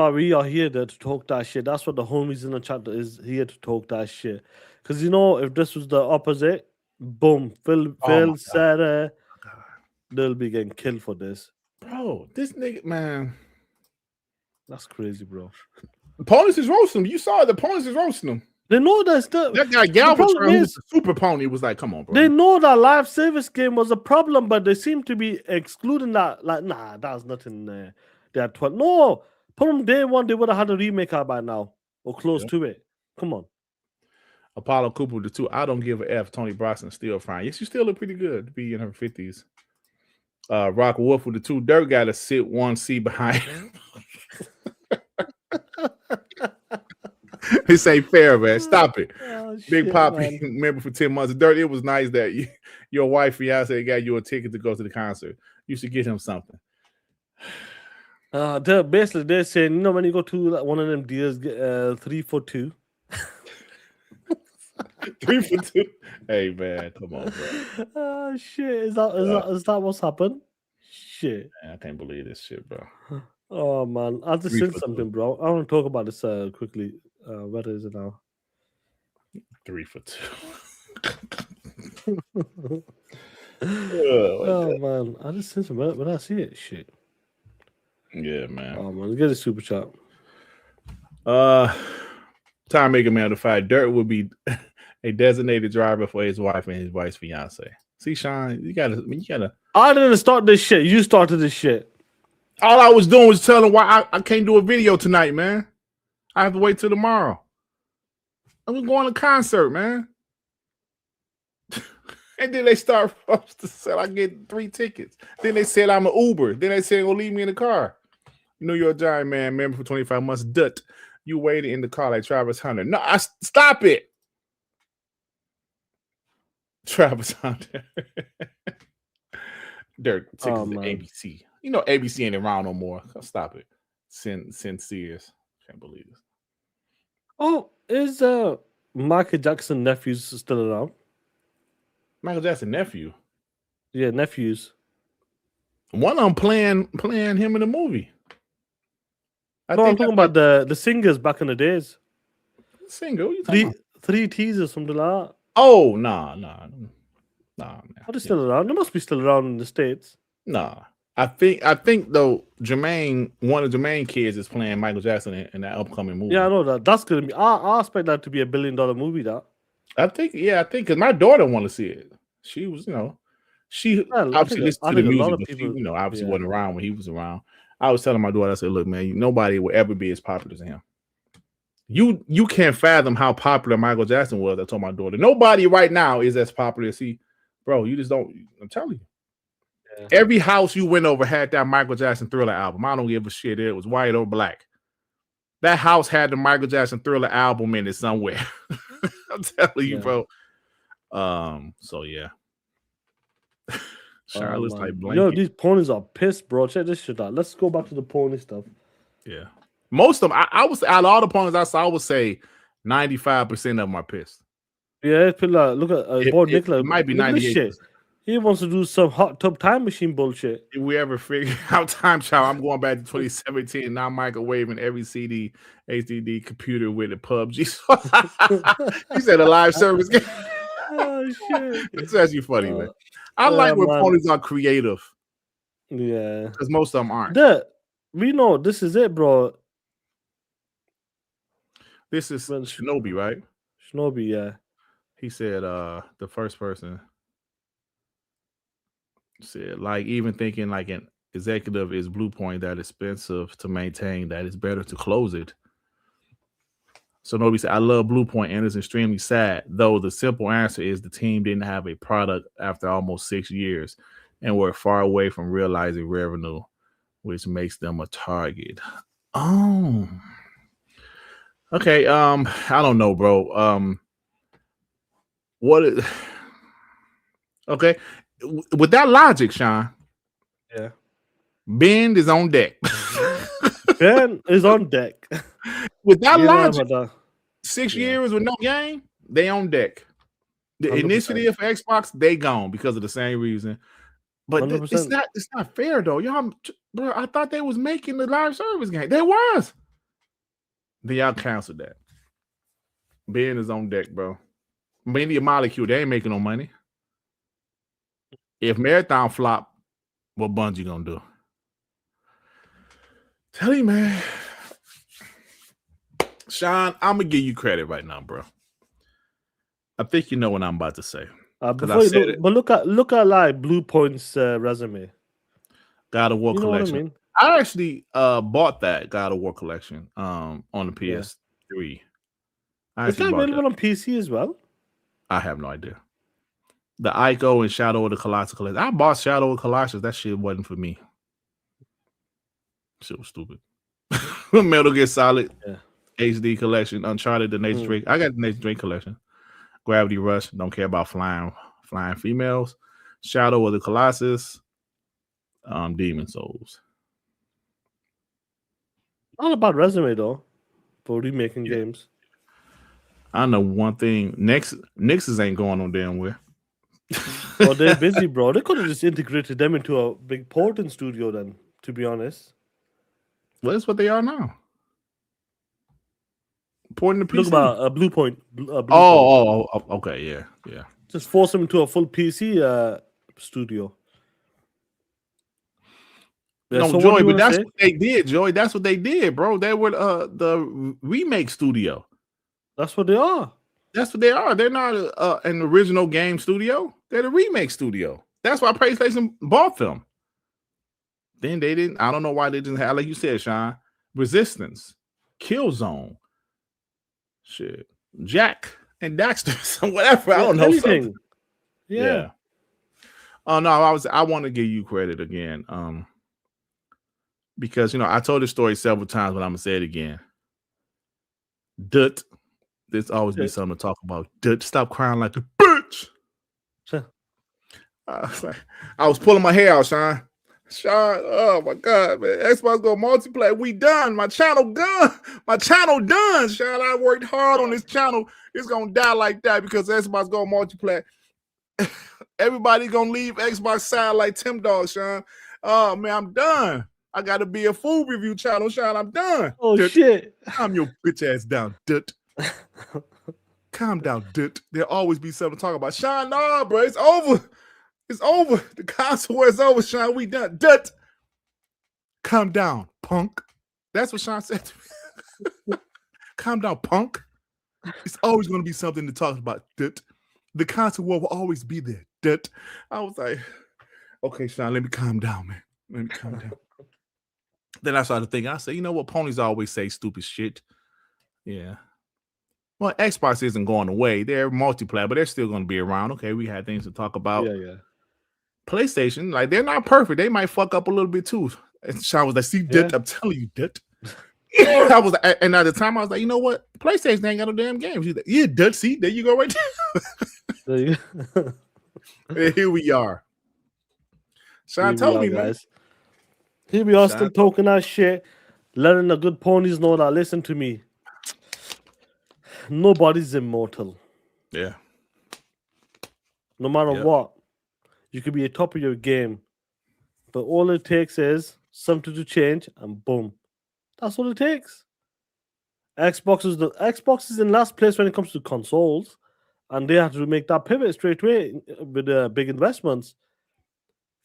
S4: we are here to talk that shit. That's what the homies in the chat is here to talk that shit. Because if this was the opposite, boom, Phil said they'll be getting killed for this.
S3: Bro, this nigga, man.
S4: That's crazy, bro.
S3: The Ponies is roasting him. You saw it. The Ponies is roasting him.
S4: They know that
S3: guy Galvatron, who's a super pony, was like, come on, bro.
S4: They know that live service game was a problem, but they seem to be excluding that. Like, nah, that's nothing there. No, from day one, they would have had a remake out by now or close to it. Come on.
S3: Apollo Cooper with the 2. I don't give a F. Tony Braxton still fine. Yes, you still look pretty good to be in her 50s. Rock Wolf with the 2. Dirt got to sit 1C behind him. This ain't fair, man. Stop it.
S4: Oh,
S3: Big Poppy, member for 10 months. Dirt, it was nice that your wife, fiance, got you a ticket to go to the concert. You should get him something.
S4: They're saying, you know, when you go to like, one of them deals, get 3 for 2.
S3: 3 for 2. Hey man, come on, bro.
S4: Oh shit! Is that what's happened? Shit!
S3: Man, I can't believe this shit, bro.
S4: Oh man, I just
S3: 3
S4: said
S3: for
S4: something,
S3: 2.
S4: bro. I want to talk about this quickly. Where is it now?
S3: 3 for 2.
S4: Oh man, I just said something. When I see it, shit.
S3: Yeah, man.
S4: Oh man, get a super chat.
S3: Time Maker Man to fight. Dirt will be a designated driver for his wife and his wife's fiance. See, Sean, you gotta.
S4: I didn't start this shit. You started this shit.
S3: All I was doing was telling why I can't do a video tonight, man. I have to wait till tomorrow. I'm going to concert, man. And then they start to sell. I get 3 tickets. Then they said I'm an Uber. Then they said gonna leave me in the car. You know you're a giant man, member for 25 months. Dut. You waited in the car like Travis Hunter. No, stop it. Travis Hunter. Dirt tickets to ABC. You know ABC ain't around no more. Stop it. Sincere. Can't believe this.
S4: Oh, is Michael Jackson nephews still around?
S3: Michael Jackson nephew.
S4: Yeah, nephews.
S3: One of them playing him in the movie.
S4: I'm talking about the singers back in the days.
S3: Singer? What you talking about?
S4: 3 T's or something like that.
S3: Oh, nah, man.
S4: Are they still around? They must be still around in the States.
S3: Nah. I think though Jermaine, one of Jermaine kids is playing Michael Jackson in that upcoming movie.
S4: Yeah, I know that. That's gonna be. I expect that to be $1 billion movie. That.
S3: I think because my daughter want to see it. She was, she obviously listened to the music, but she, obviously wasn't around when he was around. I was telling my daughter, I said, "Look, man, nobody will ever be as popular as him. You can't fathom how popular Michael Jackson was." I told my daughter, nobody right now is as popular as he. Bro, you just don't. I'm telling you. Yeah. Every house you went over had that Michael Jackson Thriller album. I don't give a shit. It was white or black. That house had the Michael Jackson Thriller album in it somewhere. I'm telling you, bro. So yeah. Charlotte's like blanket.
S4: Yo, these ponies are pissed, bro. Check this shit out. Let's go back to the pony stuff.
S3: Yeah. Most of them, I would say, out of all the ponies I saw, I would say 95% of them are pissed.
S4: Yeah, look at boy Nicola.
S3: It might be 98%.
S4: He wants to do some hot tub time machine bullshit.
S3: If we ever figure out time trial, I'm going back to 2017. Now microwaving every CD, HDD computer with a PUBG. He said a live service game.
S4: Oh shit!
S3: It's actually funny, man. I like when ponies are creative.
S4: Yeah,
S3: because most of them aren't.
S4: We know this is it, bro.
S3: This is Shinobi, right?
S4: Shinobi, yeah.
S3: He said, the first person said, like, even thinking like an executive is Bluepoint that expensive to maintain, that it's better to close it. So Nobi said, I love Bluepoint and it's extremely sad, though the simple answer is the team didn't have a product after almost 6 years and were far away from realizing revenue, which makes them a target. Oh. Okay, I don't know, bro. Okay. With that logic, Sean.
S4: Yeah.
S3: Ben is on deck.
S4: Ben is on deck.
S3: With that logic, 6 years with no game, they on deck. The 100%. Initiative for Xbox, they gone because of the same reason. But it's not fair though. Y'all, bro, I thought they was making the live service game. They was. Then y'all canceled that. Ben is on deck, bro. Media Molecule, they ain't making no money. If Marathon flop, what Bungie gonna do? Tell you, man. Sean, I'm gonna give you credit right now, bro. I think you know what I'm about to say.
S4: But look at like Bluepoint's resume.
S3: God of War collection. I mean? I actually bought that God of War collection on the PS3.
S4: Is that available on PC as well?
S3: I have no idea. The Ico and Shadow of the Colossus collection. I bought Shadow of the Colossus. That shit wasn't for me. Shit was stupid. Metal Gear Solid HD collection. Uncharted, the Nathan Drake. I got the Nathan Drake collection. Gravity Rush. Don't care about flying females. Shadow of the Colossus. Demon Souls.
S4: Not a bad resume though for remaking games.
S3: I know one thing. Nexus ain't going on damn where.
S4: Well, they're busy, bro. They could have just integrated them into a big porting studio then, to be honest.
S3: Well, that's what they are now. Porting the PC.
S4: Look about Bluepoint.
S3: Oh, okay, yeah.
S4: Just force them into a full PC studio. Yeah,
S3: No,
S4: so
S3: Joy, but
S4: what
S3: that's
S4: say?
S3: what they did, Joy. That's what they did, bro. They were the remake studio.
S4: That's what they are.
S3: That's what they are. They're not an original game studio. They're the remake studio. That's why PlayStation bought them. Then they didn't. I don't know why they didn't have, like you said, Sean, Resistance, Killzone, shit, Jack and Daxter, whatever. I don't know.
S4: Anything.
S3: Yeah. Oh no, I want to give you credit again. Because I told this story several times, but I'm gonna say it again. Dut. There's always be something to talk about. Dut, stop crying like a bitch. I was pulling my hair out, Sean. Oh my God, man. Xbox go multiplayer. We done. My channel done. My channel done, Sean. I worked hard on this channel. It's gonna die like that because Xbox go multiplayer. Everybody gonna leave Xbox side like Tim Dog, Sean. Oh man, I'm done. I gotta be a food review channel, Sean. I'm done.
S4: Oh
S3: Dut.
S4: shit.
S3: Calm your bitch ass down, Dut. Calm down, Dut. There'll always be something to talk about. Sean, no, bro. It's over. It's over. The console war is over, Sean. We done. Dut. Calm down, punk. That's what Sean said to me. Calm down, punk. It's always going to be something to talk about, Dut. The console war will always be there, Dut. I was like, okay, Sean, let me calm down, man. Let me calm down. Then I started thinking, I said, you know what? Ponies always say stupid shit. Yeah. Well, Xbox isn't going away. They're multiplayer, but they're still going to be around. Okay, we had things to talk about.
S4: Yeah.
S3: PlayStation, like, they're not perfect. They might fuck up a little bit too. And Sean was like, see, Dut, I'm telling you, Dut. And at the time I was like, you know what? PlayStation ain't got no damn games. He's like, yeah, Dut, see, there you go right there. And here we are. Sean told me, man.
S4: Guys. Here we are still talking that shit, letting the good ponies know that, listen to me. Nobody's immortal.
S3: Yeah.
S4: No matter what, you could be at top of your game, but all it takes is something to change, and boom, that's all it takes. Xbox is in last place when it comes to consoles, and they have to make that pivot straight away with big investments.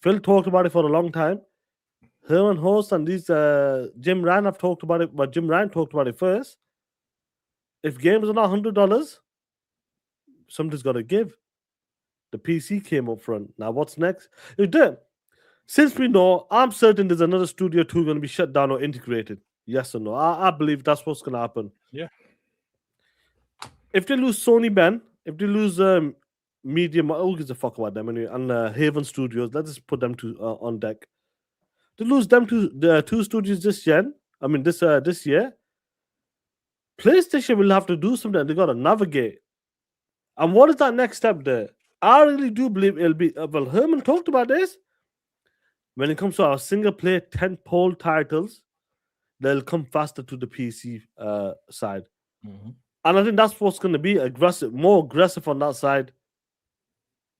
S4: Phil talked about it for a long time. Herman, Hulst, and these Jim Ryan have talked about it, but Jim Ryan talked about it first. If games are not $100, somebody's got to give. The PC came up front. Now, what's next? Since we know, I'm certain there's another Studio 2 going to be shut down or integrated. Yes or no? I believe that's what's going to happen.
S3: Yeah.
S4: If they lose Sony, Ben, if they lose Medium, who gives a fuck about them anyway? And Haven Studios, let's just put them on deck. To lose them to the two studios this year, PlayStation will have to do something. They got to navigate. And what is that next step there? I really do believe it'll be. Well, Herman talked about this. When it comes to our single player tentpole titles, they'll come faster to the PC side.
S3: Mm-hmm.
S4: And I think that's what's going to be more aggressive on that side.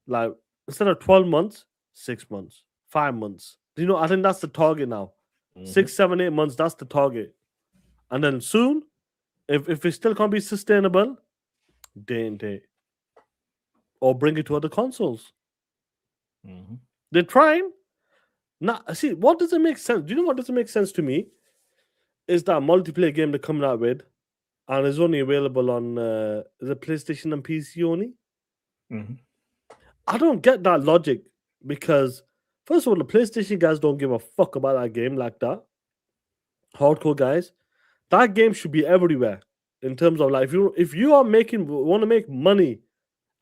S4: Like, instead of 12 months, 6 months, 5 months. I think that's the target now. 6, 7, 8 months, that's the target. And then soon, if it still can't be sustainable, day and day. Or bring it to other consoles.
S3: Mm-hmm.
S4: They're trying. Now, see, what doesn't make sense? Do you know what doesn't make sense to me? Is that multiplayer game they're coming out with, and it's only available on the PlayStation and PC only.
S3: Mm-hmm.
S4: I don't get that logic because, first of all, the PlayStation guys don't give a fuck about that game like that. Hardcore guys, that game should be everywhere in terms of, like, if you are want to make money,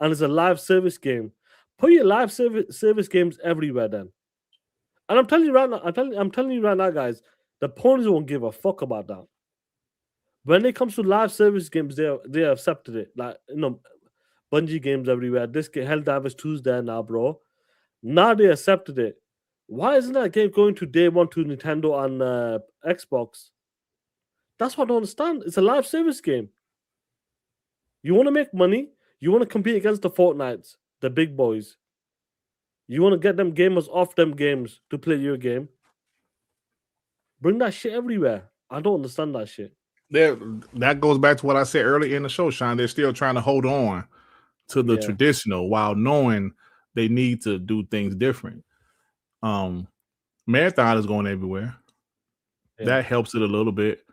S4: and it's a live service game, put your live service games everywhere then. And I'm telling you right now, guys, the ponies won't give a fuck about that. When it comes to live service games, they accepted it. Like, Bungie games everywhere. This game, Helldivers 2's there now, bro. Now they accepted it. Why isn't that game going to day one to Nintendo and Xbox? That's what I don't understand. It's a live service game. You want to make money. You want to compete against the Fortnites, the big boys. You want to get them gamers off them games to play your game. Bring that shit everywhere. I don't understand that shit.
S3: That goes back to what I said earlier in the show, Sean. They're still trying to hold on to the traditional while knowing they need to do things different. Marathon is going everywhere. Yeah. That helps it a little bit.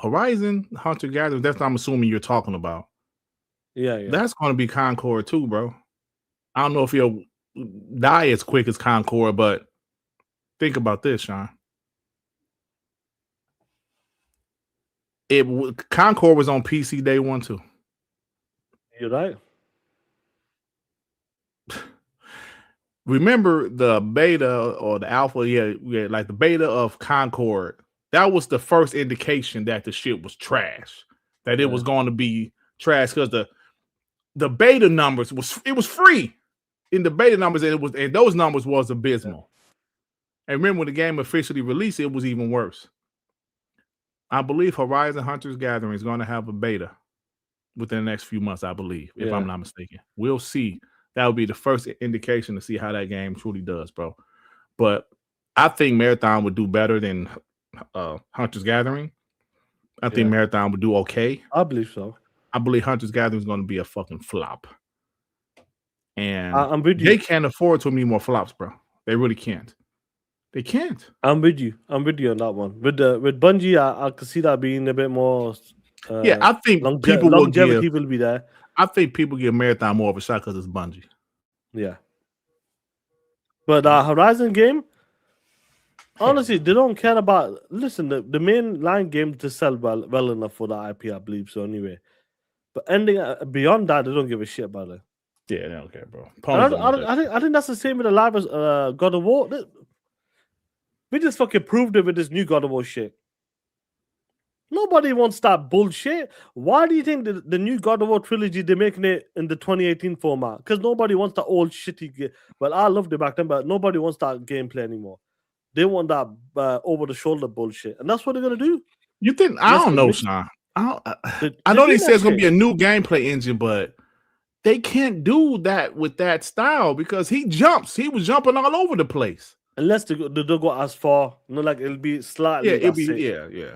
S3: Horizon Hunter Gathering, that's what I'm assuming you're talking about.
S4: Yeah.
S3: That's going to be Concord too, bro. I don't know if you'll die as quick as Concord, but think about this, Sean. Concord was on PC day 1 too.
S4: You're right.
S3: Remember the beta or the alpha, like the beta of Concord. That was the first indication that the shit was trash. That it was going to be trash because the beta numbers it was free in the beta numbers, and those numbers was abysmal. And remember when the game officially released, it was even worse. I believe Horizon Hunters Gathering is going to have a beta within the next few months, I believe, if I'm not mistaken. We'll see. That would be the first indication to see how that game truly does, bro. But I think Marathon would do better than Hunters Gathering. I think Marathon would do okay.
S4: I believe so.
S3: I believe Hunters Gathering is going to be a fucking flop. And
S4: I'm with you.
S3: They can't afford too many more flops, bro. They really can't. They can't.
S4: I'm with you on that one. With Bungie, I could see that being a bit more.
S3: I think
S4: longevity will be there.
S3: I think people give Marathon more of a shot because it's Bungie.
S4: Yeah. But Horizon game, honestly, they don't care about. Listen, the main line game to sell well enough for the IP, I believe so. Anyway, but ending beyond that, they don't give a shit about it.
S3: Yeah, they don't care, bro.
S4: I think that's the same with the live as God of War. We just fucking proved it with this new God of War shit. Nobody wants that bullshit. Why do you think the new God of War trilogy, they're making it in the 2018 format? Because nobody wants that old shitty game. Well, I loved it back then, but nobody wants that gameplay anymore. They want that over-the-shoulder bullshit. And that's what they're going to do.
S3: You think? I don't know, Sean. I know they said it's going to be a new gameplay engine, but they can't do that with that style because he jumps. He was jumping all over the place.
S4: Unless they don't go as far, like it'll be slightly.
S3: Yeah, it'll be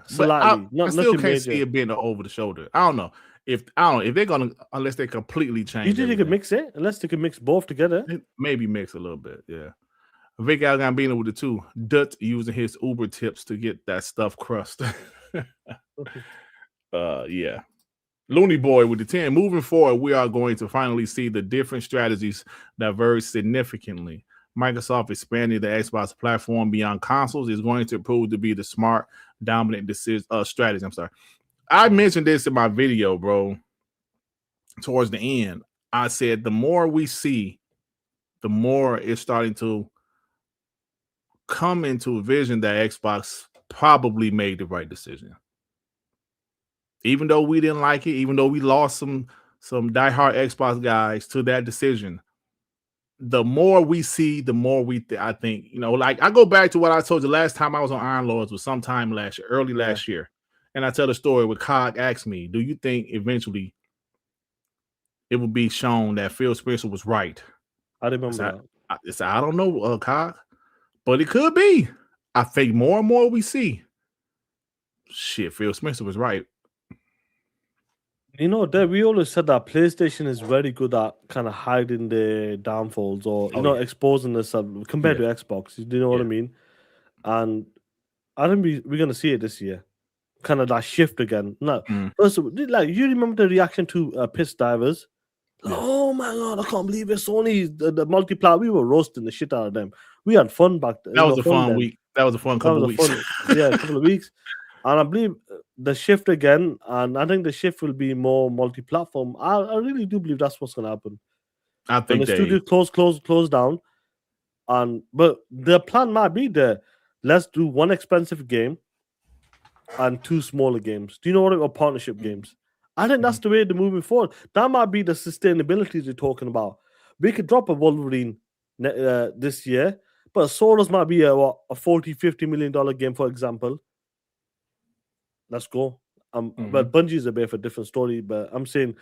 S3: slightly. I still can't major. See it being over the shoulder. I don't know if they're gonna unless they completely change.
S4: You think they can mix it? Unless they can mix both together,
S3: maybe mix a little bit. Yeah, Vic Gambino with the two. Dut using his Uber tips to get that stuff crust. Yeah. Looney Boy with the 10. Moving forward, we are going to finally see the different strategies diverge significantly. Microsoft expanding the Xbox platform beyond consoles is going to prove to be the smart, dominant strategy. I'm sorry. I mentioned this in my video, bro. Towards the end, I said the more we see, the more it's starting to come into a vision that Xbox probably made the right decision. Even though we didn't like it, even though we lost some diehard Xbox guys to that decision, the more we see, the more I think, like I go back to what I told you last time I was on Iron Lords was sometime early last year. And I tell the story where Cog asked me, do you think eventually it will be shown that Phil Spencer was right?
S4: I remember
S3: that. I don't know, Cog, but it could be. I think more and more we see. Shit, Phil Spencer was right.
S4: We always said that PlayStation is very good at kind of hiding the downfalls or exposing themselves compared to Xbox. Do you know what I mean? And I think we're gonna see it this year, kind of that shift again. No, first, like you remember the reaction to PIST divers? Yeah. Oh my god, I can't believe it's Sony the multiplayer. We were roasting the shit out of them. We had fun back then.
S3: That was a fun week. That was a fun couple of weeks.
S4: A couple of weeks. And I believe the shift again, and I think the shift will be more multi-platform. I really do believe that's what's going to happen.
S3: I think
S4: the studio close down, but the plan might be there. Let's do one expensive game and two smaller games. Do you know what I mean? Or partnership games? I think that's the way they're moving forward. That might be the sustainability they're talking about. We could drop a Wolverine this year, but Soros might be a $40-50 million game, for example. let's go. But Bungie's a bit of a different story. But I'm saying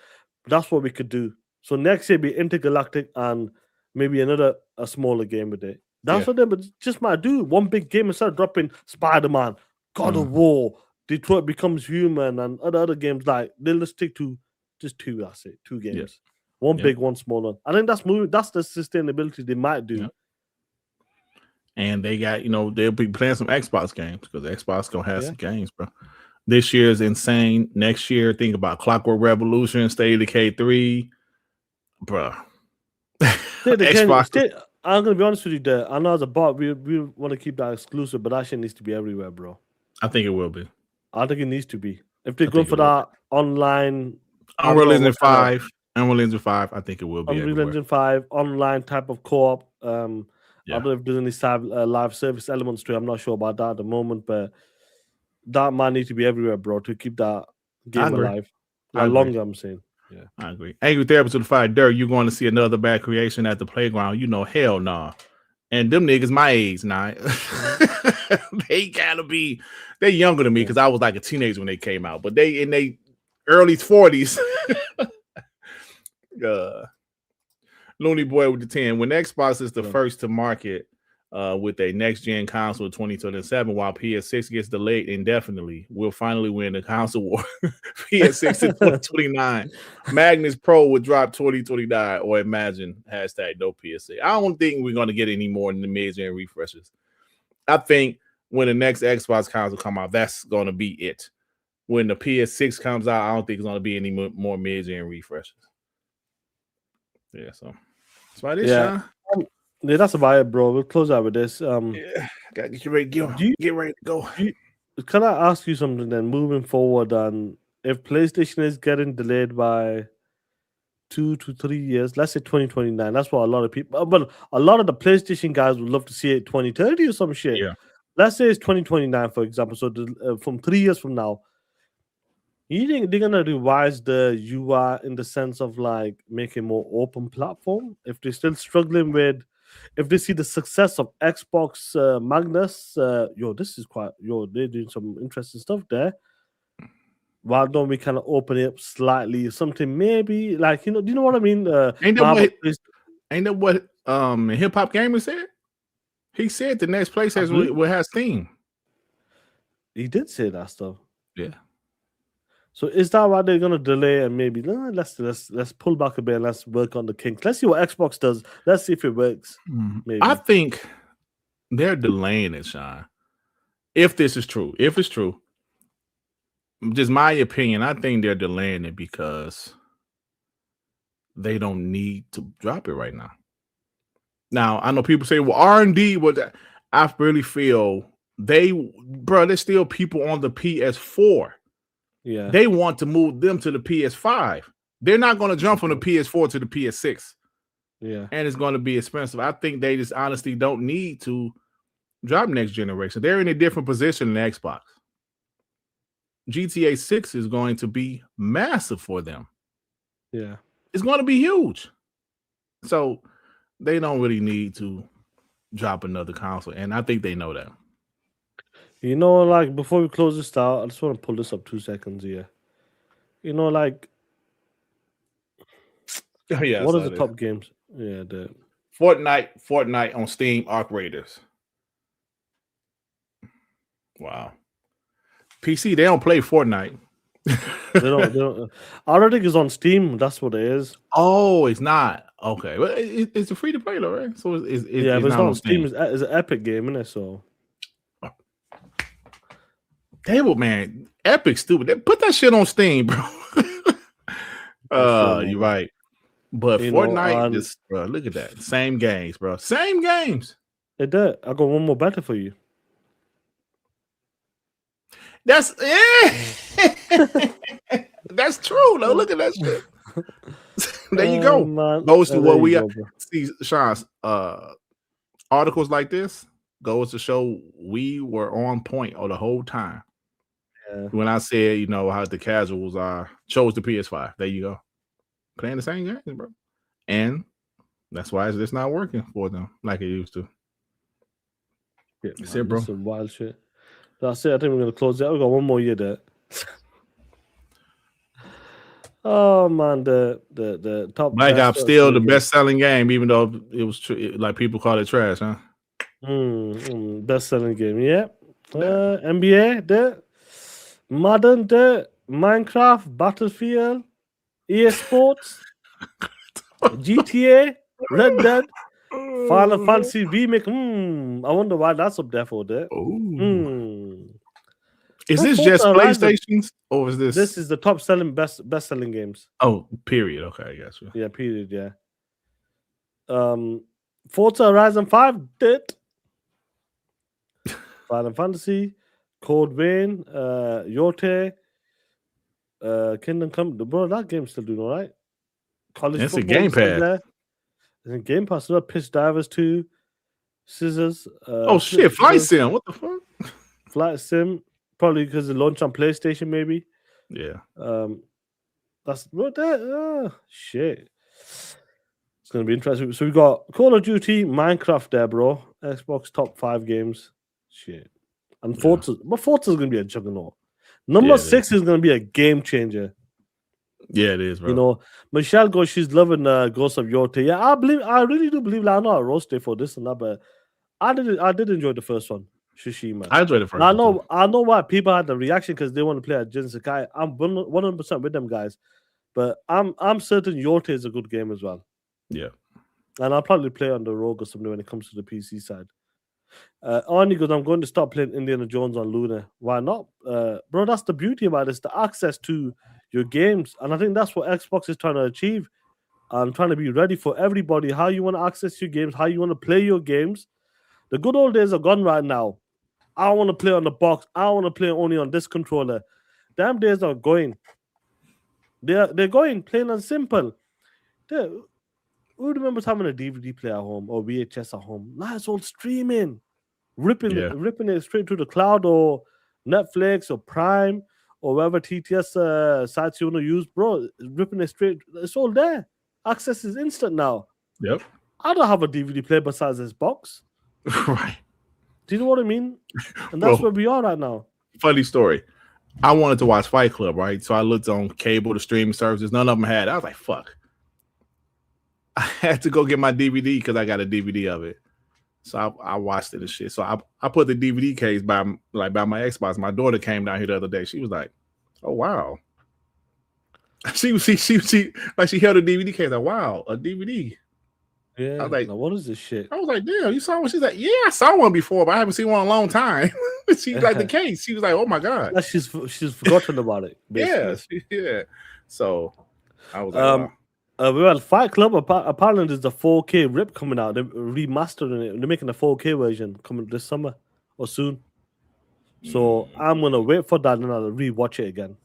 S4: that's what we could do. So next year be intergalactic and maybe a smaller game with it. That's what they just might do. One big game instead of dropping Spider-Man, God of War, Detroit Becomes Human, and other games like they'll just stick to just 2. That's it, 2 games. Yeah. One big, one smaller. I think that's moving. That's the sustainability they might do.
S3: Yeah. And they got, they'll be playing some Xbox games because Xbox gonna have some games, bro. This year is insane. Next year, think about Clockwork Revolution, State of Decay 3, bro.
S4: Xbox. I'm gonna be honest with you, there. I know as a bot, we want to keep that exclusive, but that shit needs to be everywhere, bro.
S3: I think it will be.
S4: I think it needs to be. If they go for that online,
S3: Unreal Engine 5, I think it will be.
S4: Unreal Engine 5 online type of co-op. I don't know if there's any live service elements to it. I'm not sure about that at the moment, but that might need to be everywhere, bro, to keep that game alive. Longer, I'm saying. Yeah,
S3: I agree. Angry Therapist to the Fire, Dirt, you're going to see another bad creation at the playground. Hell nah. And them niggas my age now. They gotta be, they're younger than me because I was like a teenager when they came out, but they in their early 40s. Looney Boy with the 10. When Xbox is the first to market with a next-gen console in 2027, while PS6 gets delayed indefinitely, we'll finally win the console war. PS6 in 2029. Magnus Pro would drop 2029, or imagine, #no PS6. I don't think we're going to get any more in the mid-gen refreshes. I think when the next Xbox console come out, that's going to be it. When the PS6 comes out, I don't think it's going to be any more mid-gen refreshes. Yeah, so that's why this,
S4: Sean. Yeah, that's about it, bro. We'll close out with this.
S3: Gotta get you ready to go. Get ready to go.
S4: Can I ask you something then? Moving forward, and if PlayStation is getting delayed by 2 to 3 years, let's say 2029. That's what a lot of people. But a lot of the PlayStation guys would love to see it 2030 or some shit.
S3: Yeah.
S4: Let's say it's 2029, for example. So from 3 years from now, you think they're gonna revise the UI in the sense of like make a more open platform? If they're still struggling with, if they see the success of Xbox Magnus, they're doing some interesting stuff there. Why don't we kind of open it up slightly? Something maybe like, do you know what I mean?
S3: Ain't that what Hip Hop Gamer said? He said the next PlayStation will have Steam.
S4: He did say that stuff.
S3: Yeah.
S4: So is that why they're gonna delay and maybe let's pull back a bit and let's work on the kinks? Let's see what Xbox does. Let's see if it works. Maybe.
S3: I think they're delaying it, Sean. If this is true, if it's true, just my opinion, I think they're delaying it because they don't need to drop it right now. Now I know people say, "Well, R&D," but I really feel there's still people on the PS4.
S4: Yeah,
S3: they want to move them to the PS5. They're not going to jump from the PS4 to the PS6.
S4: Yeah,
S3: and it's going to be expensive. I think they just honestly don't need to drop next generation. They're in a different position than Xbox. GTA 6 is going to be massive for them.
S4: Yeah,
S3: it's going to be huge. So they don't really need to drop another console, and I think they know that.
S4: Like before we close this out, I just want to pull this up 2 seconds here. Like,
S3: yeah,
S4: what are the top games? Yeah, the
S3: Fortnite on Steam Arc Raiders. Wow. PC, they don't play Fortnite.
S4: they don't. I don't think it's on Steam. That's what it is.
S3: Oh, it's not. Okay, well, it's a free to play though, right? So it's
S4: but it's not on Steam. It's an Epic game, isn't it? So.
S3: Table man, Epic stupid. Put that shit on Steam, bro. You're right. But Fortnite, just bro, look at that. Same games, bro. Same games.
S4: It did. I got one more better for you.
S3: That's that's true though. Look at that shit. There you go. Goes to what we see, Sean's articles like this goes to show we were on point all the whole time.
S4: Yeah.
S3: When I said, how the casuals chose the PS5. There you go. Playing the same games, bro. And that's why it's not working for them like it used to.
S4: Yeah, that's it, bro. Some wild shit. That's it. I think we're going to close it. We've got one more year there. Oh man, the top
S3: Black Ops still the best selling game, even though it was like people call it trash, huh?
S4: Best selling game, yeah. NBA, the Madden, the Minecraft, Battlefield, EA Sports, GTA, Red Dead, Final Fantasy remake. I wonder why that's up there for that.
S3: Is this just PlayStations or is this?
S4: This is the top selling best selling games.
S3: Oh, period. Okay, I guess.
S4: Yeah, period. Yeah. Forza Horizon 5 did. Final Fantasy, Code Vein, Yorte, Kingdom Come. Bro, that game's still doing all right. College
S3: it's a
S4: football
S3: Game Pass.
S4: There. It's a Game Pass. PIST Divers 2, Scissors.
S3: Oh shit, Flight Sim. What the fuck?
S4: Flight Sim. Probably because it launched on PlayStation, maybe.
S3: Yeah.
S4: That's what that. Shit. It's gonna be interesting. So we got Call of Duty, Minecraft there, bro. Xbox top 5 games. Shit. And Forza. But Forza's gonna be a juggernaut. Number 6 is gonna be a game changer.
S3: Yeah, it is, bro.
S4: You know, Michelle goes, she's loving Ghost of Yorte. Yeah, I really do believe that. I'm not a roasted for this and that, but I did enjoy the first one. Shishima.
S3: I enjoyed the first
S4: one. I know why people had the reaction because they want to play at Jin Sakai. I'm 100% with them guys. But I'm certain Yorte is a good game as well.
S3: Yeah.
S4: And I'll probably play on the Rogue or something when it comes to the PC side. Only because I'm going to start playing Indiana Jones on Luna. Why not? Bro, that's the beauty about this, the access to your games. And I think that's what Xbox is trying to achieve. I'm trying to be ready for everybody, how you want to access your games, how you want to play your games. The good old days are gone right now. I want to play on the box. I want to play only on this controller. Damn days are going. They're going, plain and simple. Who remembers having a DVD player at home or VHS at home? Now it's all streaming. Ripping it straight to the cloud or Netflix or Prime or whatever TTS sites you want to use, bro. Ripping it straight. It's all there. Access is instant now.
S3: Yep.
S4: I don't have a DVD player besides this box.
S3: Right.
S4: Do you know what I mean? And that's where we are right now.
S3: Funny story. I wanted to watch Fight Club, right? So I looked on cable, the streaming services. None of them had. I was like, fuck. I had to go get my DVD because I got a DVD of it. So I watched it and shit. So I put the DVD case by my Xbox. My daughter came down here the other day. She was like, "Oh wow." She held a DVD case. Like, wow, a DVD.
S4: Yeah.
S3: I was like,
S4: now what is this shit?
S3: I was like, damn, you saw one? She's like, yeah, I saw one before, but I haven't seen one in a long time. She like the case. She was like, oh my god.
S4: She's forgotten about it.
S3: Basically. Yeah. So I was like, wow.
S4: We had Fight Club. Apparently, there's a 4K rip coming out. They're remastering it. They're making a 4K version coming this summer or soon. So I'm gonna wait for that and I'll rewatch it again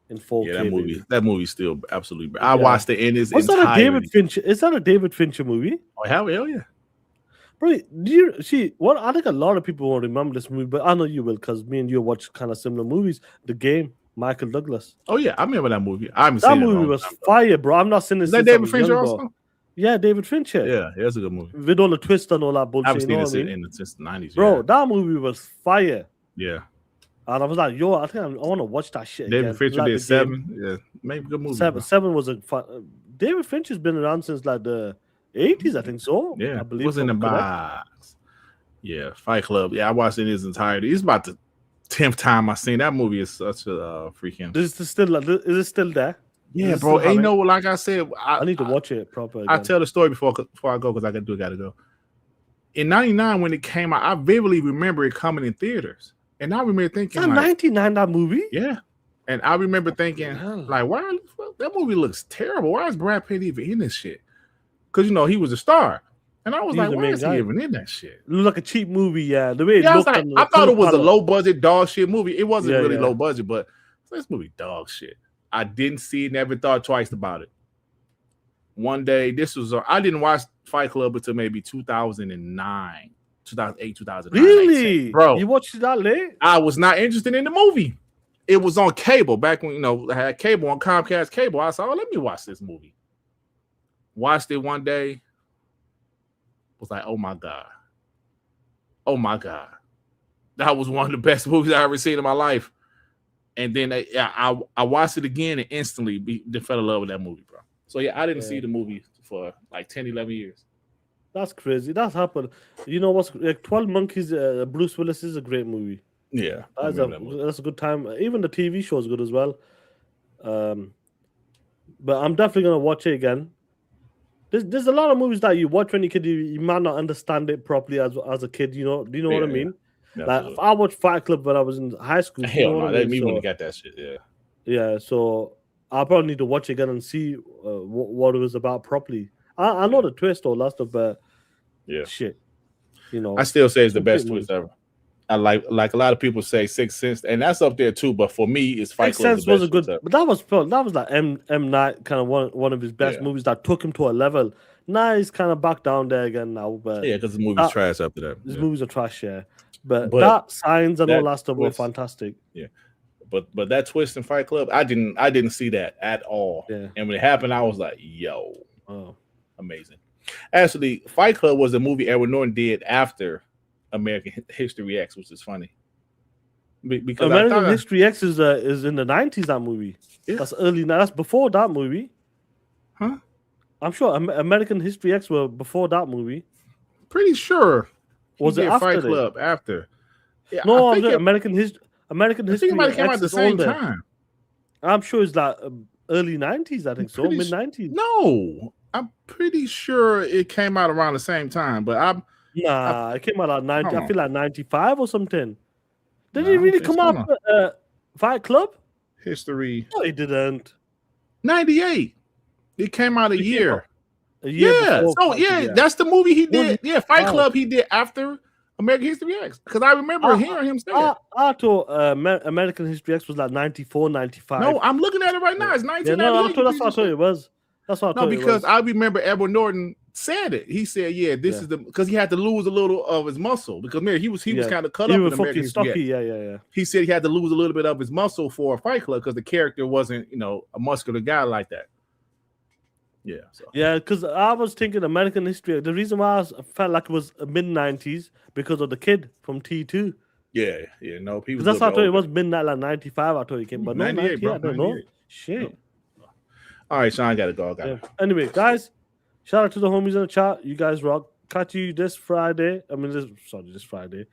S4: in 4K.
S3: Yeah, that movie's still absolutely bad. I watched it in its entirety.
S4: That a David Fincher? Is that a David Fincher movie?
S3: Oh hell yeah.
S4: Bro, do you see what? I think a lot of people won't remember this movie, but I know you will because me and you watch kind of similar movies. The Game, Michael Douglas.
S3: Oh yeah, I remember that movie. I haven't
S4: that
S3: seen
S4: movie. Was fire, bro. I'm not seeing this.
S3: Is that David Fincher also?
S4: Yeah, David Fincher.
S3: Yeah, that's a good movie.
S4: With all the twists and all that bullshit.
S3: I haven't seen it since the 90s.
S4: Bro, that movie was fire.
S3: Yeah.
S4: And I was like, yo, I think I want to watch that shit.
S3: David Fincher did 7. Yeah, maybe good movie.
S4: 7 was a fun. David Fincher's been around since like the 80s, I think so.
S3: Yeah,
S4: I believe.
S3: Was in the box. Yeah, Fight Club. Yeah, I watched it in its entirety. It's about the 10th time I've seen that movie. Is such a freaking.
S4: Is it still there?
S3: Yeah, bro. And you know, like I said,
S4: I need to watch it properly.
S3: I tell the story before I go because I gotta go. In '99, when it came out, I vividly remember it coming in theaters. And I remember thinking,
S4: like, 99, that movie?
S3: Yeah. And I remember thinking, like, why that movie looks terrible? Why is Brad Pitt even in this shit? Because, you know, he was a star. And I was like, why is he even in that shit?
S4: It looked like a cheap movie, yeah. The way it looked.
S3: I thought it was a low-budget dog shit movie. It wasn't really low budget, but this movie dog shit. I didn't see it, never thought twice about it. One day, I didn't watch Fight Club until maybe 2009. 2008, 2009.
S4: Really?
S3: Bro.
S4: You watched it that late?
S3: I was not interested in the movie. It was on cable back when, you know, I had cable on Comcast cable. I said, let me watch this movie. Watched it one day. Was like, oh my God. Oh my God. That was one of the best movies I ever seen in my life. And then I watched it again and instantly fell in love with that movie, bro. So yeah, I didn't see the movie for like 10, 11 years.
S4: That's crazy. That's happened. You know what's like 12 Monkeys? Bruce Willis is a great movie.
S3: Yeah,
S4: that's a good time. Even the TV show is good as well. But I'm definitely gonna watch it again. There's a lot of movies that you watch when you're a kid, you might not understand it properly as a kid. You know, do you know what I mean?
S3: Yeah,
S4: like if I watched Fight Club when I was in high school,
S3: hell no,
S4: they
S3: wouldn't got that shit. Yeah,
S4: yeah. So I probably need to watch it again and see what it was about properly. I know the twist or last of, but shit. You know,
S3: I still say it's the best twist ever. I like a lot of people say Sixth Sense, and that's up there too. But for me, it's Fight Club.
S4: Sixth Sense was a good, but that was like M Night kind of one of his best movies that took him to a level. Now he's kind of back down there again now. But
S3: yeah, because the movie's trash after that.
S4: His movies are trash, yeah. But that Signs and all that stuff were fantastic.
S3: Yeah, but that twist in Fight Club, I didn't see that at all.
S4: Yeah,
S3: and when it happened, I was like, yo, amazing. Actually, Fight Club was a movie Edward Norton did after American History X, which is funny. Because
S4: American History X is in the 90s. That movie, that's early. That's before that movie,
S3: huh?
S4: I'm sure American History X were before that movie.
S3: Pretty sure.
S4: Was it after
S3: Fight Club after?
S4: Yeah, no, American History. American History
S3: X came out at the same time.
S4: I'm sure it's like early 90s. I think so, mid 90s.
S3: No, I'm pretty sure it came out around the same time. But
S4: it came out like 90. I feel like 95 or something. Did it really come out? Fight Club
S3: History?
S4: No, it didn't.
S3: 98. It came out a year.
S4: Before
S3: that's the movie he did. Yeah, Fight Club he did after American History X. Because I remember hearing him say it.
S4: I thought American History X was like 94, 95.
S3: No, I'm looking at it right now. It's 1998.
S4: That's what I thought it was. That's what I thought
S3: because I remember Edward Norton said it. He said, this is because he had to lose a little of his muscle. Because man, he was kind of cut up in American History X.
S4: Yeah.
S3: He said he had to lose a little bit of his muscle for Fight Club because the character wasn't, a muscular guy like that. Yeah.
S4: Yeah, because I was thinking American History. The reason why I felt like it was mid 90s because of the kid from T2.
S3: Yeah. No, people.
S4: That's how I thought it was midnight, like 95. I thought he came, but
S3: 98, bro.
S4: I don't know. Shit.
S3: All right, Sean, gotta go.
S4: Anyway, guys, shout out to the homies in the chat. You guys rock. Catch you this Friday. This Friday.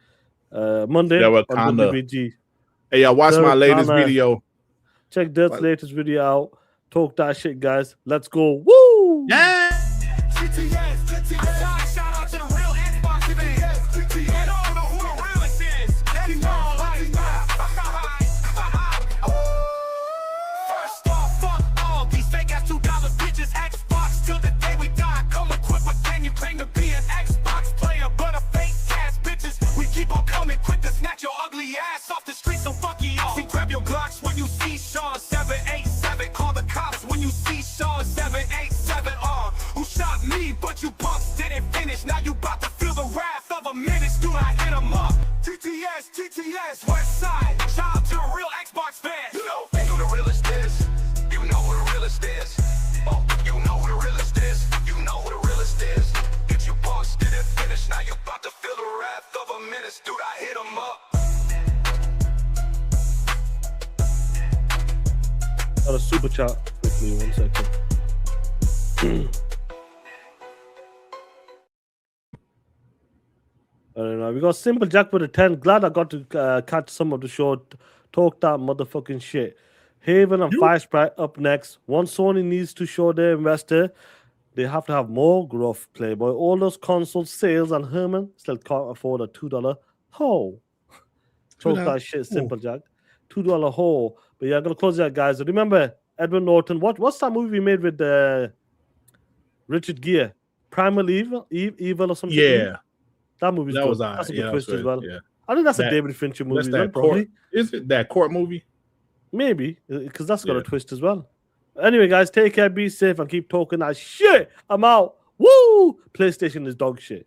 S4: Monday on WBG.
S3: Hey, y'all, watch my latest video.
S4: Check Dirt's latest video out. Talk that shit, guys. Let's go. Woo!
S9: Yeah! TTS. Shout out to the real Xbox fans. And all know who the realest is. First off, fuck all these fake ass $2 bitches. Xbox till the day we die. Come equipped with gang, you claim to be an Xbox player, but a fake ass bitches. We keep on coming quick to snatch your ugly ass off the street, so fuck y'all. See, grab your Glocks when you see Sean 787. Call the cops when you see Sean 787. Who shot me, but you punks didn't finish. Now you about to feel the wrath of a menace. Do I hit him up? TTS, West Side. Shout out to the real Xbox fans. You know who the realest is. You know who the realest is. Oh, you know who the realest is. You know who the realest is. If you punks didn't finish, now you about to feel the wrath of a menace. Dude, I hit him up.
S4: Got a super chat quickly, 1 second. I don't know. We got Simple Jack with a 10. Glad I got to catch some of the show. Talk that motherfucking shit. Haven and Fire Sprite up next. Once Sony needs to show their investor, they have to have more growth, Playboy. All those console sales and Herman still can't afford a $2 hole. Talk that shit, Simple Jack. $2 hole. But yeah, I'm gonna close that, guys. Remember Edward Norton? What's that movie we made with Richard Gere? Primal Evil or something?
S3: Yeah,
S4: that movie's good. That's a good twist as well. Yeah. I think that's a David Fincher movie. Probably.
S3: Is it that court movie?
S4: Maybe, because that's got a twist as well. Anyway, guys, take care, be safe, and keep talking that shit. I'm out. Woo! PlayStation is dog shit.